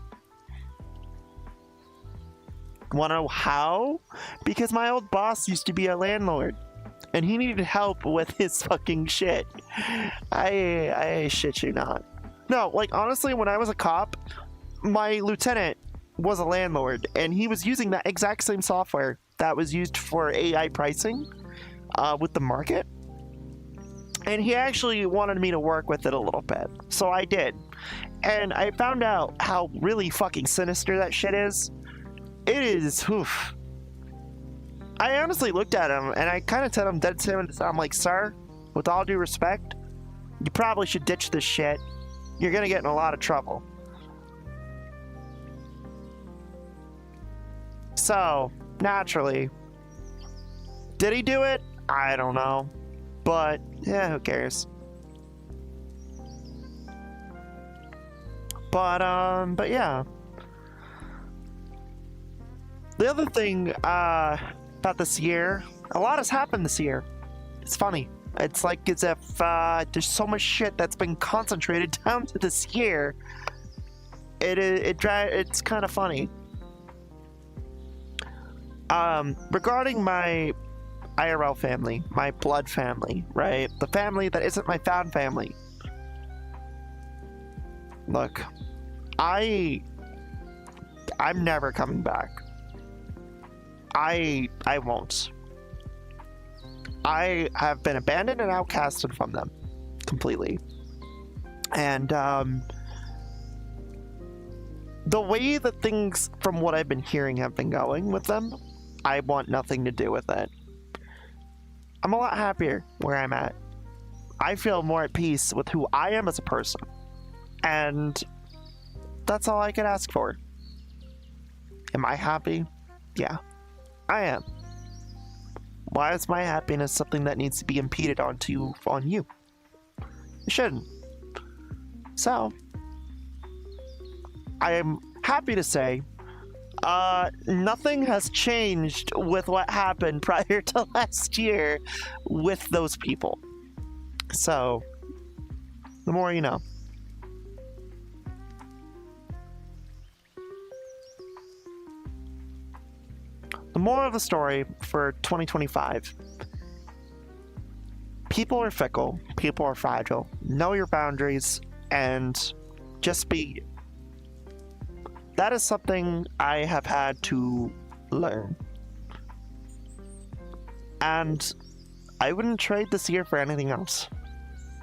Speaker 1: Wanna know how? Because my old boss used to be a landlord. And he needed help with his fucking shit. I shit you not. No, like honestly, when I was a cop, my lieutenant was a landlord, and he was using that exact same software that was used for AI pricing with the market. And he actually wanted me to work with it a little bit. So I did. And I found out how really fucking sinister that shit is. It is, oof. I honestly looked at him and I kind of said him dead to him. I'm like, sir, with all due respect, you probably should ditch this shit. You're gonna get in a lot of trouble. So, naturally, did he do it? I don't know. But, yeah, who cares? But yeah. The other thing, about this year, a lot has happened this year. It's funny. It's like as if there's so much shit that's been concentrated down to this year. It's kind of funny. Regarding my IRL family, my blood family, right? The family that isn't my found family. Look, I'm never coming back. I won't. I have been abandoned and outcasted from them completely. And the way that things, from what I've been hearing, have been going with them, I want nothing to do with it. I'm a lot happier where I'm at. I feel more at peace with who I am as a person. And that's all I could ask for. Am I happy? Yeah, I am. Why is my happiness something that needs to be impeded on you? It shouldn't. So, I am happy to say, nothing has changed with what happened prior to last year with those people. So, the more you know. The moral of the story for 2025. People are fickle, people are fragile. Know your boundaries and just be. That is something I have had to learn. And I wouldn't trade this year for anything else.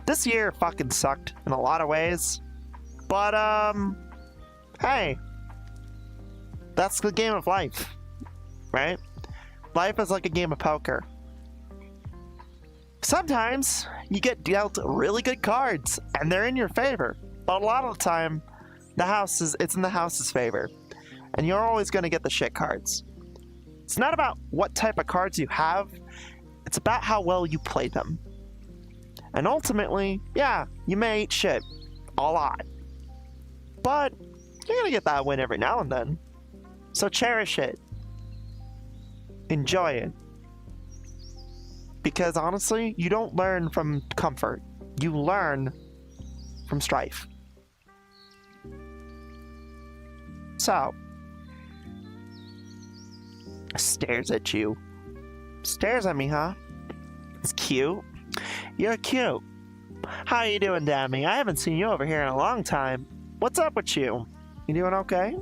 Speaker 1: This year fucking sucked in a lot of ways. But, hey. That's the game of life. Right? Life is like a game of poker. Sometimes you get dealt really good cards and they're in your favor, but a lot of the time it's in the house's favor, and you're always going to get the shit cards. It's not about what type of cards you have, it's about how well you play them. And ultimately, yeah, you may eat shit a lot, but you're going to get that win every now and then, so cherish it. enjoy it. Because honestly, you don't learn from comfort. You learn from strife. So, stares at you. Stares at me, huh? It's cute. You're cute. How you doing, Dammy? I haven't seen you over here in a long time. What's up with you? You doing okay?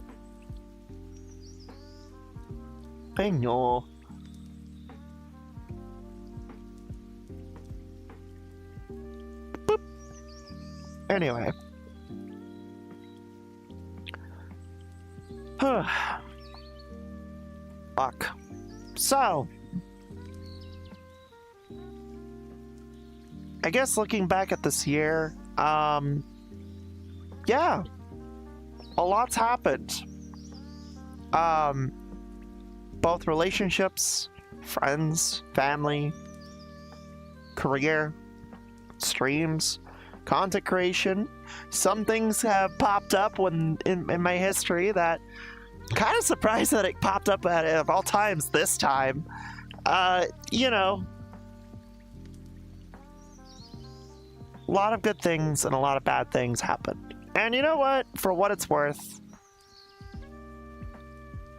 Speaker 1: I know. Boop. Anyway. Fuck. So, I guess looking back at this year, yeah, a lot's happened. Both relationships, friends, family, career, streams, content creation. Some things have popped up in my history that kind of surprised that it popped up at of all times this time. You know, a lot of good things and a lot of bad things happened. And you know what? For what it's worth,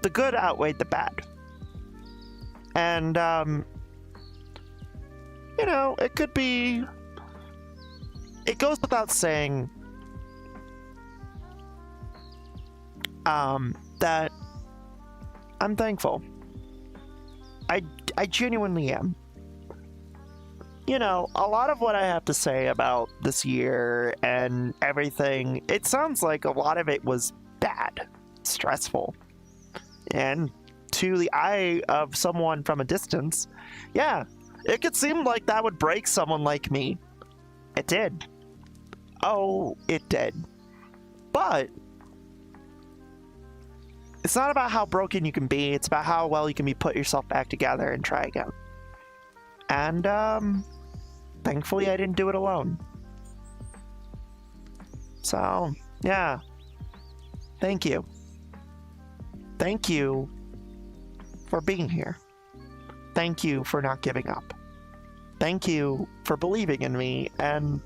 Speaker 1: the good outweighed the bad. And, you know, it could be... It goes without saying that I'm thankful. I genuinely am. You know, a lot of what I have to say about this year and everything, it sounds like a lot of it was bad, stressful. And to the eye of someone from a distance, yeah, it could seem like that would break someone like me. It did. Oh, it did. But it's not about how broken you can be, it's about how well you can be put yourself back together and try again. And, thankfully I didn't do it alone. So, yeah. Thank you. Thank you for being here. Thank you for not giving up. Thank you for believing in me, and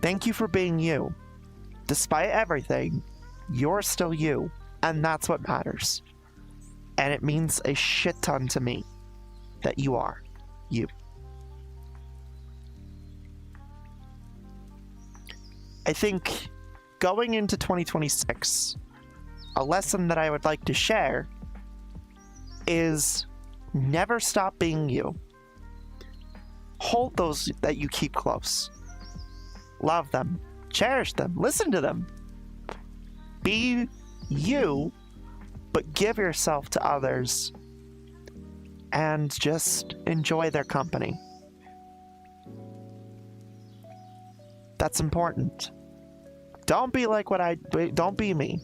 Speaker 1: thank you for being you. Despite everything, you're still you, and that's what matters. And it means a shit ton to me that you are you. I think going into 2026, a lesson that I would like to share is never stop being you. Hold those that you keep close. Love them. Cherish them. Listen to them. Be you, but give yourself to others and just enjoy their company. That's important. Don't be like don't be me.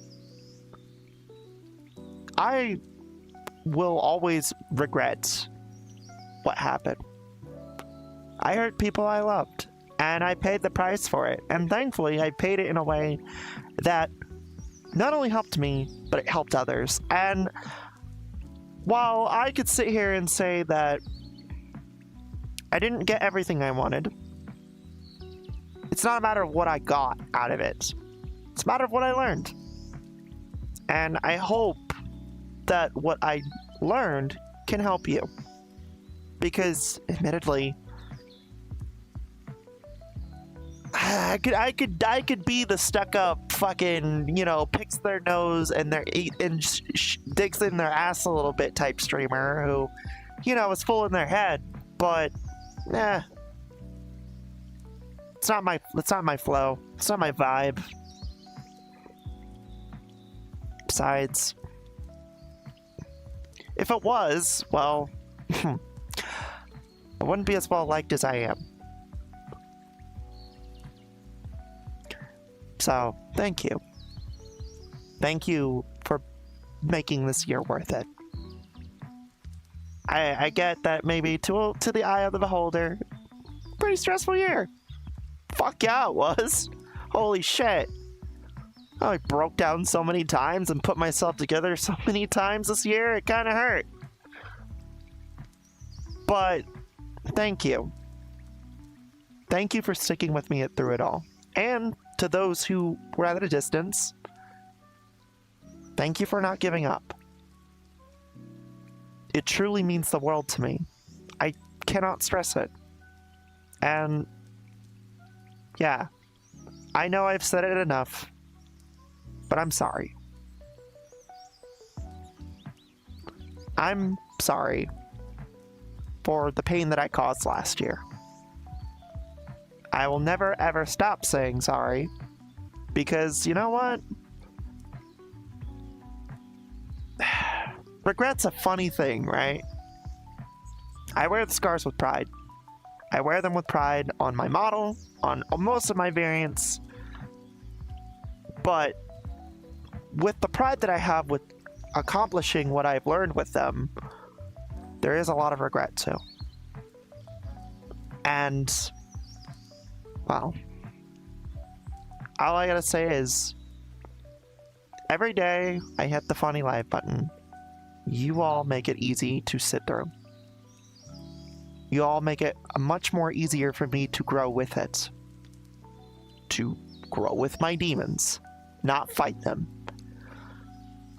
Speaker 1: I will always regret what happened. I hurt people I loved, and I paid the price for it. And thankfully, I paid it in a way that not only helped me, but it helped others. And while I could sit here and say that I didn't get everything I wanted, it's not a matter of what I got out of it. It's a matter of what I learned. And I hope that what I learned can help you. Because, admittedly, I could be the stuck-up fucking, you know, picks their nose and digs in their ass a little bit type streamer who, you know, is full in their head. But, it's not my flow. It's not my vibe. Besides, if it was, well, I wouldn't be as well liked as I am. So, thank you. Thank you for making this year worth it. I get that maybe to the eye of the beholder, pretty stressful year. Fuck yeah, it was. Holy shit. I broke down so many times and put myself together so many times this year, it kind of hurt. But thank you. Thank you for sticking with me through it all. And to those who were at a distance, thank you for not giving up. It truly means the world to me. I cannot stress it. And yeah, I know I've said it enough, but I'm sorry. I'm sorry for the pain that I caused last year. I will never ever stop saying sorry, because you know what? Regret's a funny thing, right? I wear the scars with pride. I wear them with pride on my model, on most of my variants, but with the pride that I have with accomplishing what I've learned with them, there is a lot of regret too. And, well, all I gotta say is, every day I hit the funny live button, you all make it easy to sit through. You all make it much more easier for me to grow with it. To grow with my demons, not fight them.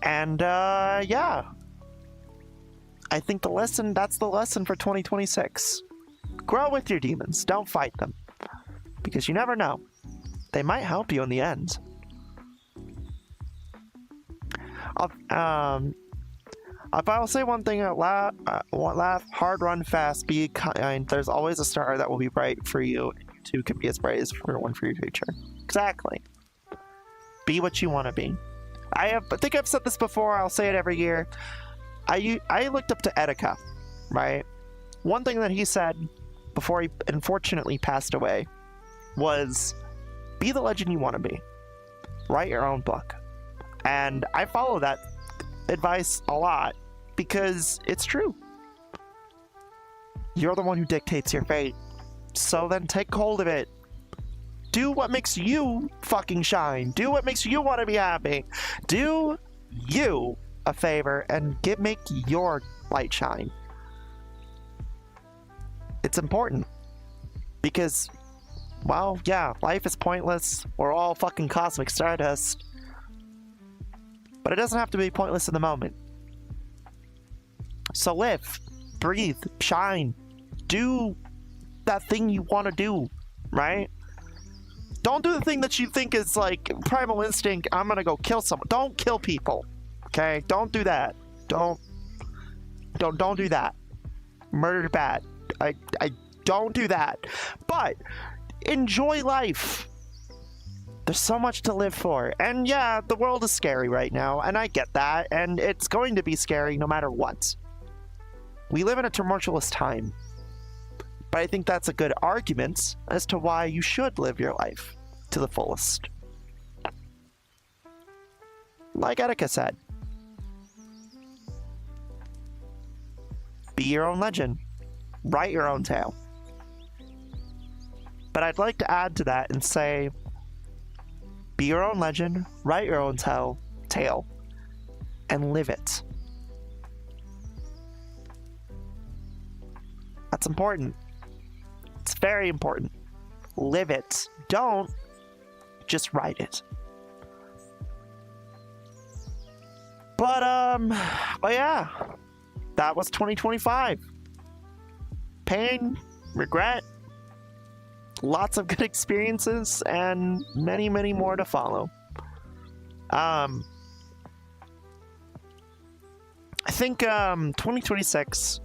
Speaker 1: And, yeah. I think that's the lesson for 2026. Grow with your demons, don't fight them. Because you never know. They might help you in the end. If I'll say one thing, laugh, hard run fast, be kind. There's always a star that will be bright for you, and you too can be as bright as one for your future. Exactly. Be what you want to be. I think I've said this before. I'll say it every year. I looked up to Etika, right? One thing that he said before he unfortunately passed away was, "Be the legend you want to be. Write your own book." And I follow that advice a lot because it's true. You're the one who dictates your fate. So then take hold of it. Do what makes you fucking shine. Do what makes you want to be happy. Do you a favor and make your light shine. It's important. Because, well, yeah, life is pointless. We're all fucking cosmic stardust. But it doesn't have to be pointless in the moment. So live, breathe, shine. Do that thing you want to do, right? Don't do the thing that you think is like primal instinct. I'm gonna go kill someone. Don't kill people, okay? Don't do that. Don't do that. Murder's bad. I don't do that. But enjoy life. There's so much to live for. And yeah, the world is scary right now, and I get that, and it's going to be scary no matter what. We live in a tumultuous time. But I think that's a good argument as to why you should live your life to the fullest. Like Etika said, be your own legend. Write your own tale. But I'd like to add to that and say, be your own legend, write your own tale, and live it. That's important. It's very important. Live it. Don't just write it. But yeah, that was 2025. Pain, regret, lots of good experiences, and many, many more to follow. I think 2026,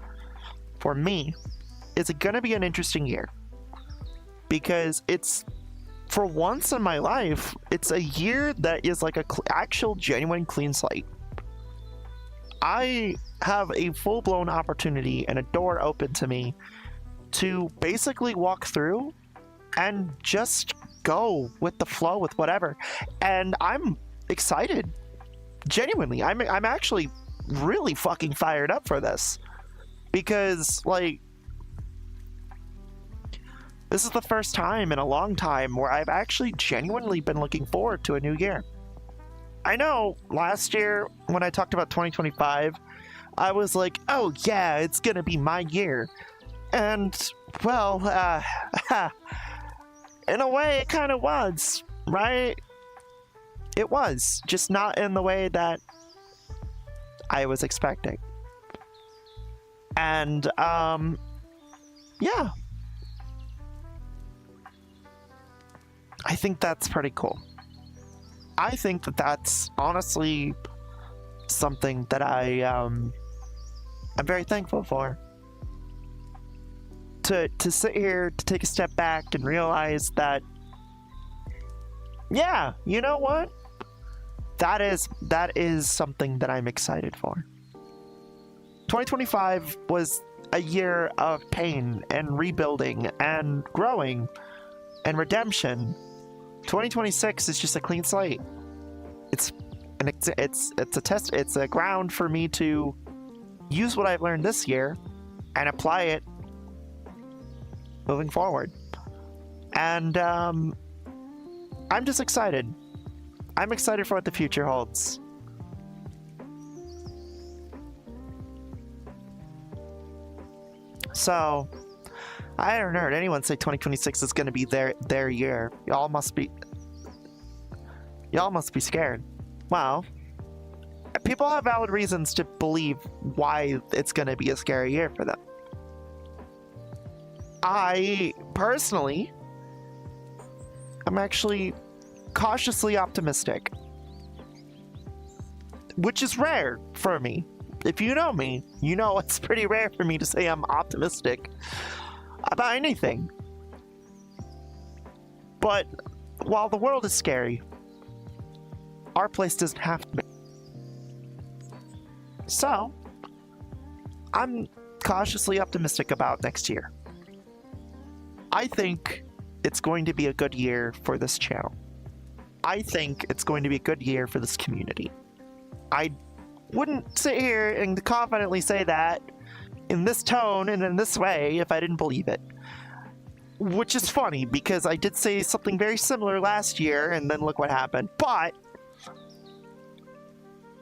Speaker 1: for me, is going to be an interesting year. Because it's, for once in my life, it's a year that is like a actual, genuine clean slate. I have a full-blown opportunity and a door open to me to basically walk through and just go with the flow with whatever. And I'm excited. Genuinely. I'm actually really fucking fired up for this. Because, like, this is the first time in a long time where I've actually genuinely been looking forward to a new year. I know last year when I talked about 2025, I was like, oh yeah, it's gonna be my year. And, well, in a way it kind of was, right? It was, just not in the way that I was expecting. And, yeah. I think that's pretty cool. I think that that's honestly something that I'm very thankful for. To sit here, to take a step back and realize that, yeah, you know what? That is something that I'm excited for. 2025 was a year of pain and rebuilding and growing and redemption. 2026 is just a clean slate. It's a test. It's a ground for me to use what I've learned this year and apply it moving forward. And I'm just excited. I'm excited for what the future holds. So, I haven't heard anyone say 2026 is going to be their year. Y'all must be scared. Well, people have valid reasons to believe why it's going to be a scary year for them. I personally am actually cautiously optimistic, which is rare for me. If you know me, you know it's pretty rare for me to say I'm optimistic about anything. But while the world is scary, our place doesn't have to be. So, I'm cautiously optimistic about next year. I think it's going to be a good year for this channel. I think it's going to be a good year for this community. I wouldn't sit here and confidently say that in this tone and in this way if I didn't believe it. Which is funny, because I did say something very similar last year, and then look what happened. But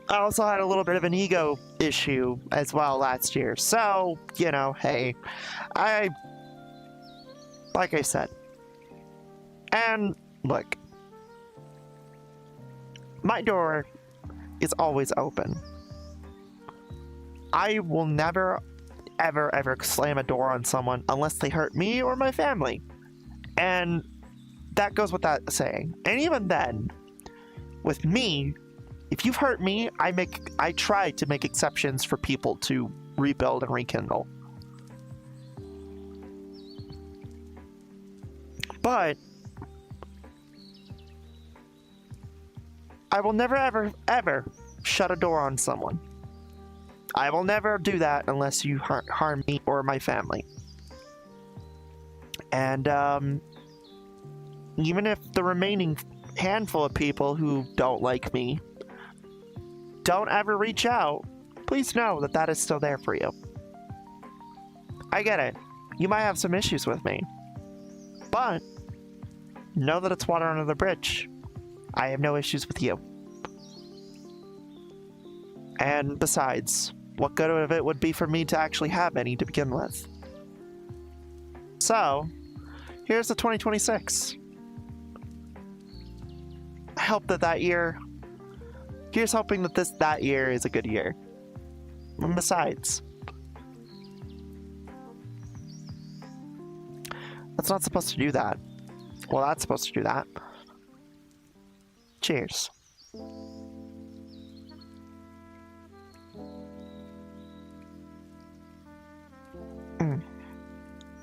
Speaker 1: I also had a little bit of an ego issue as well last year. So, you know, hey, like I said. And look, my door is always open. I will never, ever slam a door on someone unless they hurt me or my family. And that goes without saying. And even then, with me, if you've hurt me, I try to make exceptions for people to rebuild and rekindle. But I will never, ever shut a door on someone. I will never do that unless you harm me or my family. And even if the remaining handful of people who don't like me don't ever reach out, please know that that is still there for you. I get it. You might have some issues with me. But know that it's water under the bridge. I have no issues with you. And besides, what good of it would be for me to actually have any to begin with? So, here's the 2026. I hope that year... Here's hoping that that year is a good year. And besides, that's not supposed to do that. Well, that's supposed to do that. Cheers.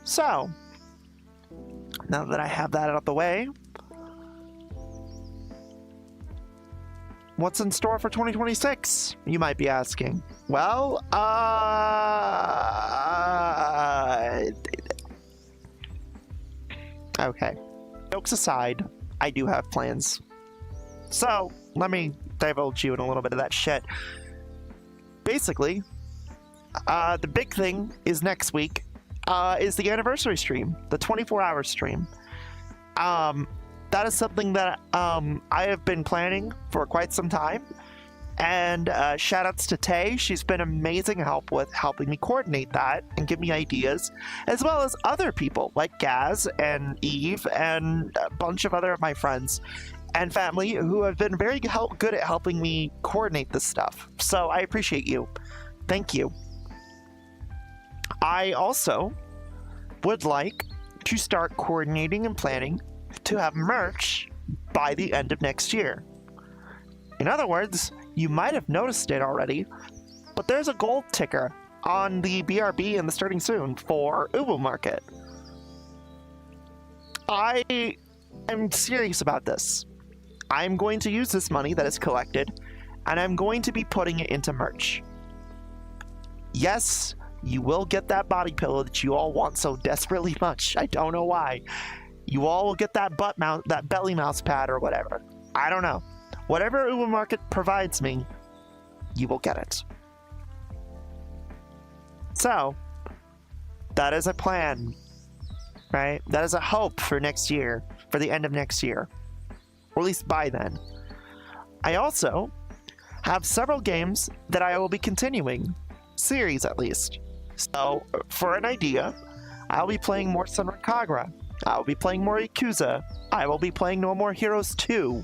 Speaker 1: So, now that I have that out of the way, what's in store for 2026? You might be asking. Well, okay. Jokes aside, I do have plans. So, let me divulge you in a little bit of that shit. Basically, the big thing is next week is the anniversary stream, the 24-hour stream. that is something that I have been planning for quite some time. And shout outs to Tay. She's been amazing help with helping me coordinate that and give me ideas, as well as other people like Gaz and Eve and a bunch of other of my friends and family who have been very good at helping me coordinate this stuff. So I appreciate you. Thank you. I also would like to start coordinating and planning to have merch by the end of next year. In other words, you might have noticed it already, but there's a gold ticker on the BRB and the Starting Soon for Uwu Market. I am serious about this. I'm going to use this money that is collected, and I'm going to be putting it into merch. Yes, you will get that body pillow that you all want so desperately much. I don't know why. You all will get that that belly mouse pad or whatever. I don't know. Whatever Uwu Market provides me, you will get it. So, that is a plan, right? That is a hope for next year, for the end of next year, or at least by then. I also have several games that I will be continuing, series at least. So, for an idea, I'll be playing more Sunrise Kagura. I'll be playing more Yakuza. I will be playing No More Heroes 2.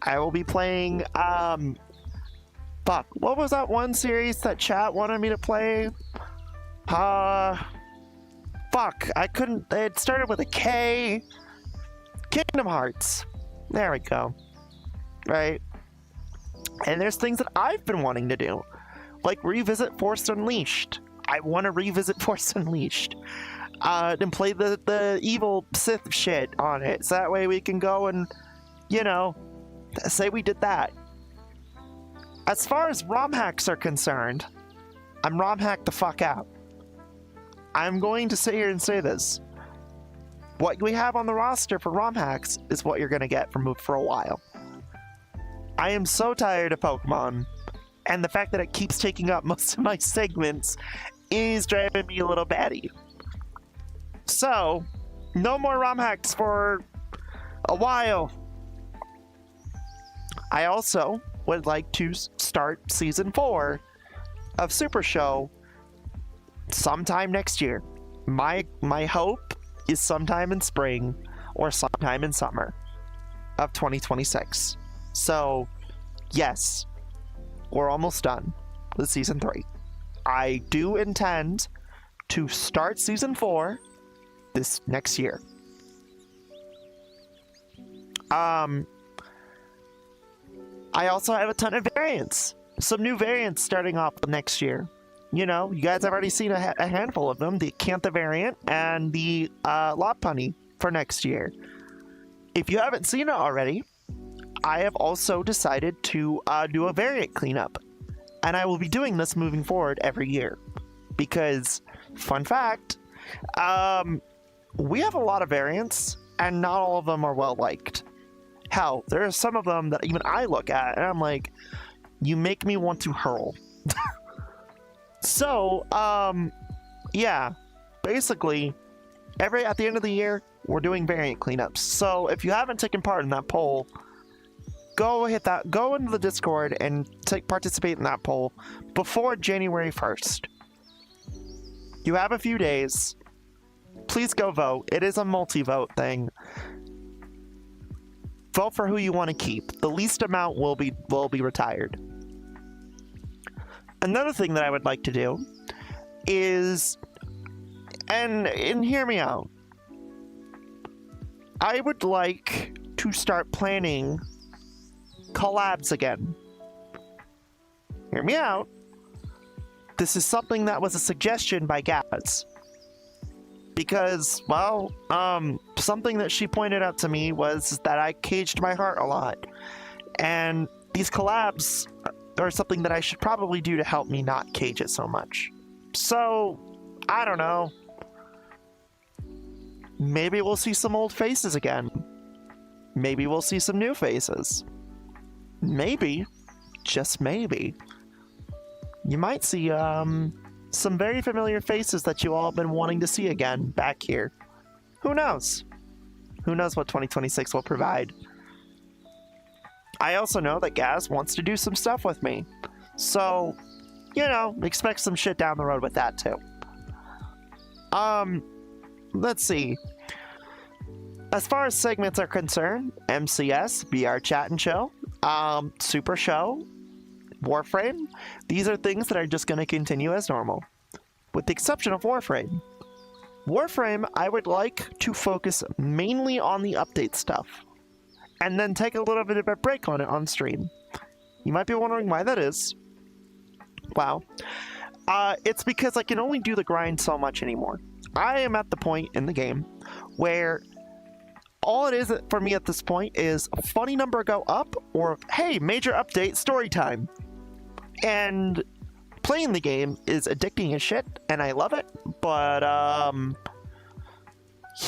Speaker 1: I will be playing, fuck, what was that one series that chat wanted me to play? Fuck, I couldn't, it started with a K. Kingdom Hearts. There we go. Right? And there's things that I've been wanting to do, like revisit Force Unleashed. I want to revisit Force Unleashed. And play the evil Sith shit on it, so that way we can go and, you know, say we did that. As far as ROM hacks are concerned, I'm ROM hacked the fuck out. I'm going to sit here and say this. What we have on the roster for ROM hacks is what you're going to get for a while. I am so tired of Pokemon, and the fact that it keeps taking up most of my segments is driving me a little batty. So, no more ROM hacks for a while. I also would like to start Season 4 of Super Show sometime next year. My hope is sometime in spring or sometime in summer of 2026. So, yes, we're almost done with Season 3. I do intend to start Season 4 this next year. I also have a ton of variants. Some new variants starting off next year. You know, you guys have already seen a handful of them. The Cantha variant and the Lopunny for next year. If you haven't seen it already, I have also decided to do a variant cleanup. And I will be doing this moving forward every year. Because, fun fact, we have a lot of variants, and not all of them are well liked. Hell, there are some of them that even I look at, and I'm like, you make me want to hurl. So, yeah, basically, at the end of the year, we're doing variant cleanups. So, if you haven't taken part in that poll, go into the Discord and participate in that poll before January 1st. You have a few days. Please go vote. It is a multi-vote thing. Vote for who you want to keep. The least amount will be retired. Another thing that I would like to do is, and hear me out, I would like to start planning collabs again. Hear me out. This is something that was a suggestion by Gaz. Because, well, something that she pointed out to me was that I caged my heart a lot. And these collabs are something that I should probably do to help me not cage it so much. So, I don't know. Maybe we'll see some old faces again. Maybe we'll see some new faces. Maybe, just maybe, you might see, some very familiar faces that you all have been wanting to see again back here. Who knows? Who knows what 2026 will provide. I also know that Gaz wants to do some stuff with me. So, you know, expect some shit down the road with that too. Let's see. As far as segments are concerned, MCS, VRChat and Chill, Super Show, Warframe, these are things that are just going to continue as normal. With the exception of Warframe. Warframe, I would like to focus mainly on the update stuff. And then take a little bit of a break on it on stream. You might be wondering why that is. Wow. It's because I can only do the grind so much anymore. I am at the point in the game where all it is for me at this point is a funny number go up or, hey, major update, story time. And playing the game is addicting as shit, and I love it, but,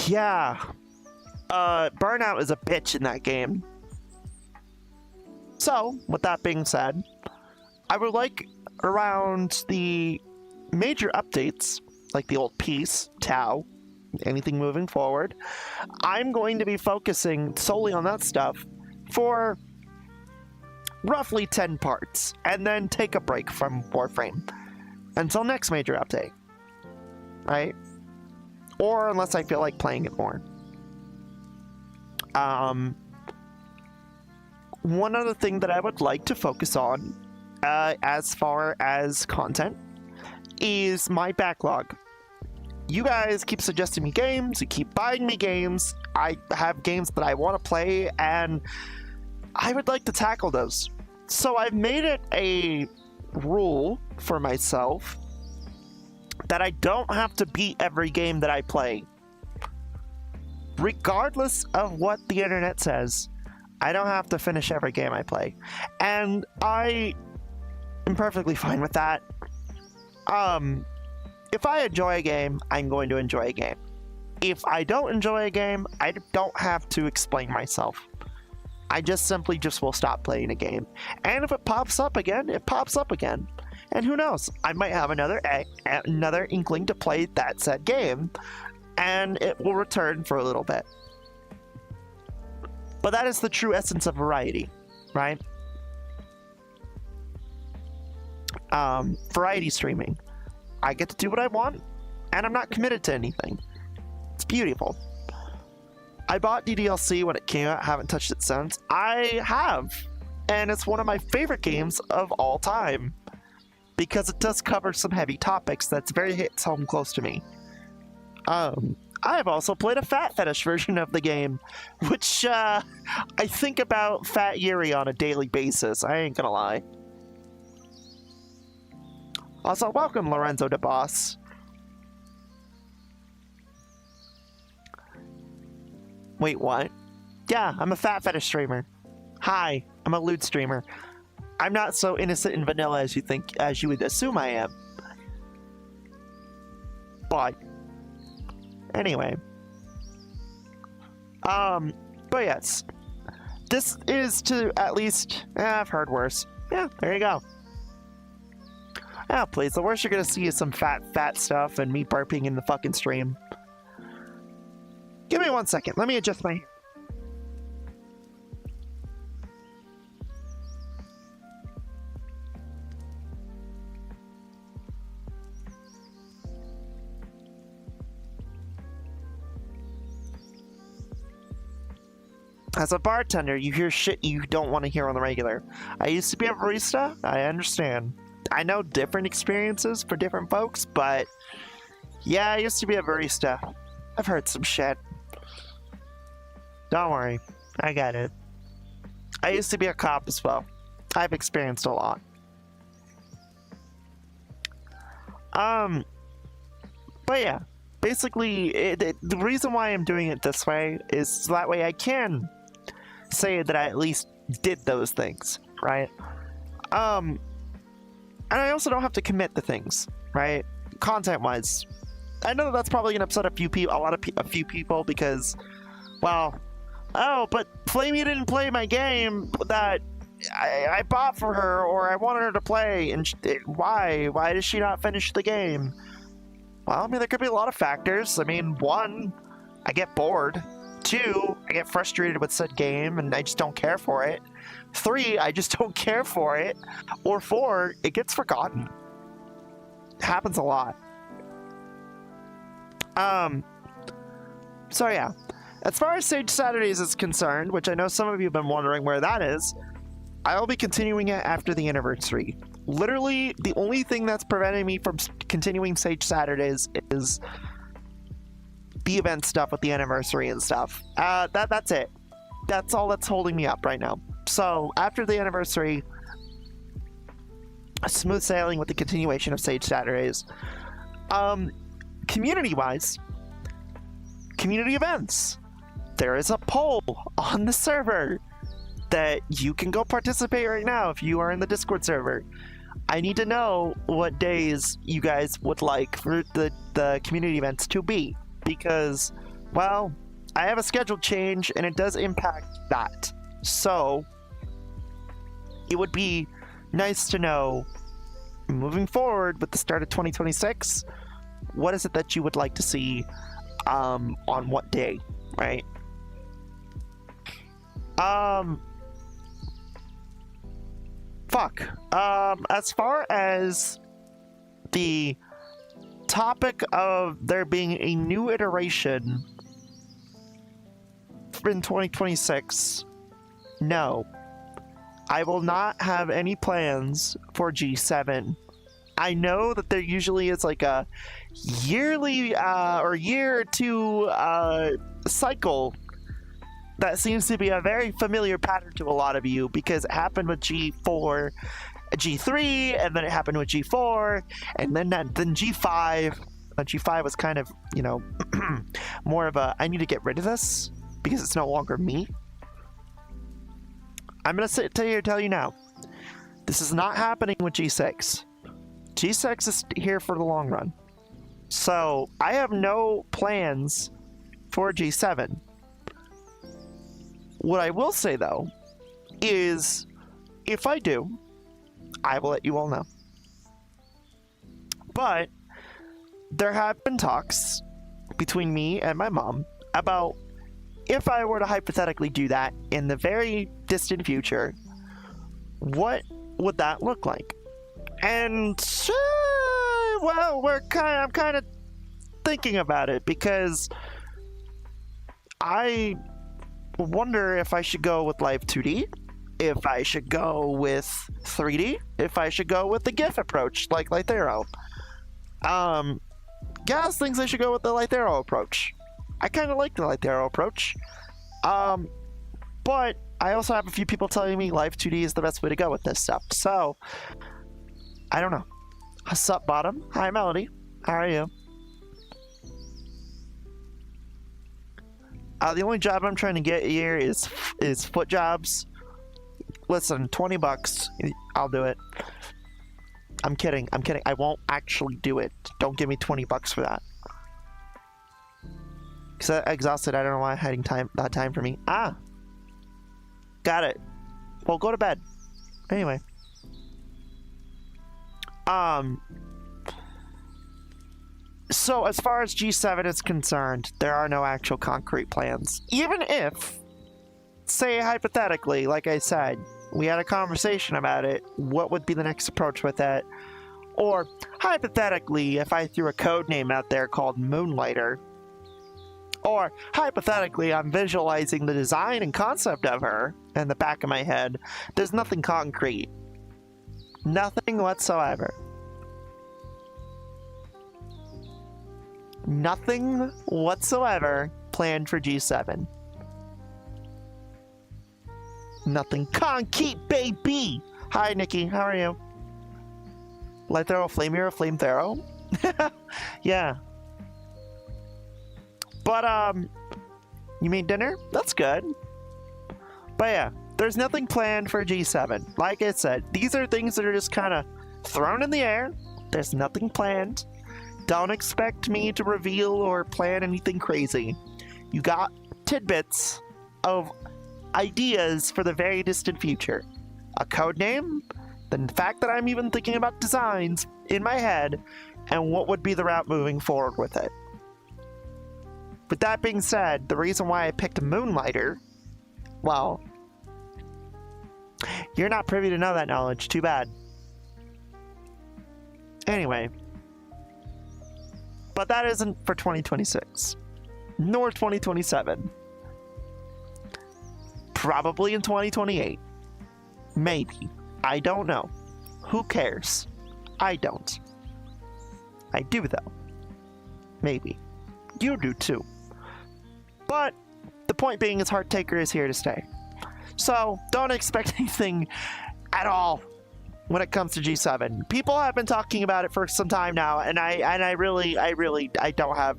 Speaker 1: yeah. Burnout is a bitch in that game. So, with that being said, I would like around the major updates, like the old Peace, Tau, anything moving forward, I'm going to be focusing solely on that stuff for roughly 10 parts, and then take a break from Warframe until next major update, right? Or unless I feel like playing it more. One other thing that I would like to focus on, as far as content, is my backlog. You guys keep suggesting me games, you keep buying me games, I have games that I want to play, and I would like to tackle those. So I've made it a rule for myself that I don't have to beat every game that I play. Regardless of what the internet says, I don't have to finish every game I play. And I am perfectly fine with that. If I enjoy a game, I'm going to enjoy a game. If I don't enjoy a game, I don't have to explain myself. I just simply will stop playing a game. And if it pops up again, it pops up again. And who knows? I might have another inkling to play that said game, and it will return for a little bit. But that is the true essence of variety, right? Variety streaming. I get to do what I want, and I'm not committed to anything. It's beautiful. I bought DDLC when it came out, haven't touched it since. I have, and it's one of my favorite games of all time, because it does cover some heavy topics that's very hits home close to me. I've also played a fat fetish version of the game, which I think about Fat Yuri on a daily basis, I ain't gonna lie. Also, welcome Lorenzo DeBoss. Wait, what? Yeah, I'm a fat fetish streamer. Hi, I'm a lewd streamer. I'm not so innocent and vanilla as you would assume I am. But anyway. But yes. This is to at least I've heard worse. Yeah, there you go. Yeah, please, the worst you're gonna see is some fat stuff and me burping in the fucking stream. Give me 1 second. Let me adjust my hair. As a bartender, you hear shit you don't want to hear on the regular. I used to be a barista. I understand. I know different experiences for different folks, but yeah, I used to be a barista. I've heard some shit. Don't worry, I get it. I used to be a cop as well. I've experienced a lot. But yeah, basically, the reason why I'm doing it this way is so that way I can say that I at least did those things, right? And I also don't have to commit to things, right? Content-wise, I know that's probably gonna upset a few people because, well, oh, but Flamie didn't play my game that I bought for her, or I wanted her to play, and why? Why does she not finish the game? Well, I mean, there could be a lot of factors. I mean, one, I get bored. 2, I get frustrated with said game and I just don't care for it. 3, I just don't care for it. Or 4, it gets forgotten. It happens a lot. So yeah. As far as Sage Saturdays is concerned, which I know some of you have been wondering where that is, I'll be continuing it after the anniversary. Literally, the only thing that's preventing me from continuing Sage Saturdays is the event stuff with the anniversary and stuff. That's it. That's all that's holding me up right now. So, after the anniversary, smooth sailing with the continuation of Sage Saturdays. Community-wise, community events. There is a poll on the server that you can go participate right now if you are in the Discord server. I need to know what days you guys would like for the community events to be, because, well, I have a schedule change and it does impact that. So, it would be nice to know, moving forward with the start of 2026, what is it that you would like to see on what day, right? As far as the topic of there being a new iteration in 2026, no. I will not have any plans for G7. I know that there usually is like a yearly or year or two cycle that seems to be a very familiar pattern to a lot of you, because it happened with G4, G3, and then it happened with G4, and then G5. G5 was kind of, you know, more of a, I need to get rid of this because it's no longer me. I'm going to tell you now, this is not happening with G6. G6 is here for the long run. So, I have no plans for G7. What I will say, though, is if I do, I will let you all know. But there have been talks between me and my mom about if I were to hypothetically do that in the very distant future, what would that look like? And well, I'm kind of thinking about it, because I wonder if I should go with Live 2D, if I should go with 3D, if I should go with the GIF approach like Lythero. Gaz thinks I should go with the Lythero approach. I kind of like the Lythero approach. But I also have a few people telling me Live 2D is the best way to go with this stuff. So, I don't know. Sup, Bottom? Hi, Melody. How are you? The only job I'm trying to get here is foot jobs. Listen, $20. I'll do it. I'm kidding. I won't actually do it. Don't give me $20 for that. Because I'm exhausted. I don't know why I'm hiding that time for me. Ah! Got it. Well, go to bed. Anyway. So, as far as G7 is concerned, there are no actual concrete plans. Even if, say hypothetically, like I said, we had a conversation about it, what would be the next approach with that? Or, hypothetically, if I threw a code name out there called Moonlighter, or, hypothetically, I'm visualizing the design and concept of her in the back of my head, there's nothing concrete. Nothing whatsoever. Nothing whatsoever planned for G7. Nothing concrete, baby! Hi, Nikki. How are you? Lythero, Flamie, or Flamethero? Yeah. But, you made dinner? That's good. But yeah, there's nothing planned for G7. Like I said, these are things that are just kind of thrown in the air. There's nothing planned. Don't expect me to reveal or plan anything crazy. You got tidbits of ideas for the very distant future. A code name, the fact that I'm even thinking about designs in my head, and what would be the route moving forward with it. With that being said, the reason why I picked Moonlighter, well, you're not privy to know that knowledge. Too bad. Anyway. But that isn't for 2026. Nor 2027. Probably in 2028. Maybe. I don't know. Who cares? I don't. I do, though. Maybe. You do, too. But the point being is Hearttaker is here to stay. So, don't expect anything at all when it comes to G7. People have been talking about it for some time now, and I really don't have...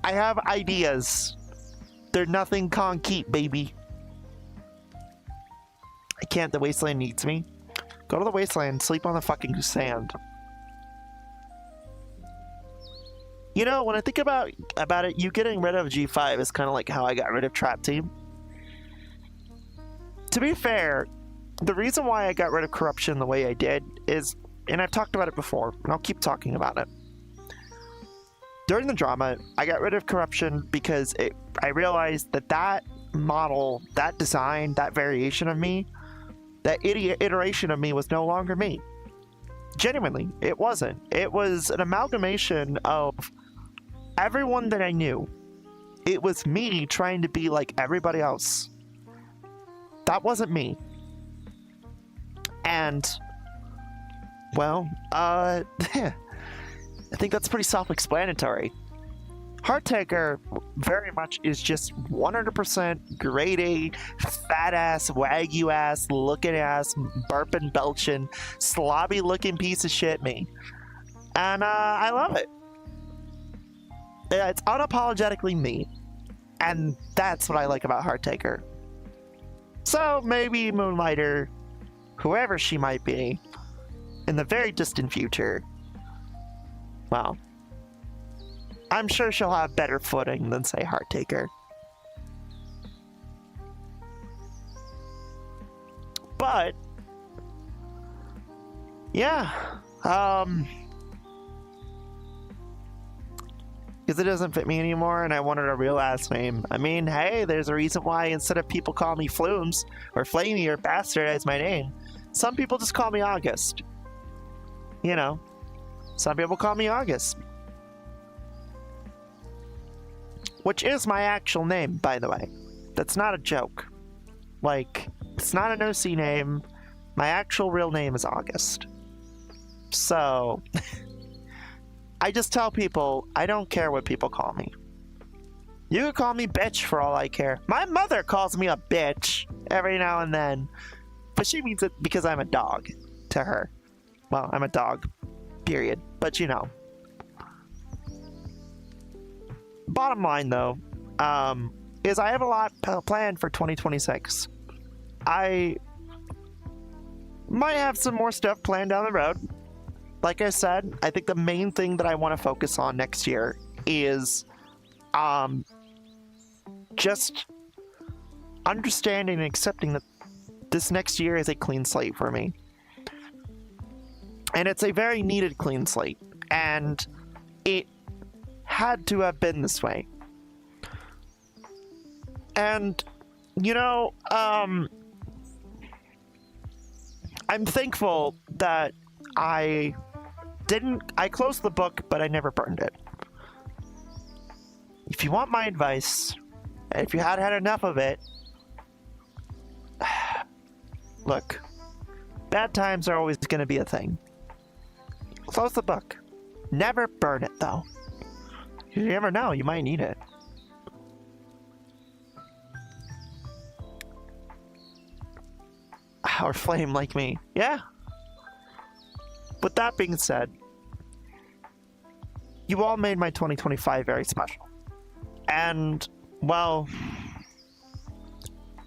Speaker 1: I have ideas. They're nothing concrete, baby. I can't. The wasteland needs me. Go to the wasteland, sleep on the fucking sand. You know, when I think about it, you getting rid of G5 is kind of like how I got rid of Trap Team. To be fair, the reason why I got rid of corruption the way I did is, and I've talked about it before, and I'll keep talking about it. During the drama, I got rid of corruption because I realized that model, that design, that variation of me, that iteration of me was no longer me. Genuinely, it wasn't. It was an amalgamation of everyone that I knew. It was me trying to be like everybody else. That wasn't me. And, well, I think that's pretty self-explanatory. Hearttaker very much is just 100% grade A, fat ass, wagyu ass, looking ass, burping, belching, slobby looking piece of shit me. And I love it. It's unapologetically me. And that's what I like about Hearttaker. So maybe Moonlighter, whoever she might be, in the very distant future, well, I'm sure she'll have better footing than, say, Hearttaker. But, yeah, because it doesn't fit me anymore and I wanted a real last name. I mean, hey, there's a reason why instead of people call me Flumes or Flamie or Bastard as my name, some people just call me August. You know, some people call me August. Which is my actual name, by the way. That's not a joke. Like, it's not an OC name. My actual real name is August. So, I just tell people, I don't care what people call me. You can call me bitch for all I care. My mother calls me a bitch every now and then. But she means it because I'm a dog to her. Well, I'm a dog, period. But you know. Bottom line, though, is I have a lot planned for 2026. I might have some more stuff planned down the road. Like I said, I think the main thing that I want to focus on next year is just understanding and accepting that this next year is a clean slate for me. And it's a very needed clean slate. And it had to have been this way. And, you know, I'm thankful that I closed the book, but I never burned it. If you want my advice, and if you had had enough of it, look, bad times are always going to be a thing. Close the book. Never burn it, though. You never know, you might need it. Or flame like me. Yeah. With that being said, you all made my 2025 very special. And, well,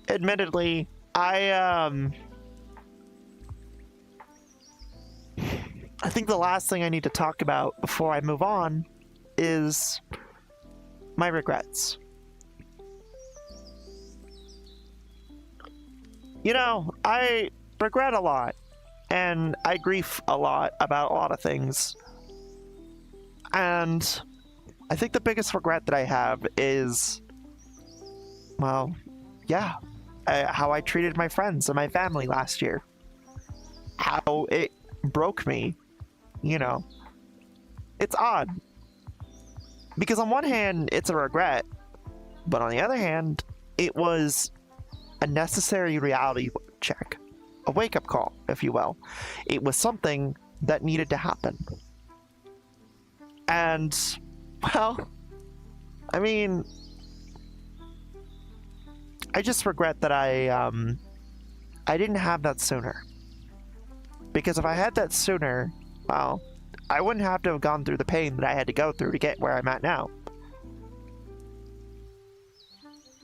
Speaker 1: admittedly, I think the last thing I need to talk about before I move on is my regrets. You know, I regret a lot, and I grieve a lot about a lot of things. And I think the biggest regret that I have is, well, yeah, how I treated my friends and my family last year. How it broke me, you know. It's odd. Because on one hand, it's a regret, but on the other hand, it was a necessary reality check. A wake-up call, if you will. It was something that needed to happen. And, well, I mean, I just regret that I didn't have that sooner. Because if I had that sooner, well, I wouldn't have to have gone through the pain that I had to go through to get where I'm at now.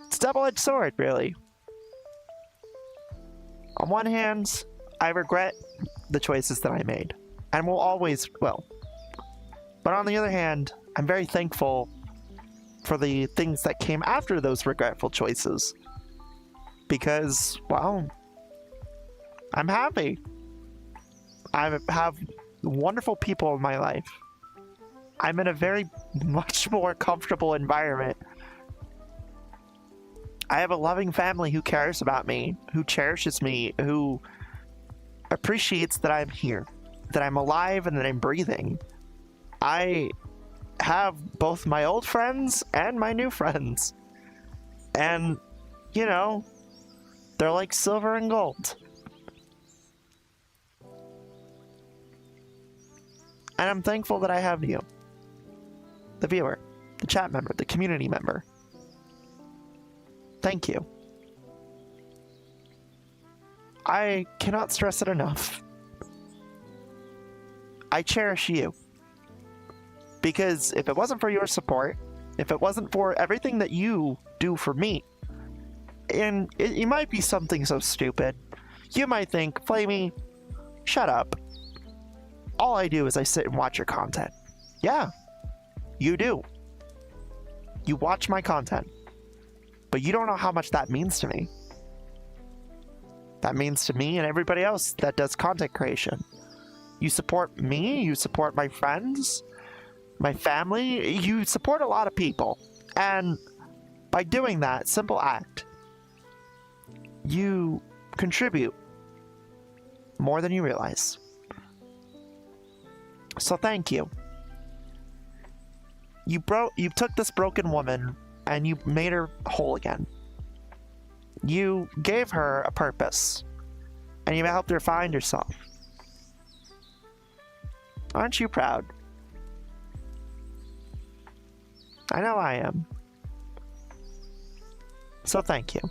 Speaker 1: It's a double-edged sword, really. On one hand, I regret the choices that I made, and will. But on the other hand, I'm very thankful for the things that came after those regretful choices. Because, well, I'm happy. I have wonderful people in my life. I'm in a very much more comfortable environment. I have a loving family who cares about me, who cherishes me, who appreciates that I'm here, that I'm alive, and that I'm breathing. I have both my old friends and my new friends. And, you know, they're like silver and gold. And I'm thankful that I have you. The viewer, the chat member, the community member. Thank you. I cannot stress it enough. I cherish you. Because if it wasn't for your support, if it wasn't for everything that you do for me, and it might be something so stupid, you might think, Flamie, shut up. All I do is I sit and watch your content. Yeah, you do. You watch my content. But you don't know how much that means to me. That means to me and everybody else that does content creation. You support me, you support my friends, my family, you support a lot of people. And by doing that simple act, you contribute more than you realize. So thank you. You took this broken woman and you made her whole again. You gave her a purpose, and you helped her find herself. Aren't you proud? I know I am. So thank you.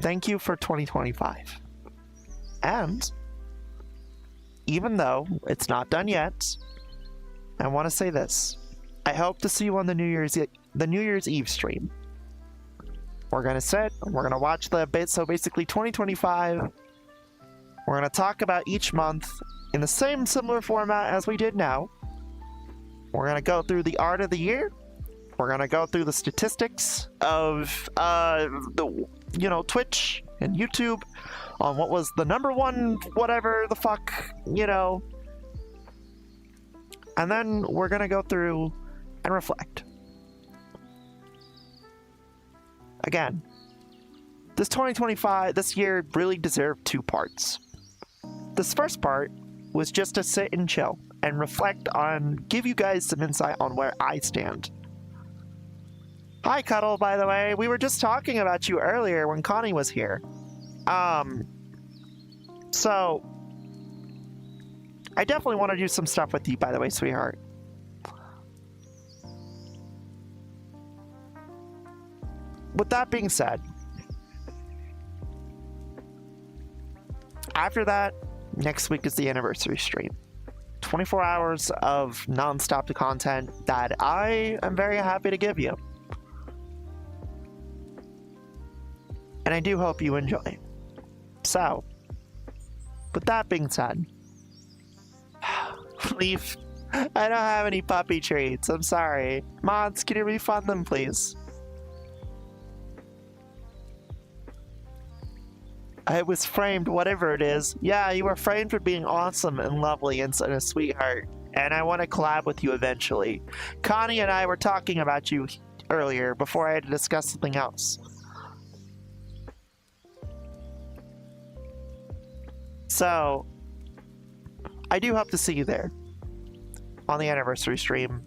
Speaker 1: Thank you for 2025. And even though it's not done yet, I want to say this. I hope to see you on the New Year's Eve stream. We're gonna sit, we're gonna watch the bit, so basically 2025, we're gonna talk about each month in the same similar format as we did now. We're gonna go through the art of the year, we're gonna go through the statistics of, Twitch and YouTube, on what was the #1, whatever the fuck, and then we're gonna go through and reflect. Again, this year really deserved 2 parts. This first part was just to sit and chill and reflect on, give you guys some insight on where I stand. Hi Cuddle, by the way, we were just talking about you earlier when Connie was here. So, I definitely want to do some stuff with you, by the way, sweetheart. With that being said, after that, next week is the anniversary stream. 24 hours of non-stop content that I am very happy to give you. And I do hope you enjoy. So, with that being said, Leaf, I don't have any puppy treats, I'm sorry. Mods, can you refund them, please? I was framed, whatever it is. Yeah, you were framed for being awesome and lovely and a sweetheart. and I want to collab with you eventually. Connie and I were talking about you earlier before I had to discuss something else. So, I do hope to see you there on the anniversary stream.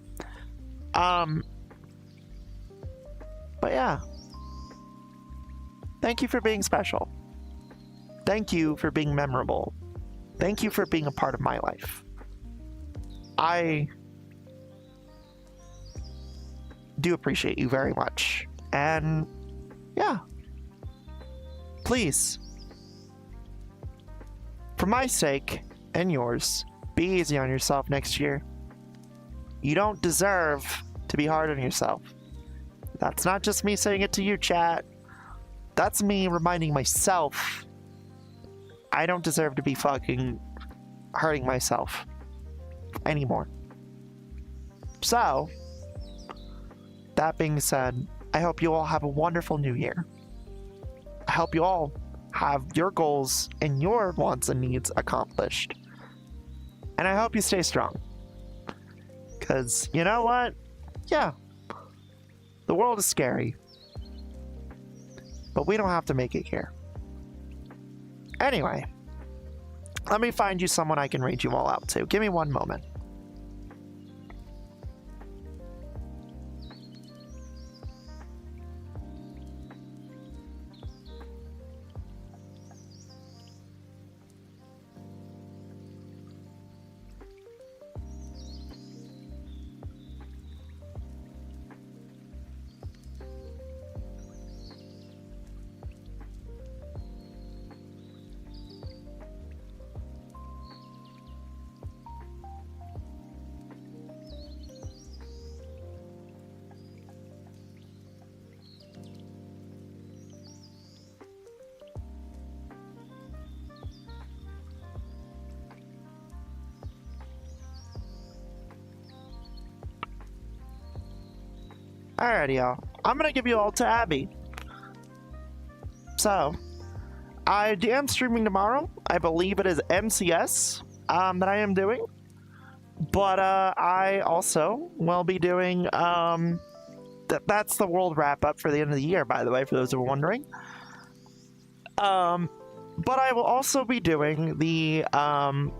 Speaker 1: But yeah. Thank you for being special. Thank you for being memorable. Thank you for being a part of my life. I do appreciate you very much. And yeah. Please, for my sake and yours, be easy on yourself next year. You don't deserve to be hard on yourself. That's not just me saying it to you, chat. That's me reminding myself I don't deserve to be fucking hurting myself anymore. So, that being said, I hope you all have a wonderful new year. I hope you all have your goals and your wants and needs accomplished. And I hope you stay strong. Because, you know what? Yeah. The world is scary. But we don't have to make it here. Anyway. Let me find you someone I can read you all out to. Give me one moment. Alrighty, y'all. I'm gonna give you all to Abby. So, I am streaming tomorrow. I believe it is MCS that I am doing. But I also will be doing that's the world wrap up for the end of the year, by the way, for those who are wondering. But I will also be doing the I'll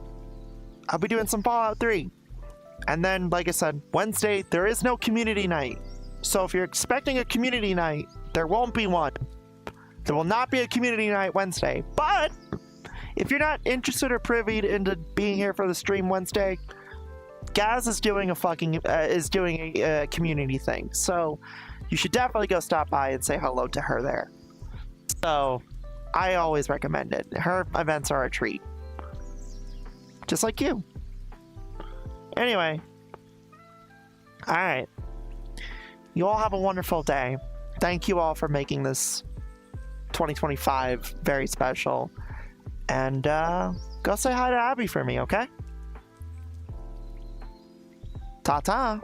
Speaker 1: be doing some Fallout 3. And then, like I said, Wednesday there is no community night. So if you're expecting a community night, there won't be one. There will not be a community night Wednesday. But if you're not interested or privy into being here for the stream Wednesday, Gaz is doing a community thing. So you should definitely go stop by and say hello to her there. So I always recommend it. Her events are a treat. Just like you. Anyway. Alright. You all have a wonderful day. Thank you all for making this 2025 very special. And go say hi to Abby for me, okay? Ta-ta!